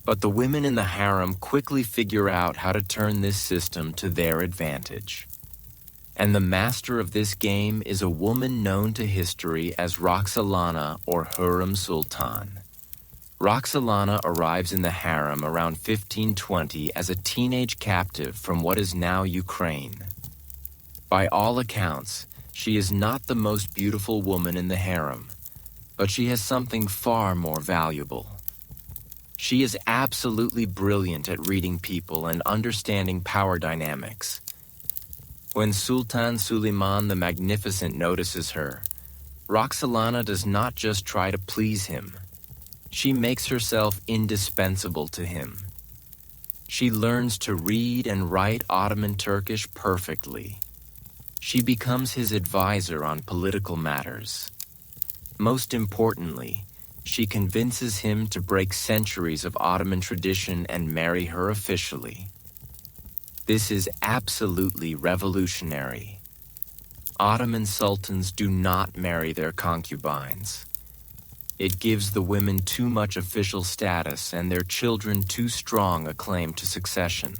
But the women in the harem quickly figure out how to turn this system to their advantage. And the master of this game is a woman known to history as Roxolana or Hurrem Sultan. Roxolana arrives in the harem around 1520 as a teenage captive from what is now Ukraine. By all accounts, she is not the most beautiful woman in the harem, but she has something far more valuable. She is absolutely brilliant at reading people and understanding power dynamics. When Sultan Suleiman the Magnificent notices her, Roxolana does not just try to please him. She makes herself indispensable to him. She learns to read and write Ottoman Turkish perfectly. She becomes his advisor on political matters. Most importantly, she convinces him to break centuries of Ottoman tradition and marry her officially. This is absolutely revolutionary. Ottoman sultans do not marry their concubines. It gives the women too much official status and their children too strong a claim to succession.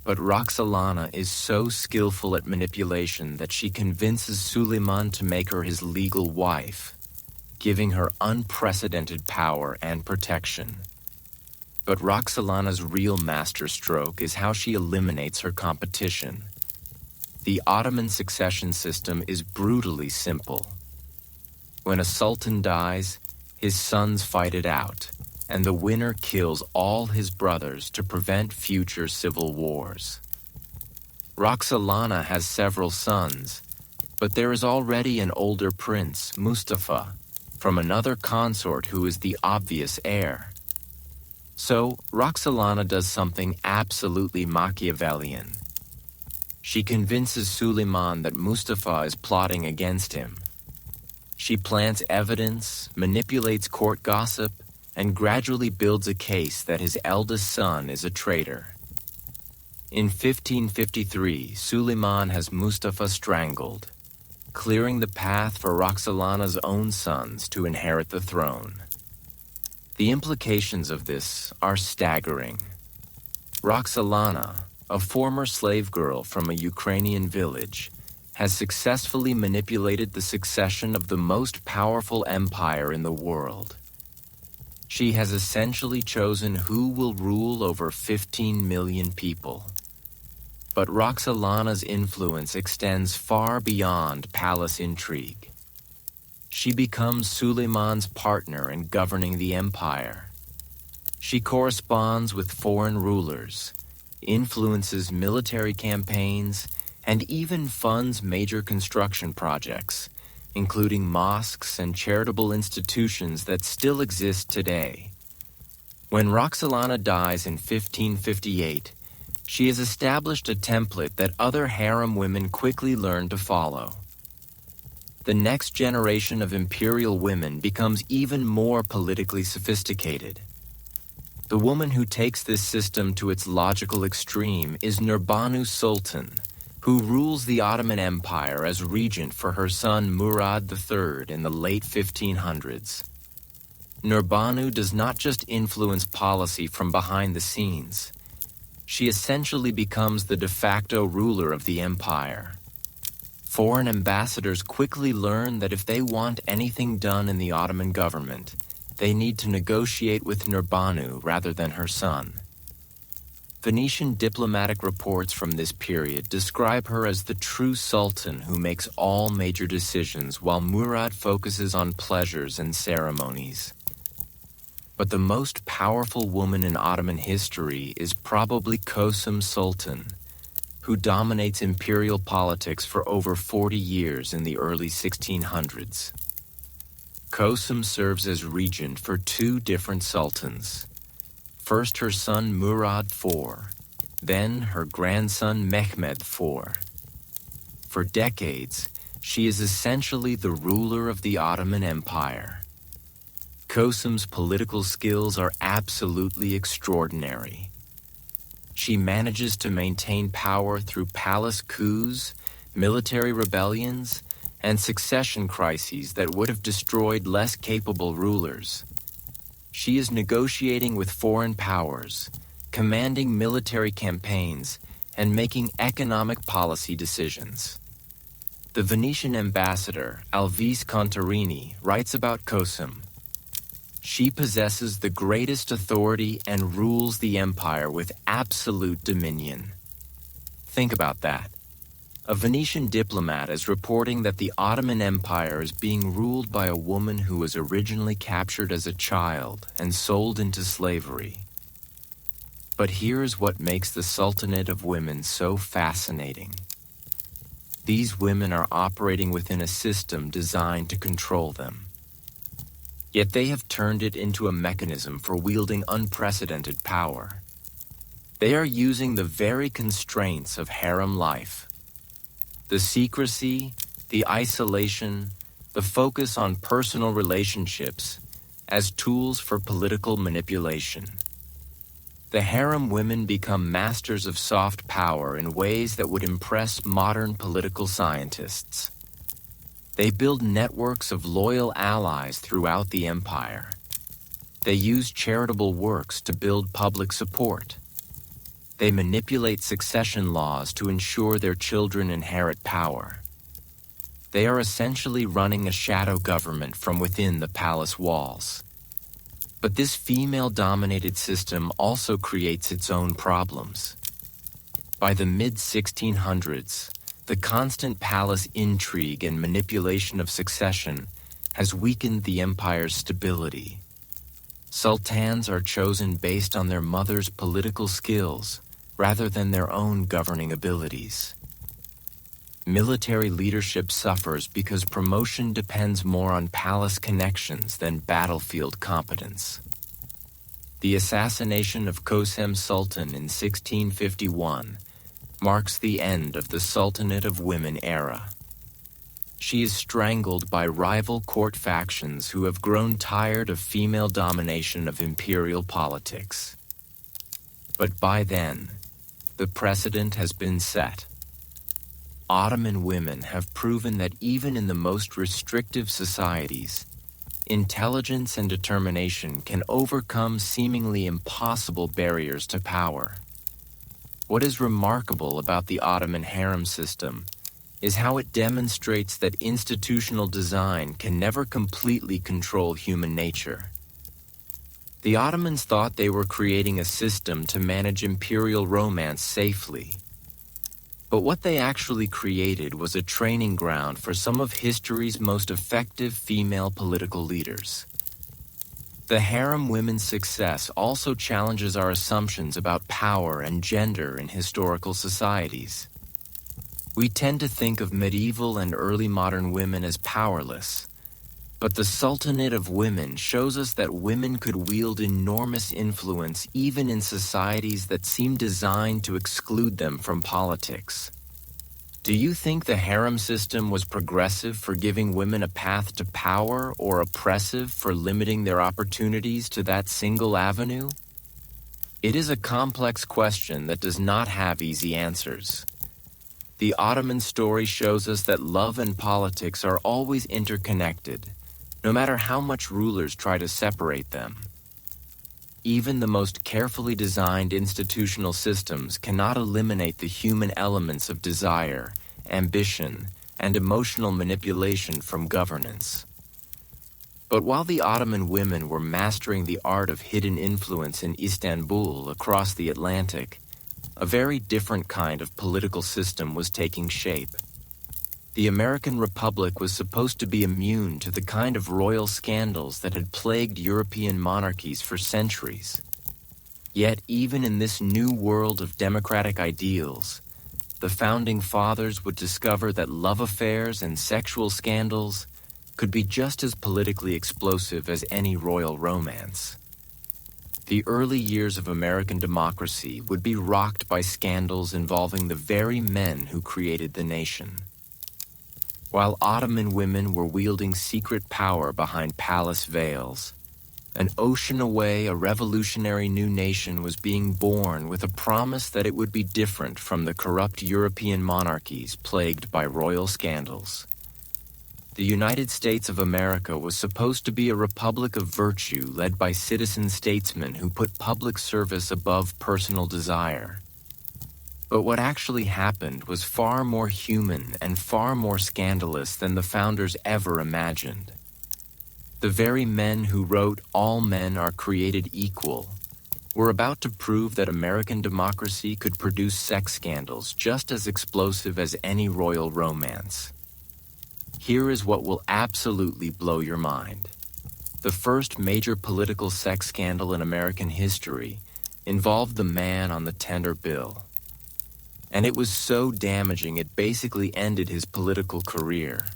But Roxolana is so skillful at manipulation that she convinces Suleiman to make her his legal wife, giving her unprecedented power and protection. But Roxolana's real masterstroke is how she eliminates her competition. The Ottoman succession system is brutally simple. When a sultan dies, his sons fight it out, and the winner kills all his brothers to prevent future civil wars. Roxolana has several sons, but there is already an older prince, Mustafa, from another consort who is the obvious heir. So, Roxolana does something absolutely Machiavellian. She convinces Suleiman that Mustafa is plotting against him. She plants evidence, manipulates court gossip, and gradually builds a case that his eldest son is a traitor. In 1553, Suleiman has Mustafa strangled, clearing the path for Roxolana's own sons to inherit the throne. The implications of this are staggering. Roxolana, a former slave girl from a Ukrainian village, has successfully manipulated the succession of the most powerful empire in the world. She has essentially chosen who will rule over 15 million people. But Roxolana's influence extends far beyond palace intrigue. She becomes Suleiman's partner in governing the empire. She corresponds with foreign rulers, influences military campaigns, and even funds major construction projects, including mosques and charitable institutions that still exist today. When Roxolana dies in 1558, She has established a template that other harem women quickly learn to follow. The next generation of imperial women becomes even more politically sophisticated. The woman who takes this system to its logical extreme is Nurbanu Sultan, who rules the Ottoman Empire as regent for her son Murad III in the late 1500s. Nurbanu does not just influence policy from behind the scenes. She essentially becomes the de facto ruler of the empire. Foreign ambassadors quickly learn that if they want anything done in the Ottoman government, they need to negotiate with Nurbanu rather than her son. Venetian diplomatic reports from this period describe her as the true sultan who makes all major decisions while Murad focuses on pleasures and ceremonies. But the most powerful woman in Ottoman history is probably Kosum Sultan, who dominates imperial politics for over 40 years in the early 1600s. Kosum serves as regent for two different sultans. First her son Murad IV, then her grandson Mehmed IV. For decades, she is essentially the ruler of the Ottoman Empire. Kosum's political skills are absolutely extraordinary. She manages to maintain power through palace coups, military rebellions, and succession crises that would have destroyed less capable rulers. She is negotiating with foreign powers, commanding military campaigns, and making economic policy decisions. The Venetian ambassador, Alvise Contarini, writes about Kosum. She possesses the greatest authority and rules the empire with absolute dominion. Think about that. A Venetian diplomat is reporting that the Ottoman Empire is being ruled by a woman who was originally captured as a child and sold into slavery. But here's what makes the Sultanate of Women so fascinating. These women are operating within a system designed to control them. Yet they have turned it into a mechanism for wielding unprecedented power. They are using the very constraints of harem life. The secrecy, the isolation, the focus on personal relationships as tools for political manipulation. The harem women become masters of soft power in ways that would impress modern political scientists. They build networks of loyal allies throughout the empire. They use charitable works to build public support. They manipulate succession laws to ensure their children inherit power. They are essentially running a shadow government from within the palace walls. But this female-dominated system also creates its own problems. By the mid-1600s, the constant palace intrigue and manipulation of succession has weakened the empire's stability. Sultans are chosen based on their mother's political skills rather than their own governing abilities. Military leadership suffers because promotion depends more on palace connections than battlefield competence. The assassination of Kosem Sultan in 1651 marks the end of the Sultanate of Women era. She is strangled by rival court factions who have grown tired of female domination of imperial politics. But by then, the precedent has been set. Ottoman women have proven that even in the most restrictive societies, intelligence and determination can overcome seemingly impossible barriers to power. What is remarkable about the Ottoman harem system is how it demonstrates that institutional design can never completely control human nature. The Ottomans thought they were creating a system to manage imperial romance safely. But what they actually created was a training ground for some of history's most effective female political leaders. The harem women's success also challenges our assumptions about power and gender in historical societies. We tend to think of medieval and early modern women as powerless, But the Sultanate of Women shows us that women could wield enormous influence even in societies that seem designed to exclude them from politics. Do you think the harem system was progressive for giving women a path to power or oppressive for limiting their opportunities to that single avenue? It is a complex question that does not have easy answers. The Ottoman story shows us that love and politics are always interconnected, no matter how much rulers try to separate them. Even the most carefully designed institutional systems cannot eliminate the human elements of desire, ambition, and emotional manipulation from governance. But while the Ottoman women were mastering the art of hidden influence in Istanbul across the Atlantic, a very different kind of political system was taking shape. The American Republic was supposed to be immune to the kind of royal scandals that had plagued European monarchies for centuries. Yet even in this new world of democratic ideals, the Founding Fathers would discover that love affairs and sexual scandals could be just as politically explosive as any royal romance. The early years of American democracy would be rocked by scandals involving the very men who created the nation. While Ottoman women were wielding secret power behind palace veils, an ocean away, a revolutionary new nation was being born with a promise that it would be different from the corrupt European monarchies plagued by royal scandals. The United States of America was supposed to be a republic of virtue led by citizen statesmen who put public service above personal desire. But what actually happened was far more human and far more scandalous than the founders ever imagined. The very men who wrote "All men are created equal" were about to prove that American democracy could produce sex scandals just as explosive as any royal romance. Here is what will absolutely blow your mind. The first major political sex scandal in American history involved the man on the tender bill. And it was so damaging it basically ended his political career.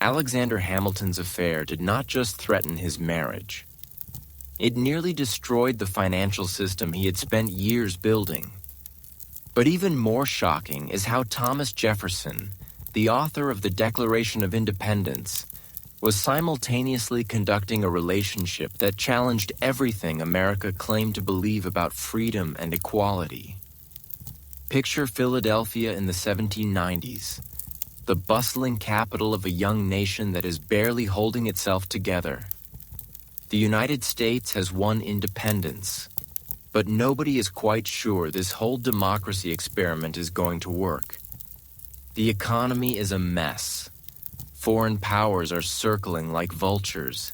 Alexander Hamilton's affair did not just threaten his marriage. It nearly destroyed the financial system he had spent years building. But even more shocking is how Thomas Jefferson, the author of the Declaration of Independence, was simultaneously conducting a relationship that challenged everything America claimed to believe about freedom and equality. Picture Philadelphia in the 1790s, the bustling capital of a young nation that is barely holding itself together. The United States has won independence, but nobody is quite sure this whole democracy experiment is going to work. The economy is a mess. Foreign powers are circling like vultures,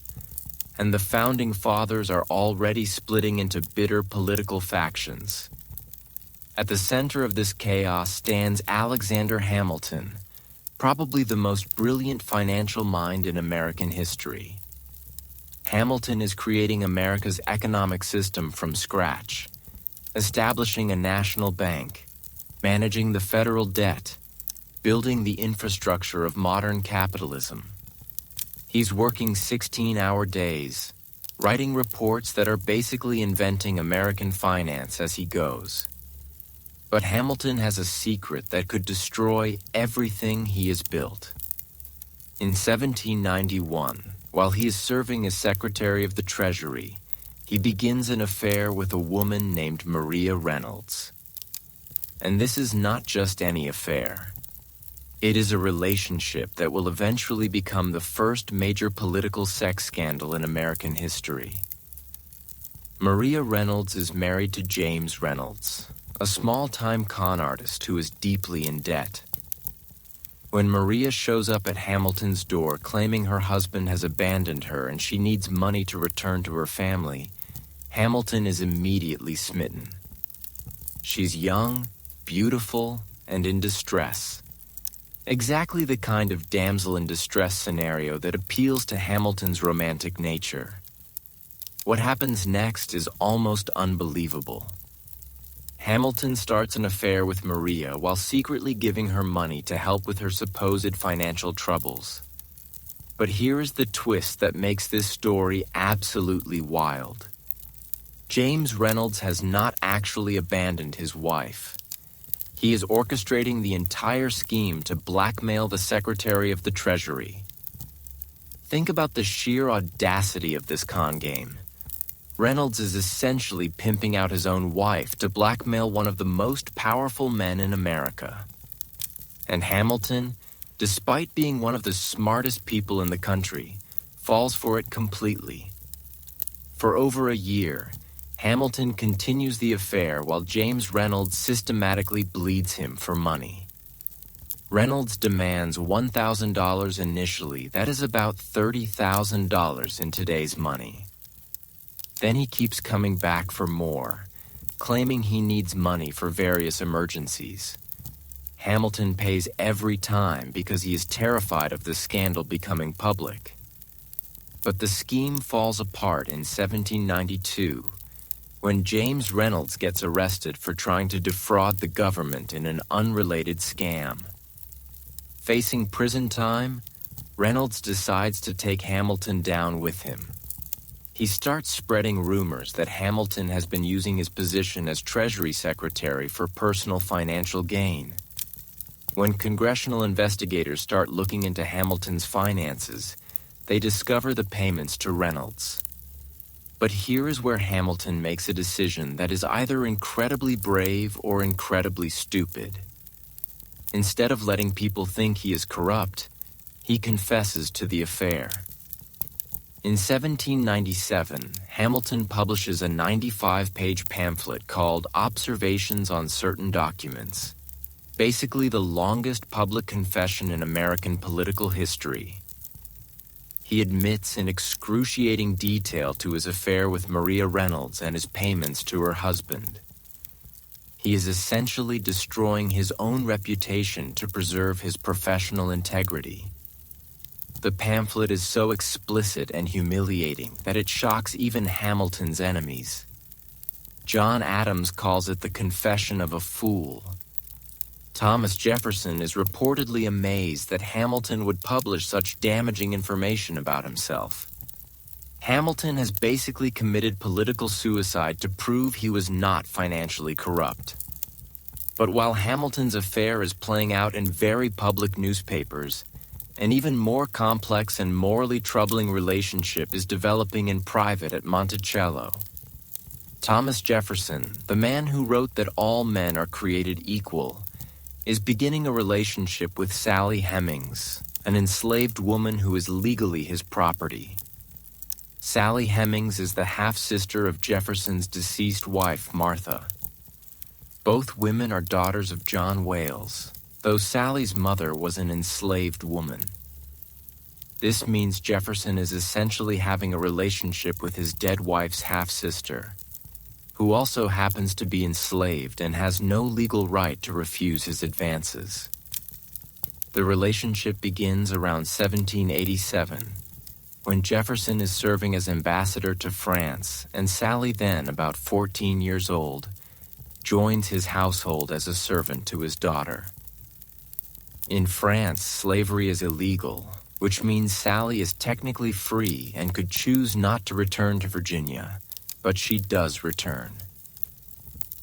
and the Founding Fathers are already splitting into bitter political factions. At the center of this chaos stands Alexander Hamilton, probably the most brilliant financial mind in American history. Hamilton is creating America's economic system from scratch, establishing a national bank, managing the federal debt, building the infrastructure of modern capitalism. He's working 16-hour days, writing reports that are basically inventing American finance as he goes. But Hamilton has a secret that could destroy everything he has built. In 1791, while he is serving as Secretary of the Treasury, he begins an affair with a woman named Maria Reynolds. And this is not just any affair. It is a relationship that will eventually become the first major political sex scandal in American history. Maria Reynolds is married to James Reynolds, a small-time con artist who is deeply in debt. When Maria shows up at Hamilton's door claiming her husband has abandoned her and she needs money to return to her family, Hamilton is immediately smitten. She's young, beautiful, and in distress. Exactly the kind of damsel in distress scenario that appeals to Hamilton's romantic nature. What happens next is almost unbelievable. Hamilton starts an affair with Maria while secretly giving her money to help with her supposed financial troubles. But here is the twist that makes this story absolutely wild. James Reynolds has not actually abandoned his wife. He is orchestrating the entire scheme to blackmail the Secretary of the Treasury. Think about the sheer audacity of this con game. Reynolds is essentially pimping out his own wife to blackmail one of the most powerful men in America. And Hamilton, despite being one of the smartest people in the country, falls for it completely. For over a year, Hamilton continues the affair while James Reynolds systematically bleeds him for money. Reynolds demands $1,000 initially. That is about $30,000 in today's money. Then he keeps coming back for more, claiming he needs money for various emergencies. Hamilton pays every time because he is terrified of the scandal becoming public. But the scheme falls apart in 1792, when James Reynolds gets arrested for trying to defraud the government in an unrelated scam. Facing prison time, Reynolds decides to take Hamilton down with him. He starts spreading rumors that Hamilton has been using his position as Treasury Secretary for personal financial gain. When congressional investigators start looking into Hamilton's finances, they discover the payments to Reynolds. But here is where Hamilton makes a decision that is either incredibly brave or incredibly stupid. Instead of letting people think he is corrupt, he confesses to the affair. In 1797, Hamilton publishes a 95-page pamphlet called Observations on Certain Documents, basically the longest public confession in American political history. He admits in excruciating detail to his affair with Maria Reynolds and his payments to her husband. He is essentially destroying his own reputation to preserve his professional integrity. The pamphlet is so explicit and humiliating that it shocks even Hamilton's enemies. John Adams calls it the confession of a fool. Thomas Jefferson is reportedly amazed that Hamilton would publish such damaging information about himself. Hamilton has basically committed political suicide to prove he was not financially corrupt. But while Hamilton's affair is playing out in very public newspapers, an even more complex and morally troubling relationship is developing in private at Monticello. Thomas Jefferson, the man who wrote that all men are created equal, is beginning a relationship with Sally Hemings, an enslaved woman who is legally his property. Sally Hemings is the half-sister of Jefferson's deceased wife, Martha. Both women are daughters of John Wales, though Sally's mother was an enslaved woman. This means Jefferson is essentially having a relationship with his dead wife's half-sister, who also happens to be enslaved and has no legal right to refuse his advances. The relationship begins around 1787, when Jefferson is serving as ambassador to France, and Sally, then about 14 years old, joins his household as a servant to his daughter. In France, slavery is illegal, which means Sally is technically free and could choose not to return to Virginia, but she does return.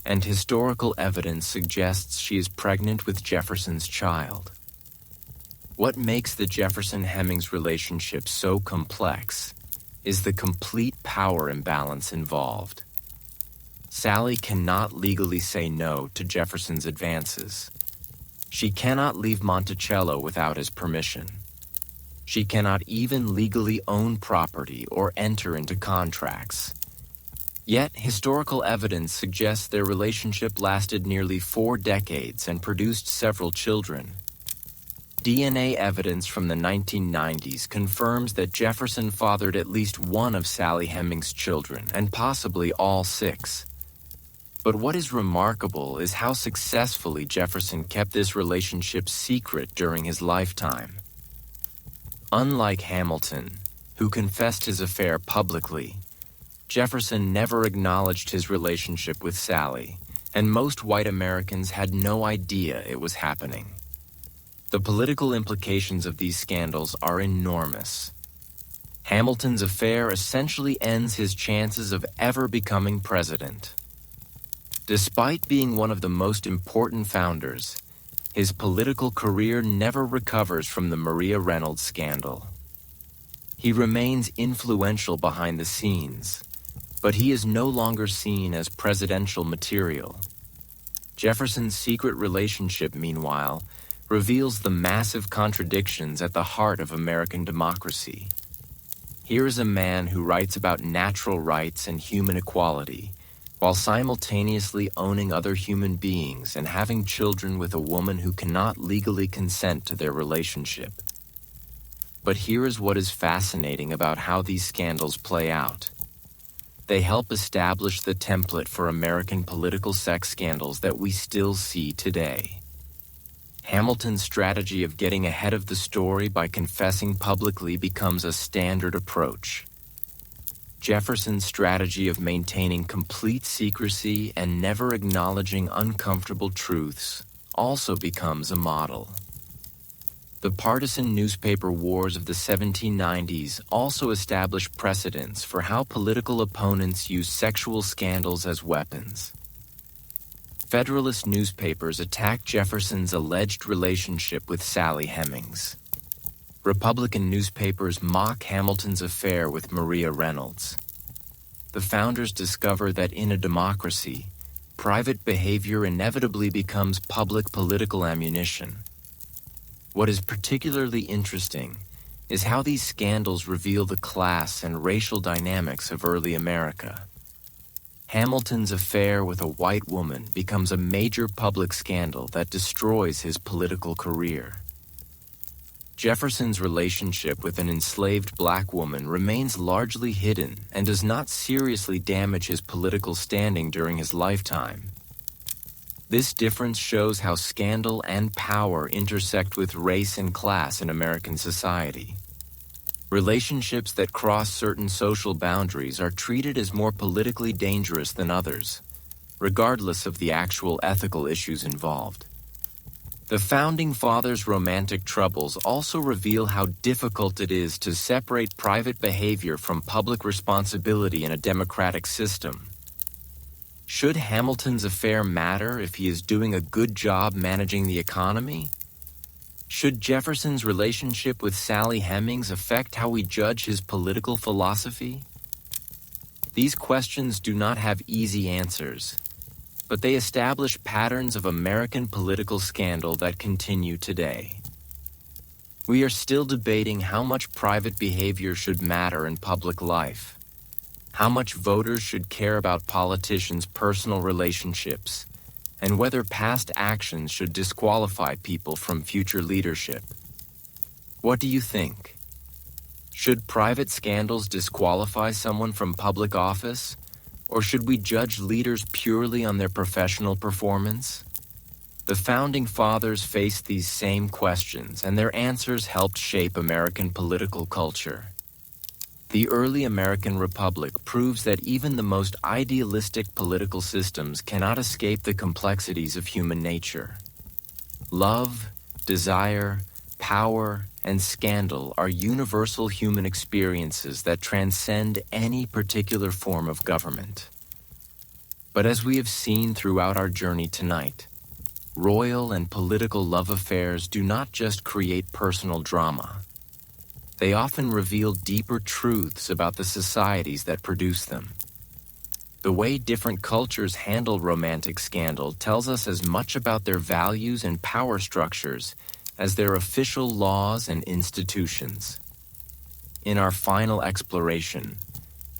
And historical evidence suggests she is pregnant with Jefferson's child. What makes the Jefferson-Hemings relationship so complex is the complete power imbalance involved. Sally cannot legally say no to Jefferson's advances. She cannot leave Monticello without his permission. She cannot even legally own property or enter into contracts. Yet, historical evidence suggests their relationship lasted nearly 4 decades and produced several children. DNA evidence from the 1990s confirms that Jefferson fathered at least one of Sally Hemings' children, and possibly all 6. But what is remarkable is how successfully Jefferson kept this relationship secret during his lifetime. Unlike Hamilton, who confessed his affair publicly, Jefferson never acknowledged his relationship with Sally, and most white Americans had no idea it was happening. The political implications of these scandals are enormous. Hamilton's affair essentially ends his chances of ever becoming president. Despite being one of the most important founders, his political career never recovers from the Maria Reynolds scandal. He remains influential behind the scenes, but he is no longer seen as presidential material. Jefferson's secret relationship, meanwhile, reveals the massive contradictions at the heart of American democracy. Here is a man who writes about natural rights and human equality, while simultaneously owning other human beings and having children with a woman who cannot legally consent to their relationship. But here is what is fascinating about how these scandals play out. They help establish the template for American political sex scandals that we still see today. Hamilton's strategy of getting ahead of the story by confessing publicly becomes a standard approach. Jefferson's strategy of maintaining complete secrecy and never acknowledging uncomfortable truths also becomes a model. The partisan newspaper wars of the 1790s also established precedents for how political opponents use sexual scandals as weapons. Federalist newspapers attacked Jefferson's alleged relationship with Sally Hemings. Republican newspapers mock Hamilton's affair with Maria Reynolds. The founders discover that in a democracy, private behavior inevitably becomes public political ammunition. What is particularly interesting is how these scandals reveal the class and racial dynamics of early America. Hamilton's affair with a white woman becomes a major public scandal that destroys his political career. Jefferson's relationship with an enslaved black woman remains largely hidden and does not seriously damage his political standing during his lifetime. This difference shows how scandal and power intersect with race and class in American society. Relationships that cross certain social boundaries are treated as more politically dangerous than others, regardless of the actual ethical issues involved. The Founding Fathers' romantic troubles also reveal how difficult it is to separate private behavior from public responsibility in a democratic system. Should Hamilton's affair matter if he is doing a good job managing the economy? Should Jefferson's relationship with Sally Hemings affect how we judge his political philosophy? These questions do not have easy answers, but they establish patterns of American political scandal that continue today. We are still debating how much private behavior should matter in public life, how much voters should care about politicians' personal relationships, and whether past actions should disqualify people from future leadership. What do you think? Should private scandals disqualify someone from public office? Or should we judge leaders purely on their professional performance? The Founding Fathers faced these same questions, and their answers helped shape American political culture. The early American Republic proves that even the most idealistic political systems cannot escape the complexities of human nature. Love, desire, power, and scandal are universal human experiences that transcend any particular form of government. But as we have seen throughout our journey tonight, royal and political love affairs do not just create personal drama. They often reveal deeper truths about the societies that produce them. The way different cultures handle romantic scandal tells us as much about their values and power structures as their official laws and institutions. In our final exploration,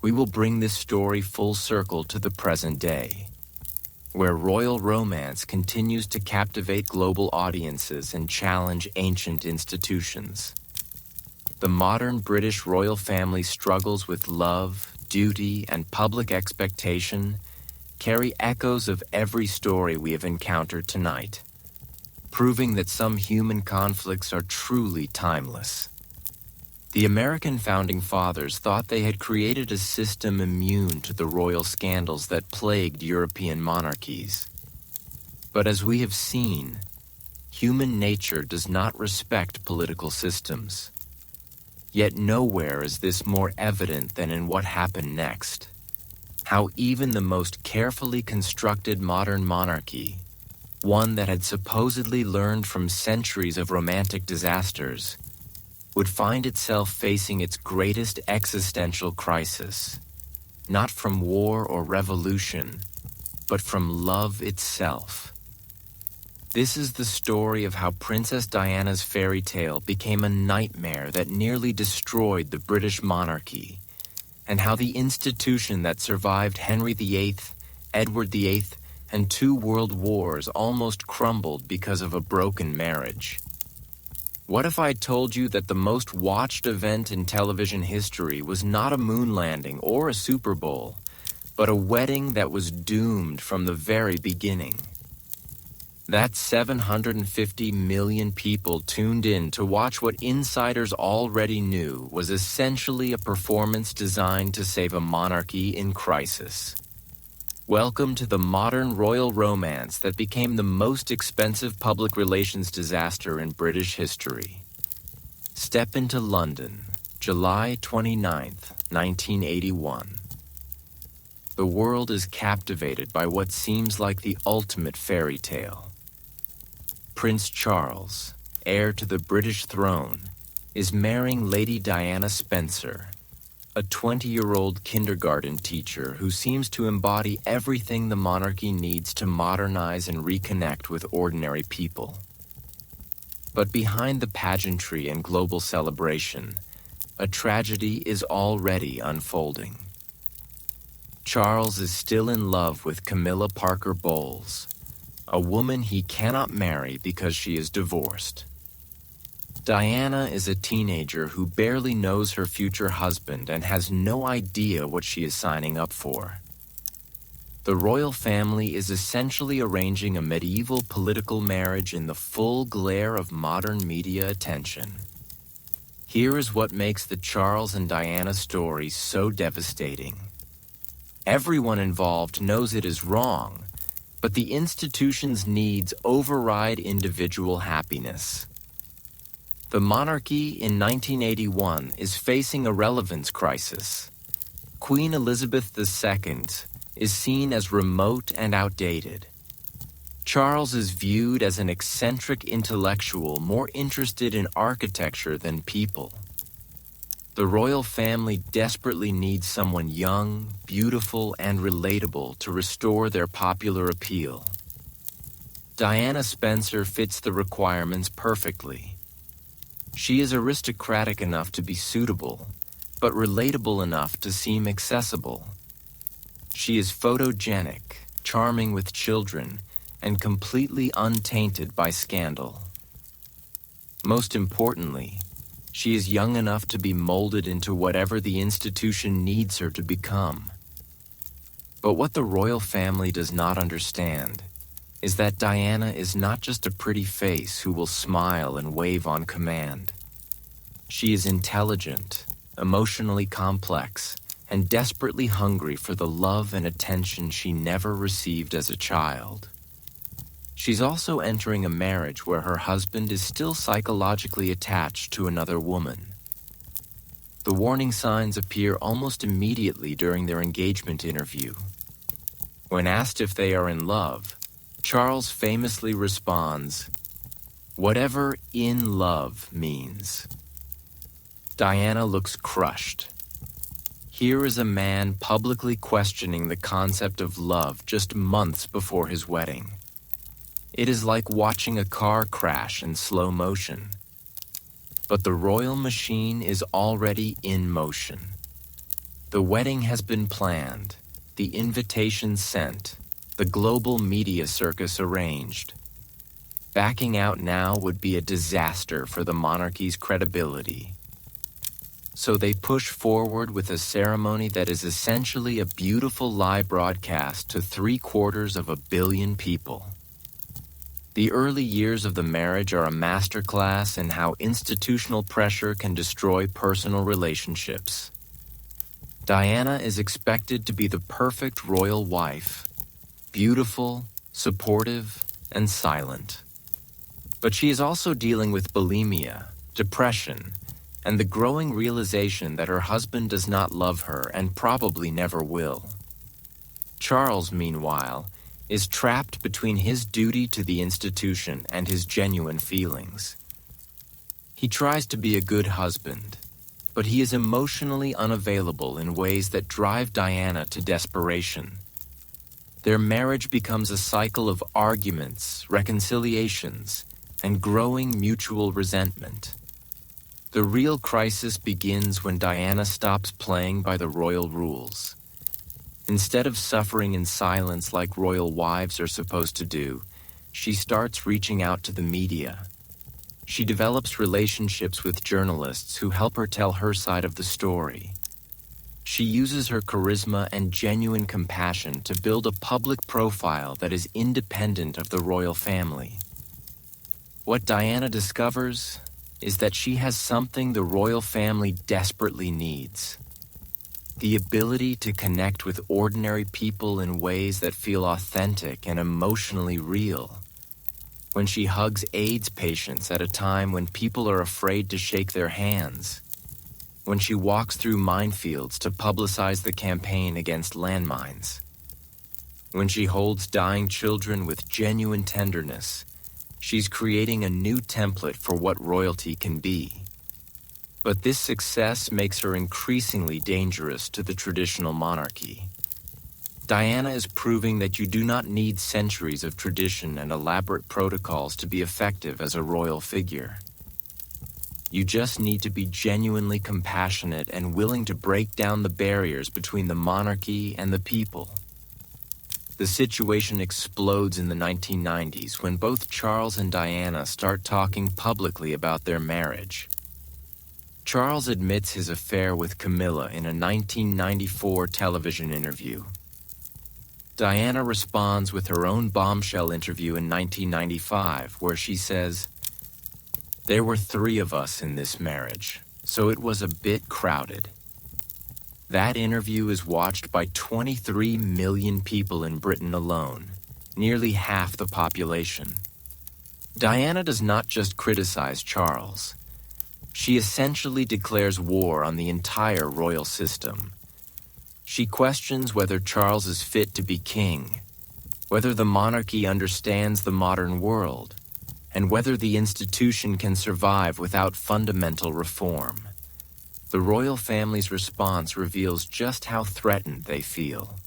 we will bring this story full circle to the present day, where royal romance continues to captivate global audiences and challenge ancient institutions. The modern British royal family struggles with love, duty, and public expectation carry echoes of every story we have encountered tonight, proving that some human conflicts are truly timeless. The American Founding Fathers thought they had created a system immune to the royal scandals that plagued European monarchies. But as we have seen, human nature does not respect political systems. Yet nowhere is this more evident than in what happened next. How even the most carefully constructed modern monarchy, one that had supposedly learned from centuries of romantic disasters, would find itself facing its greatest existential crisis, not from war or revolution, but from love itself. This is the story of how Princess Diana's fairy tale became a nightmare that nearly destroyed the British monarchy, and how the institution that survived Henry VIII, Edward VIII, and 2 world wars almost crumbled because of a broken marriage. What if I told you that the most watched event in television history was not a moon landing or a Super Bowl, but a wedding that was doomed from the very beginning? That 750 million people tuned in to watch what insiders already knew was essentially a performance designed to save a monarchy in crisis. Welcome to the modern royal romance that became the most expensive public relations disaster in British history. Step into London, July 29th, 1981. The world is captivated by what seems like the ultimate fairy tale. Prince Charles, heir to the British throne, is marrying Lady Diana Spencer, a 20-year-old kindergarten teacher who seems to embody everything the monarchy needs to modernize and reconnect with ordinary people. But behind the pageantry and global celebration, a tragedy is already unfolding. Charles is still in love with Camilla Parker Bowles, a woman he cannot marry because she is divorced. Diana is a teenager who barely knows her future husband and has no idea what she is signing up for. The royal family is essentially arranging a medieval political marriage in the full glare of modern media attention. Here is what makes the Charles and Diana story so devastating. Everyone involved knows it is wrong, but the institution's needs override individual happiness. The monarchy in 1981 is facing a relevance crisis. Queen Elizabeth II is seen as remote and outdated. Charles is viewed as an eccentric intellectual more interested in architecture than people. The royal family desperately needs someone young, beautiful, and relatable to restore their popular appeal. Diana Spencer fits the requirements perfectly. She is aristocratic enough to be suitable, but relatable enough to seem accessible. She is photogenic, charming with children, and completely untainted by scandal. Most importantly, she is young enough to be molded into whatever the institution needs her to become. But what the royal family does not understand is that Diana is not just a pretty face who will smile and wave on command. She is intelligent, emotionally complex, and desperately hungry for the love and attention she never received as a child. She's also entering a marriage where her husband is still psychologically attached to another woman. The warning signs appear almost immediately during their engagement interview. When asked if they are in love, Charles famously responds, "Whatever in love means." Diana looks crushed. Here is a man publicly questioning the concept of love just months before his wedding. It is like watching a car crash in slow motion. But the royal machine is already in motion. The wedding has been planned, the invitation sent, the global media circus arranged. Backing out now would be a disaster for the monarchy's credibility. So they push forward with a ceremony that is essentially a beautiful live broadcast to 750 million people. The early years of the marriage are a masterclass in how institutional pressure can destroy personal relationships. Diana is expected to be the perfect royal wife, beautiful, supportive, and silent. But she is also dealing with bulimia, depression, and the growing realization that her husband does not love her and probably never will. Charles, meanwhile, is trapped between his duty to the institution and his genuine feelings. He tries to be a good husband, but he is emotionally unavailable in ways that drive Diana to desperation. Their marriage becomes a cycle of arguments, reconciliations, and growing mutual resentment. The real crisis begins when Diana stops playing by the royal rules. Instead of suffering in silence like royal wives are supposed to do, she starts reaching out to the media. She develops relationships with journalists who help her tell her side of the story. She uses her charisma and genuine compassion to build a public profile that is independent of the royal family. What Diana discovers is that she has something the royal family desperately needs: the ability to connect with ordinary people in ways that feel authentic and emotionally real. When she hugs AIDS patients at a time when people are afraid to shake their hands. When she walks through minefields to publicize the campaign against landmines. When she holds dying children with genuine tenderness, she's creating a new template for what royalty can be. But this success makes her increasingly dangerous to the traditional monarchy. Diana is proving that you do not need centuries of tradition and elaborate protocols to be effective as a royal figure. You just need to be genuinely compassionate and willing to break down the barriers between the monarchy and the people. The situation explodes in the 1990s when both Charles and Diana start talking publicly about their marriage. Charles admits his affair with Camilla in a 1994 television interview. Diana responds with her own bombshell interview in 1995, where she says, "There were 3 of us in this marriage, so it was a bit crowded." That interview is watched by 23 million people in Britain alone, nearly half the population. Diana does not just criticize Charles. She essentially declares war on the entire royal system. She questions whether Charles is fit to be king, whether the monarchy understands the modern world, and whether the institution can survive without fundamental reform. The royal family's response reveals just how threatened they feel.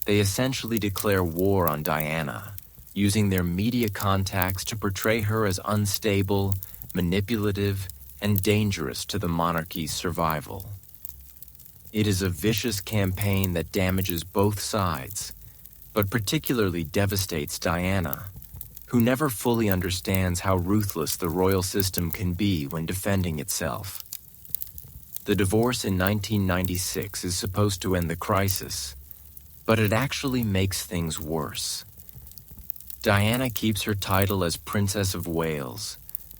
They essentially declare war on Diana, using their media contacts to portray her as unstable, manipulative, and dangerous to the monarchy's survival. It is a vicious campaign that damages both sides, but particularly devastates Diana, who never fully understands how ruthless the royal system can be when defending itself. The divorce in 1996 is supposed to end the crisis, but it actually makes things worse. Diana keeps her title as Princess of Wales,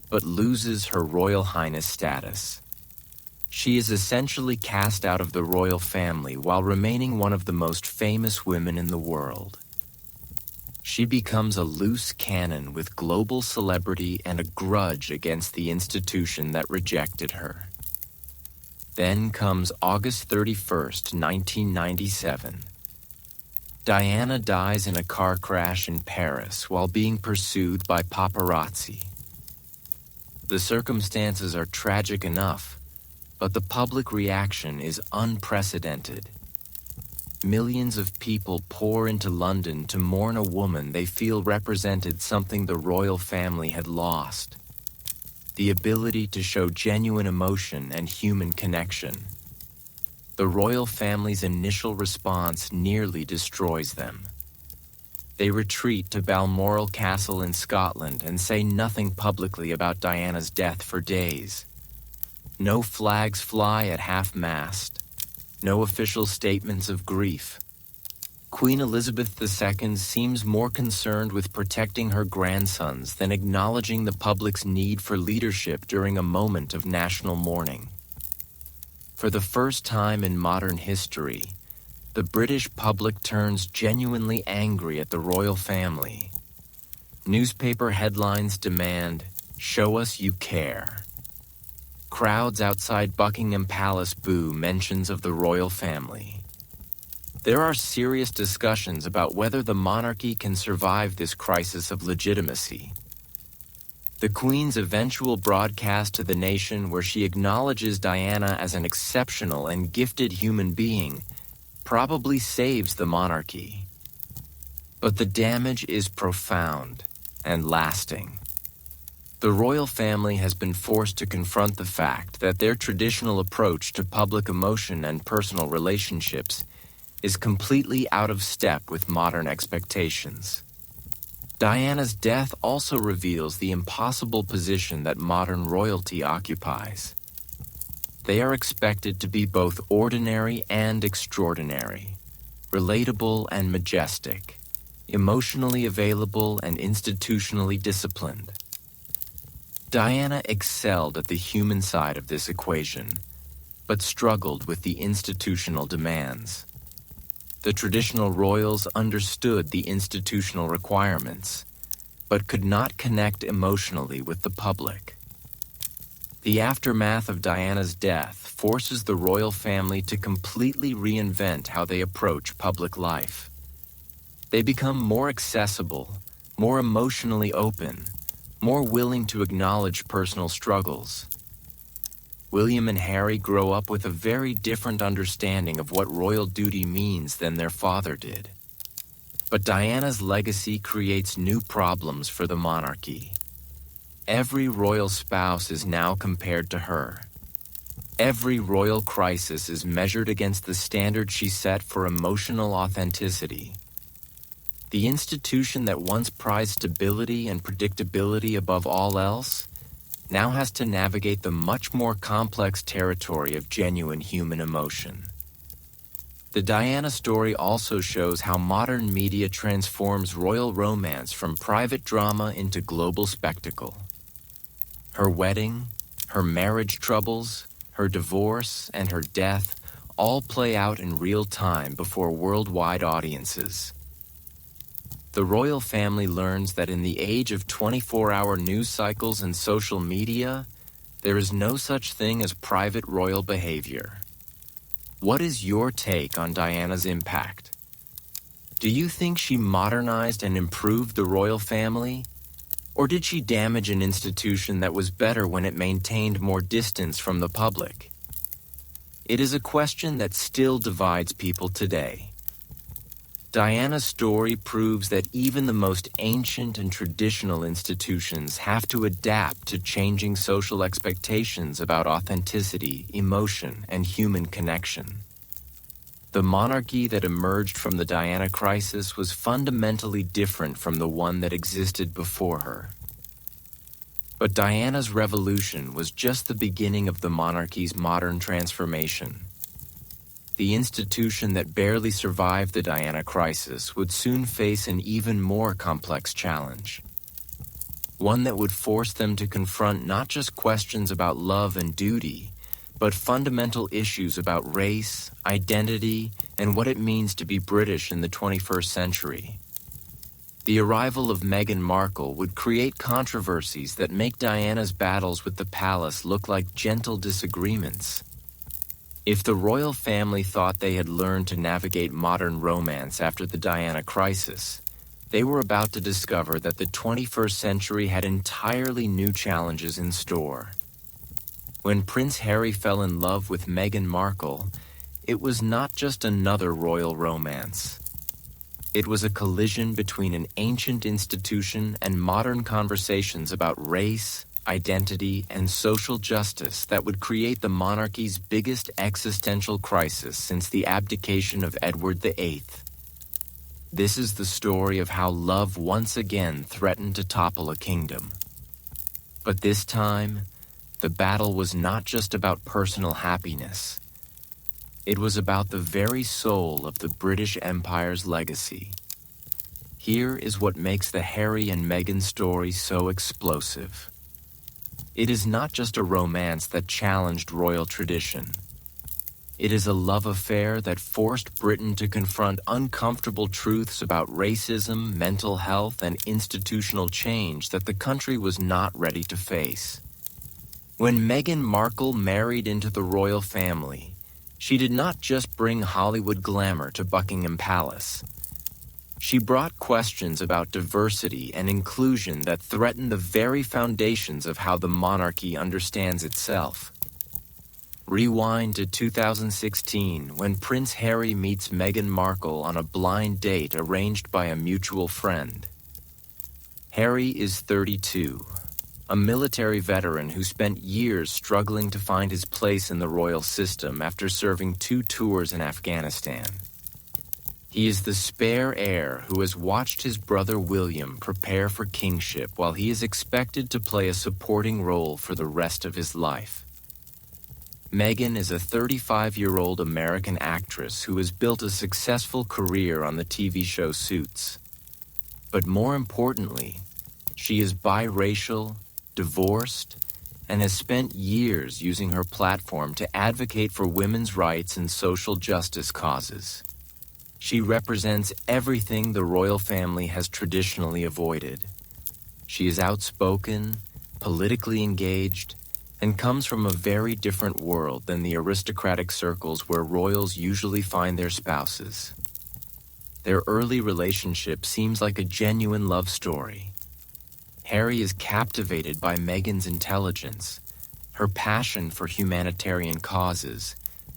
but loses her Royal Highness status. She is essentially cast out of the royal family while remaining one of the most famous women in the world. She becomes a loose cannon with global celebrity and a grudge against the institution that rejected her. Then comes August 31st, 1997. Diana dies in a car crash in Paris while being pursued by paparazzi. The circumstances are tragic enough, but the public reaction is unprecedented. Millions of people pour into London to mourn a woman they feel represented something the royal family had lost: the ability to show genuine emotion and human connection. The royal family's initial response nearly destroys them. They retreat to Balmoral Castle in Scotland and say nothing publicly about Diana's death for days. No flags fly at half-mast. No official statements of grief. Queen Elizabeth II seems more concerned with protecting her grandsons than acknowledging the public's need for leadership during a moment of national mourning. For the first time in modern history, the British public turns genuinely angry at the royal family. Newspaper headlines demand, "Show us you care." Crowds outside Buckingham Palace boo mentions of the royal family. There are serious discussions about whether the monarchy can survive this crisis of legitimacy. The Queen's eventual broadcast to the nation, where she acknowledges Diana as an exceptional and gifted human being, probably saves the monarchy. But the damage is profound and lasting. The royal family has been forced to confront the fact that their traditional approach to public emotion and personal relationships is completely out of step with modern expectations. Diana's death also reveals the impossible position that modern royalty occupies. They are expected to be both ordinary and extraordinary, relatable and majestic, emotionally available and institutionally disciplined. Diana excelled at the human side of this equation, but struggled with the institutional demands. The traditional royals understood the institutional requirements, but could not connect emotionally with the public. The aftermath of Diana's death forces the royal family to completely reinvent how they approach public life. They become more accessible, more emotionally open, more willing to acknowledge personal struggles. William and Harry grow up with a very different understanding of what royal duty means than their father did. But Diana's legacy creates new problems for the monarchy. Every royal spouse is now compared to her. Every royal crisis is measured against the standard she set for emotional authenticity. The institution that once prized stability and predictability above all else now has to navigate the much more complex territory of genuine human emotion. The Diana story also shows how modern media transforms royal romance from private drama into global spectacle. Her wedding, her marriage troubles, her divorce, and her death all play out in real time before worldwide audiences. The royal family learns that in the age of 24-hour news cycles and social media, there is no such thing as private royal behavior. What is your take on Diana's impact? Do you think she modernized and improved the royal family? Or did she damage an institution that was better when it maintained more distance from the public? It is a question that still divides people today. Diana's story proves that even the most ancient and traditional institutions have to adapt to changing social expectations about authenticity, emotion, and human connection. The monarchy that emerged from the Diana crisis was fundamentally different from the one that existed before her. But Diana's revolution was just the beginning of the monarchy's modern transformation. The institution that barely survived the Diana crisis would soon face an even more complex challenge. One that would force them to confront not just questions about love and duty, but fundamental issues about race, identity, and what it means to be British in the 21st century. The arrival of Meghan Markle would create controversies that make Diana's battles with the palace look like gentle disagreements. If the royal family thought they had learned to navigate modern romance after the Diana crisis, they were about to discover that the 21st century had entirely new challenges in store. When Prince Harry fell in love with Meghan Markle, it was not just another royal romance. It was a collision between an ancient institution and modern conversations about race, identity, and social justice that would create the monarchy's biggest existential crisis since the abdication of Edward VIII. This is the story of how love once again threatened to topple a kingdom. But this time, the battle was not just about personal happiness. It was about the very soul of the British Empire's legacy. Here is what makes the Harry and Meghan story so explosive. It is not just a romance that challenged royal tradition. It is a love affair that forced Britain to confront uncomfortable truths about racism, mental health, and institutional change that the country was not ready to face. When Meghan Markle married into the royal family, she did not just bring Hollywood glamour to Buckingham Palace. She brought questions about diversity and inclusion that threaten the very foundations of how the monarchy understands itself. Rewind to 2016, when Prince Harry meets Meghan Markle on a blind date arranged by a mutual friend. Harry is 32, a military veteran who spent years struggling to find his place in the royal system after serving 2 tours in Afghanistan. He is the spare heir who has watched his brother William prepare for kingship while he is expected to play a supporting role for the rest of his life. Meghan is a 35-year-old American actress who has built a successful career on the TV show Suits. But more importantly, she is biracial, divorced, and has spent years using her platform to advocate for women's rights and social justice causes. She represents everything the royal family has traditionally avoided. She is outspoken, politically engaged, and comes from a very different world than the aristocratic circles where royals usually find their spouses. Their early relationship seems like a genuine love story. Harry is captivated by Meghan's intelligence, her passion for humanitarian causes,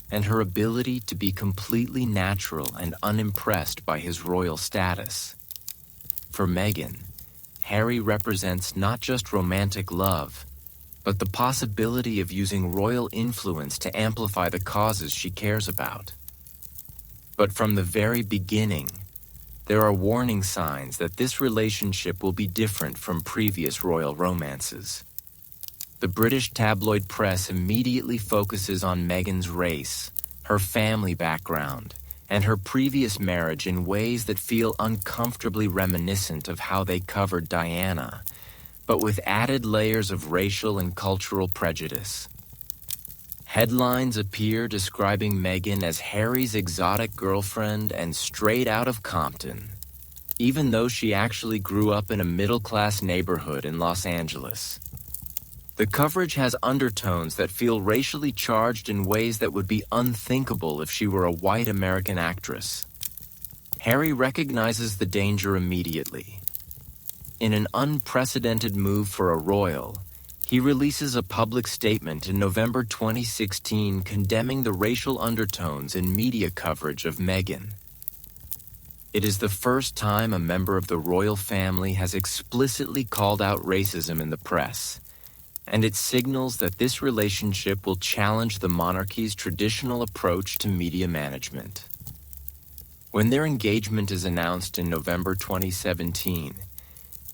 and her ability to be completely natural and unimpressed by his royal status. For Meghan, Harry represents not just romantic love, but the possibility of using royal influence to amplify the causes she cares about. But from the very beginning, there are warning signs that this relationship will be different from previous royal romances. The British tabloid press immediately focuses on Meghan's race, her family background, and her previous marriage in ways that feel uncomfortably reminiscent of how they covered Diana, but with added layers of racial and cultural prejudice. Headlines appear describing Meghan as Harry's exotic girlfriend and straight out of Compton, even though she actually grew up in a middle-class neighborhood in Los Angeles. The coverage has undertones that feel racially charged in ways that would be unthinkable if she were a white American actress. Harry recognizes the danger immediately. In an unprecedented move for a royal, he releases a public statement in November 2016 condemning the racial undertones in media coverage of Meghan. It is the first time a member of the royal family has explicitly called out racism in the press, and it signals that this relationship will challenge the monarchy's traditional approach to media management. When their engagement is announced in November 2017,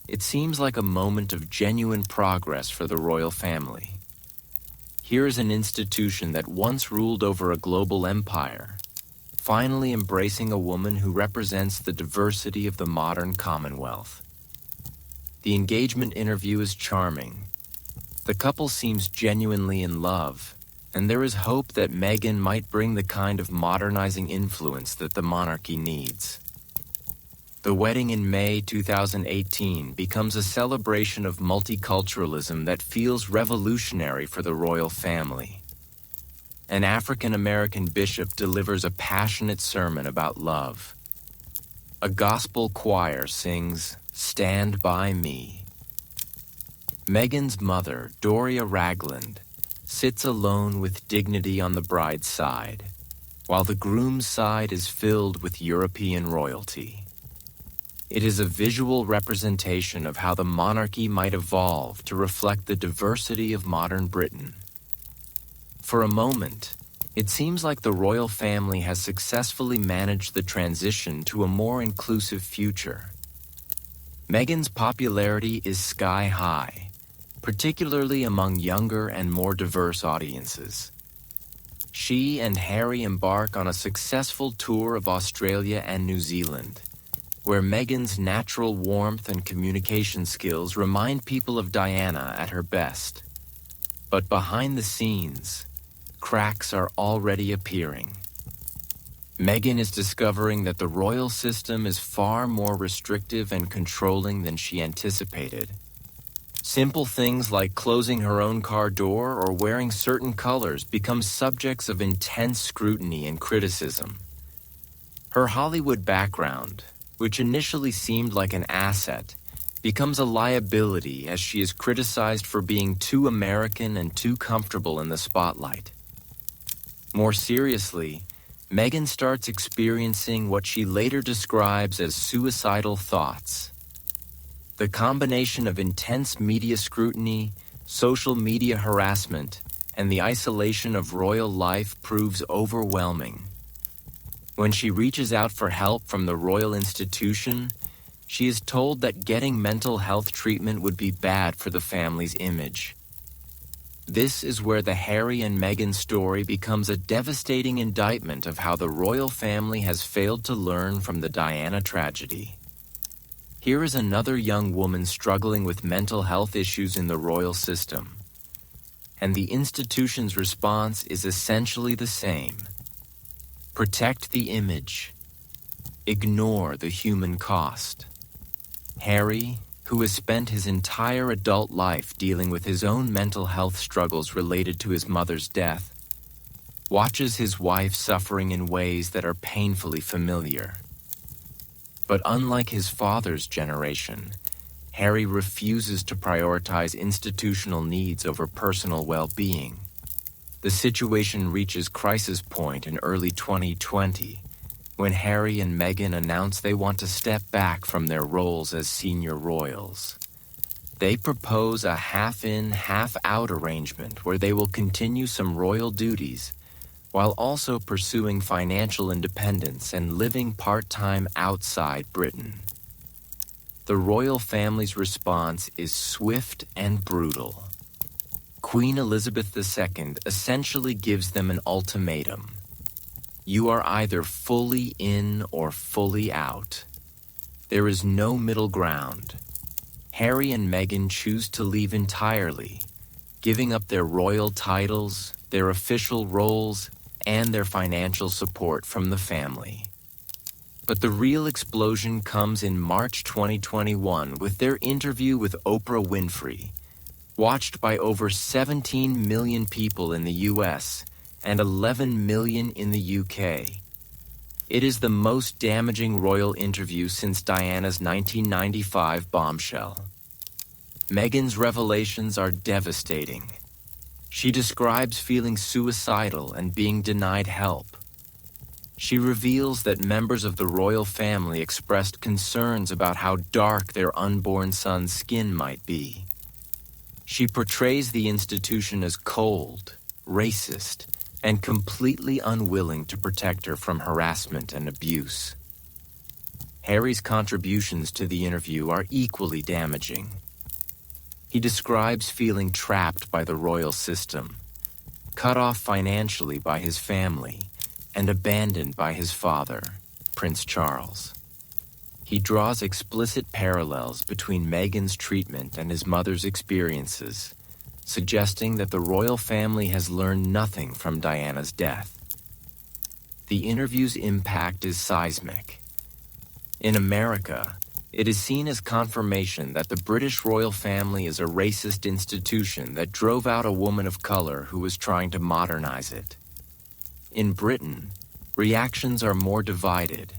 it seems like a moment of genuine progress for the royal family. Here is an institution that once ruled over a global empire, finally embracing a woman who represents the diversity of the modern Commonwealth. The engagement interview is charming. The couple seems genuinely in love, and there is hope that Meghan might bring the kind of modernizing influence that the monarchy needs. The wedding in May 2018 becomes a celebration of multiculturalism that feels revolutionary for the royal family. An African-American bishop delivers a passionate sermon about love. A gospel choir sings, "Stand by Me." Meghan's mother, Doria Ragland, sits alone with dignity on the bride's side, while the groom's side is filled with European royalty. It is a visual representation of how the monarchy might evolve to reflect the diversity of modern Britain. For a moment, it seems like the royal family has successfully managed the transition to a more inclusive future. Meghan's popularity is sky high, particularly among younger and more diverse audiences. She and Harry embark on a successful tour of Australia and New Zealand, where Meghan's natural warmth and communication skills remind people of Diana at her best. But behind the scenes, cracks are already appearing. Meghan is discovering that the royal system is far more restrictive and controlling than she anticipated. Simple things like closing her own car door or wearing certain colors become subjects of intense scrutiny and criticism. Her Hollywood background, which initially seemed like an asset, becomes a liability as she is criticized for being too American and too comfortable in the spotlight. More seriously, Meghan starts experiencing what she later describes as suicidal thoughts. The combination of intense media scrutiny, social media harassment, and the isolation of royal life proves overwhelming. When she reaches out for help from the royal institution, she is told that getting mental health treatment would be bad for the family's image. This is where the Harry and Meghan story becomes a devastating indictment of how the royal family has failed to learn from the Diana tragedy. Here is another young woman struggling with mental health issues in the royal system, and the institution's response is essentially the same. Protect the image. Ignore the human cost. Harry, who has spent his entire adult life dealing with his own mental health struggles related to his mother's death, watches his wife suffering in ways that are painfully familiar. But unlike his father's generation, Harry refuses to prioritize institutional needs over personal well-being. The situation reaches crisis point in early 2020, when Harry and Meghan announce they want to step back from their roles as senior royals. They propose a half-in, half-out arrangement where they will continue some royal duties while also pursuing financial independence and living part-time outside Britain. The royal family's response is swift and brutal. Queen Elizabeth II essentially gives them an ultimatum. You are either fully in or fully out. There is no middle ground. Harry and Meghan choose to leave entirely, giving up their royal titles, their official roles, and their financial support from the family. But the real explosion comes in March 2021 with their interview with Oprah Winfrey, watched by over 17 million people in the US and 11 million in the UK. It is the most damaging royal interview since Diana's 1995 bombshell. Meghan's revelations are devastating. She describes feeling suicidal and being denied help. She reveals that members of the royal family expressed concerns about how dark their unborn son's skin might be. She portrays the institution as cold, racist, and completely unwilling to protect her from harassment and abuse. Harry's contributions to the interview are equally damaging. He describes feeling trapped by the royal system, cut off financially by his family, and abandoned by his father, Prince Charles. He draws explicit parallels between Meghan's treatment and his mother's experiences, suggesting that the royal family has learned nothing from Diana's death. The interview's impact is seismic. In America, it is seen as confirmation that the British royal family is a racist institution that drove out a woman of color who was trying to modernize it. In Britain, reactions are more divided,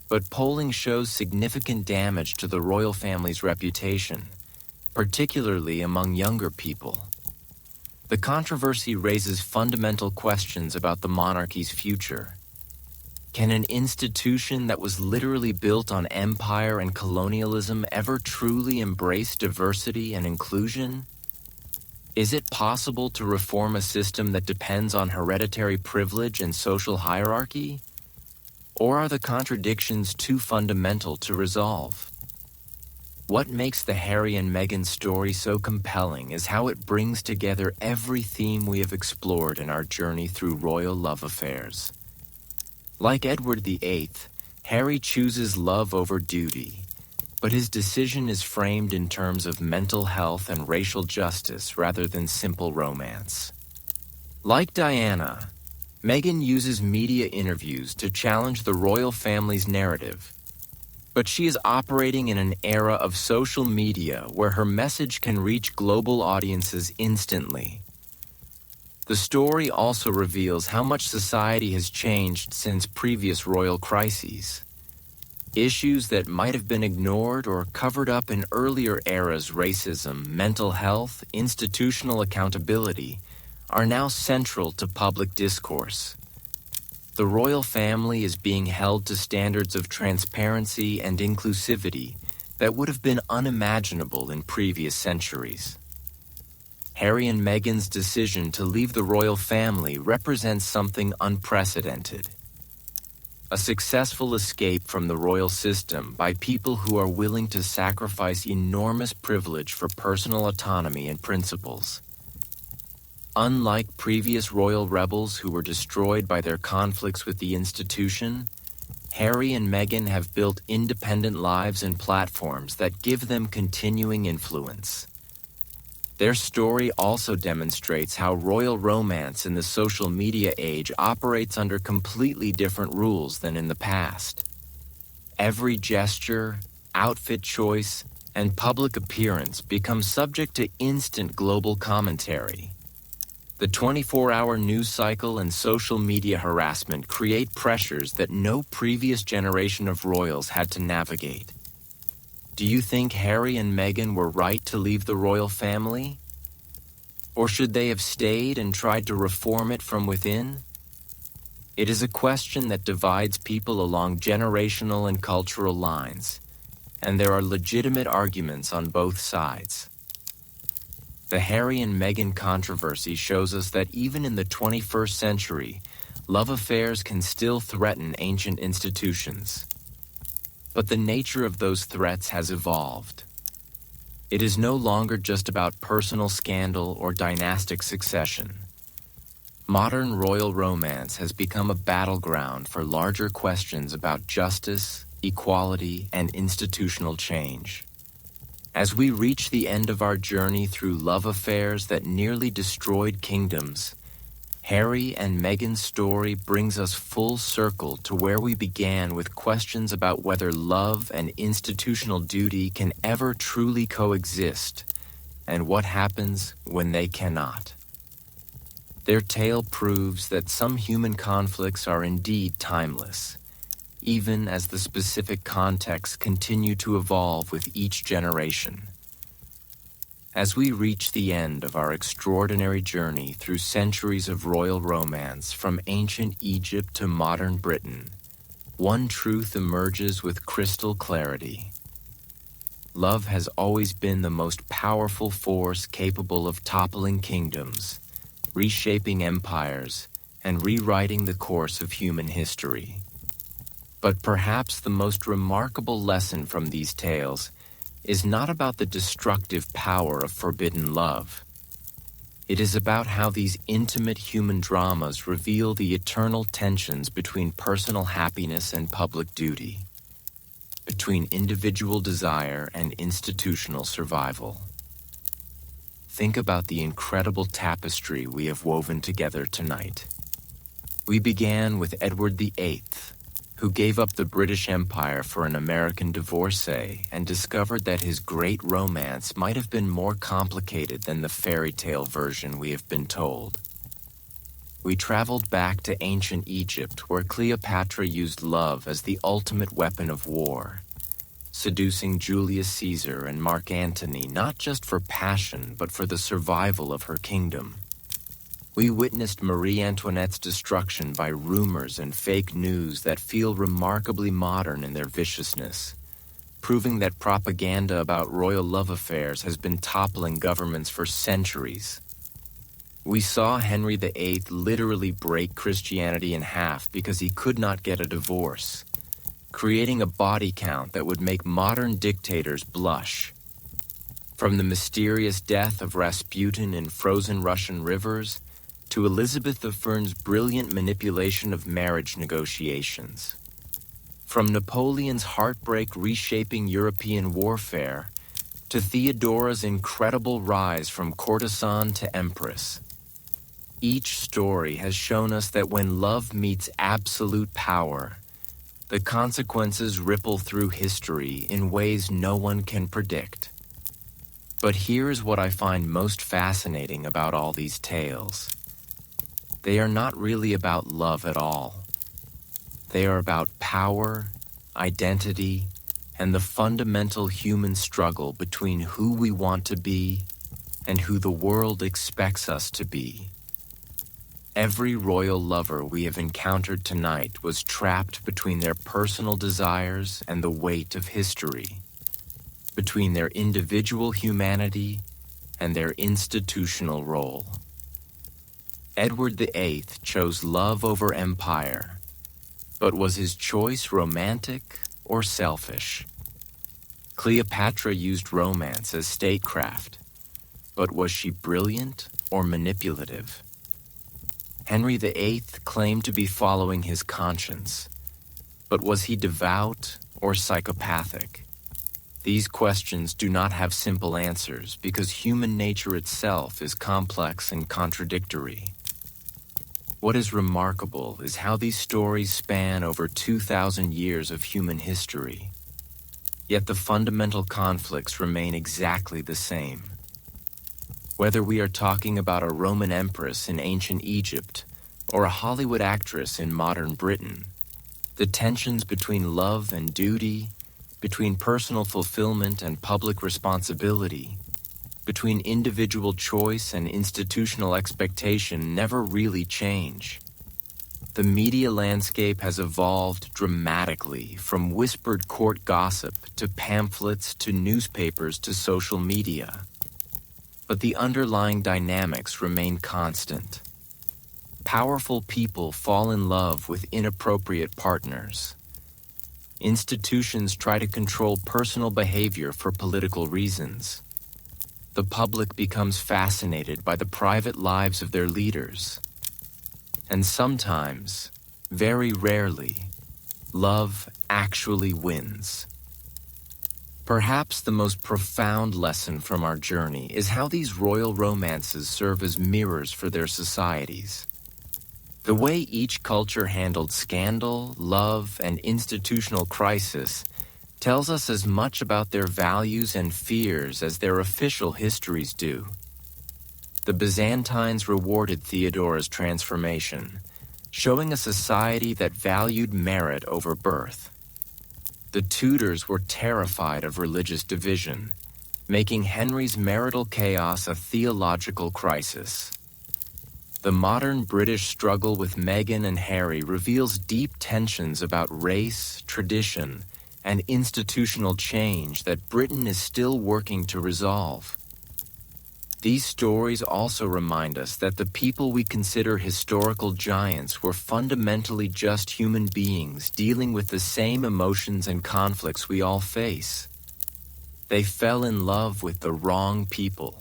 but polling shows significant damage to the royal family's reputation, particularly among younger people. The controversy raises fundamental questions about the monarchy's future. Can an institution that was literally built on empire and colonialism ever truly embrace diversity and inclusion? Is it possible to reform a system that depends on hereditary privilege and social hierarchy? Or are the contradictions too fundamental to resolve? What makes the Harry and Meghan story so compelling is how it brings together every theme we have explored in our journey through royal love affairs. Like Edward VIII, Harry chooses love over duty, but his decision is framed in terms of mental health and racial justice rather than simple romance. Like Diana, Meghan uses media interviews to challenge the royal family's narrative, but she is operating in an era of social media where her message can reach global audiences instantly. The story also reveals how much society has changed since previous royal crises. Issues that might have been ignored or covered up in earlier eras, racism, mental health, institutional accountability, are now central to public discourse. The royal family is being held to standards of transparency and inclusivity that would have been unimaginable in previous centuries. Harry and Meghan's decision to leave the royal family represents something unprecedented. A successful escape from the royal system by people who are willing to sacrifice enormous privilege for personal autonomy and principles. Unlike previous royal rebels who were destroyed by their conflicts with the institution, Harry and Meghan have built independent lives and platforms that give them continuing influence. Their story also demonstrates how royal romance in the social media age operates under completely different rules than in the past. Every gesture, outfit choice, and public appearance become subject to instant global commentary. The 24-hour news cycle and social media harassment create pressures that no previous generation of royals had to navigate. Do you think Harry and Meghan were right to leave the royal family? Or should they have stayed and tried to reform it from within? It is a question that divides people along generational and cultural lines, and there are legitimate arguments on both sides. The Harry and Meghan controversy shows us that even in the 21st century, love affairs can still threaten ancient institutions. But the nature of those threats has evolved. It is no longer just about personal scandal or dynastic succession. Modern royal romance has become a battleground for larger questions about justice, equality, and institutional change. As we reach the end of our journey through love affairs that nearly destroyed kingdoms, Harry and Meghan's story brings us full circle to where we began with questions about whether love and institutional duty can ever truly coexist, and what happens when they cannot. Their tale proves that some human conflicts are indeed timeless, even as the specific contexts continue to evolve with each generation. As we reach the end of our extraordinary journey through centuries of royal romance from ancient Egypt to modern Britain, one truth emerges with crystal clarity. Love has always been the most powerful force capable of toppling kingdoms, reshaping empires, and rewriting the course of human history. But perhaps the most remarkable lesson from these tales is not about the destructive power of forbidden love. It is about how these intimate human dramas reveal the eternal tensions between personal happiness and public duty, between individual desire and institutional survival. Think about the incredible tapestry we have woven together tonight. We began with Edward VIII, who gave up the British Empire for an American divorcee and discovered that his great romance might have been more complicated than the fairy tale version we have been told. We traveled back to ancient Egypt, where Cleopatra used love as the ultimate weapon of war, seducing Julius Caesar and Mark Antony not just for passion but for the survival of her kingdom. We witnessed Marie Antoinette's destruction by rumors and fake news that feel remarkably modern in their viciousness, proving that propaganda about royal love affairs has been toppling governments for centuries. We saw Henry VIII literally break Christianity in half because he could not get a divorce, creating a body count that would make modern dictators blush. From the mysterious death of Rasputin in frozen Russian rivers to Elizabeth I's brilliant manipulation of marriage negotiations. From Napoleon's heartbreak reshaping European warfare to Theodora's incredible rise from courtesan to empress. Each story has shown us that when love meets absolute power, the consequences ripple through history in ways no one can predict. But here's what I find most fascinating about all these tales. They are not really about love at all. They are about power, identity, and the fundamental human struggle between who we want to be and who the world expects us to be. Every royal lover we have encountered tonight was trapped between their personal desires and the weight of history, between their individual humanity and their institutional role. Edward VIII chose love over empire, but was his choice romantic or selfish? Cleopatra used romance as statecraft, but was she brilliant or manipulative? Henry VIII claimed to be following his conscience, but was he devout or psychopathic? These questions do not have simple answers because human nature itself is complex and contradictory. What is remarkable is how these stories span over 2,000 years of human history. Yet the fundamental conflicts remain exactly the same. Whether we are talking about a Roman empress in ancient Egypt or a Hollywood actress in modern Britain, the tensions between love and duty, between personal fulfillment and public responsibility, between individual choice and institutional expectation never really change. The media landscape has evolved dramatically from whispered court gossip to pamphlets to newspapers to social media. But the underlying dynamics remain constant. Powerful people fall in love with inappropriate partners. Institutions try to control personal behavior for political reasons. The public becomes fascinated by the private lives of their leaders. And sometimes, very rarely, love actually wins. Perhaps the most profound lesson from our journey is how these royal romances serve as mirrors for their societies. The way each culture handled scandal, love, and institutional crisis tells us as much about their values and fears as their official histories do. The Byzantines rewarded Theodora's transformation, showing a society that valued merit over birth. The Tudors were terrified of religious division, making Henry's marital chaos a theological crisis. The modern British struggle with Meghan and Harry reveals deep tensions about race, tradition, and institutional change that Britain is still working to resolve. These stories also remind us that the people we consider historical giants were fundamentally just human beings dealing with the same emotions and conflicts we all face. They fell in love with the wrong people,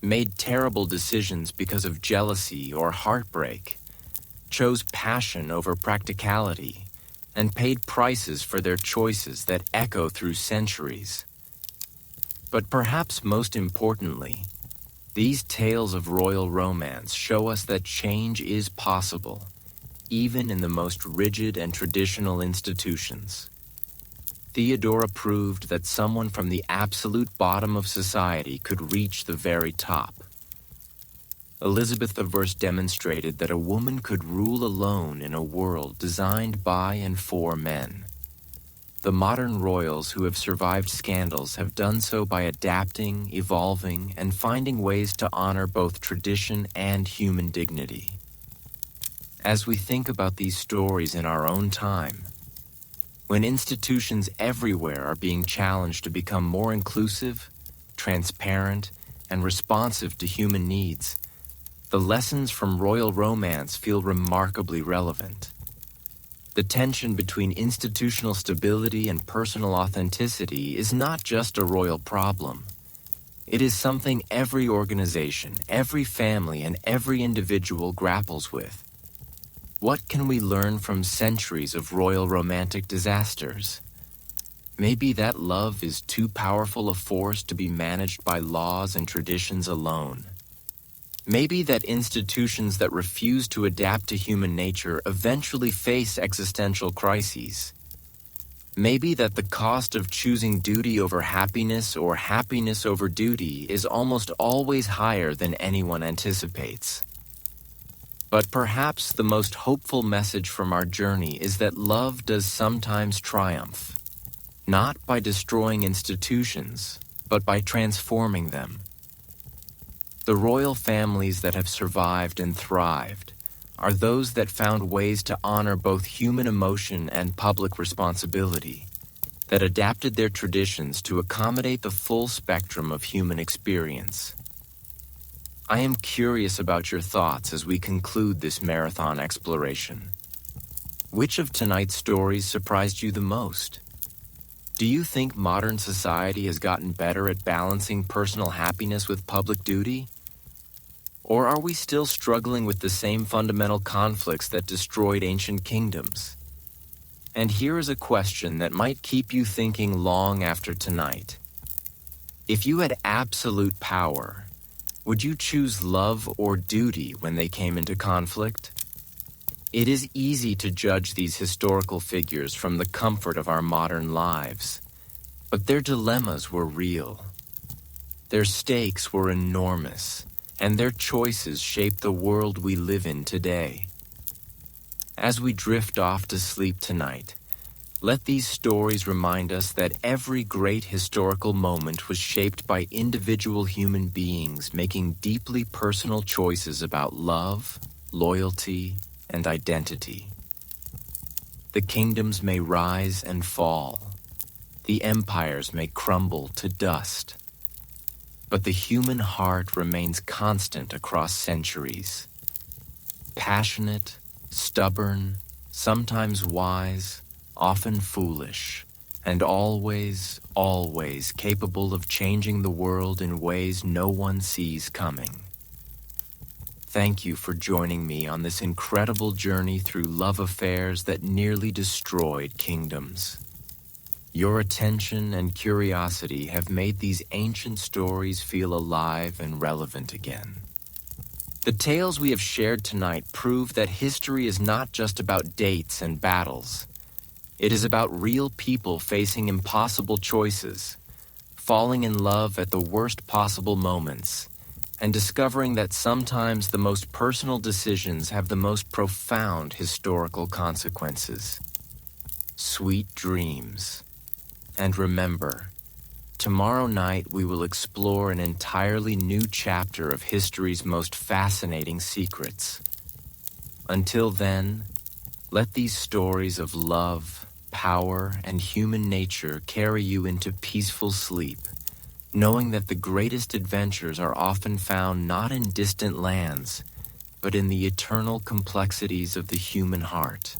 made terrible decisions because of jealousy or heartbreak, chose passion over practicality, and paid prices for their choices that echo through centuries. But perhaps most importantly, these tales of royal romance show us that change is possible, even in the most rigid and traditional institutions. Theodora proved that someone from the absolute bottom of society could reach the very top. Elizabeth I demonstrated that a woman could rule alone in a world designed by and for men. The modern royals who have survived scandals have done so by adapting, evolving, and finding ways to honor both tradition and human dignity. As we think about these stories in our own time, when institutions everywhere are being challenged to become more inclusive, transparent, and responsive to human needs, the lessons from royal romance feel remarkably relevant. The tension between institutional stability and personal authenticity is not just a royal problem. It is something every organization, every family, and every individual grapples with. What can we learn from centuries of royal romantic disasters? Maybe that love is too powerful a force to be managed by laws and traditions alone. Maybe that institutions that refuse to adapt to human nature eventually face existential crises. Maybe that the cost of choosing duty over happiness or happiness over duty is almost always higher than anyone anticipates. But perhaps the most hopeful message from our journey is that love does sometimes triumph, not by destroying institutions, but by transforming them. The royal families that have survived and thrived are those that found ways to honor both human emotion and public responsibility, that adapted their traditions to accommodate the full spectrum of human experience. I am curious about your thoughts as we conclude this marathon exploration. Which of tonight's stories surprised you the most? Do you think modern society has gotten better at balancing personal happiness with public duty? Or are we still struggling with the same fundamental conflicts that destroyed ancient kingdoms? And here is a question that might keep you thinking long after tonight. If you had absolute power, would you choose love or duty when they came into conflict? It is easy to judge these historical figures from the comfort of our modern lives, but their dilemmas were real. Their stakes were enormous, and their choices shape the world we live in today. As we drift off to sleep tonight, let these stories remind us that every great historical moment was shaped by individual human beings making deeply personal choices about love, loyalty, and identity. The kingdoms may rise and fall. The empires may crumble to dust. But the human heart remains constant across centuries. Passionate, stubborn, sometimes wise, often foolish, and always, always capable of changing the world in ways no one sees coming. Thank you for joining me on this incredible journey through love affairs that nearly destroyed kingdoms. Your attention and curiosity have made these ancient stories feel alive and relevant again. The tales we have shared tonight prove that history is not just about dates and battles. It is about real people facing impossible choices, falling in love at the worst possible moments, and discovering that sometimes the most personal decisions have the most profound historical consequences. Sweet dreams. And remember, tomorrow night we will explore an entirely new chapter of history's most fascinating secrets. Until then, let these stories of love, power, and human nature carry you into peaceful sleep, knowing that the greatest adventures are often found not in distant lands, but in the eternal complexities of the human heart.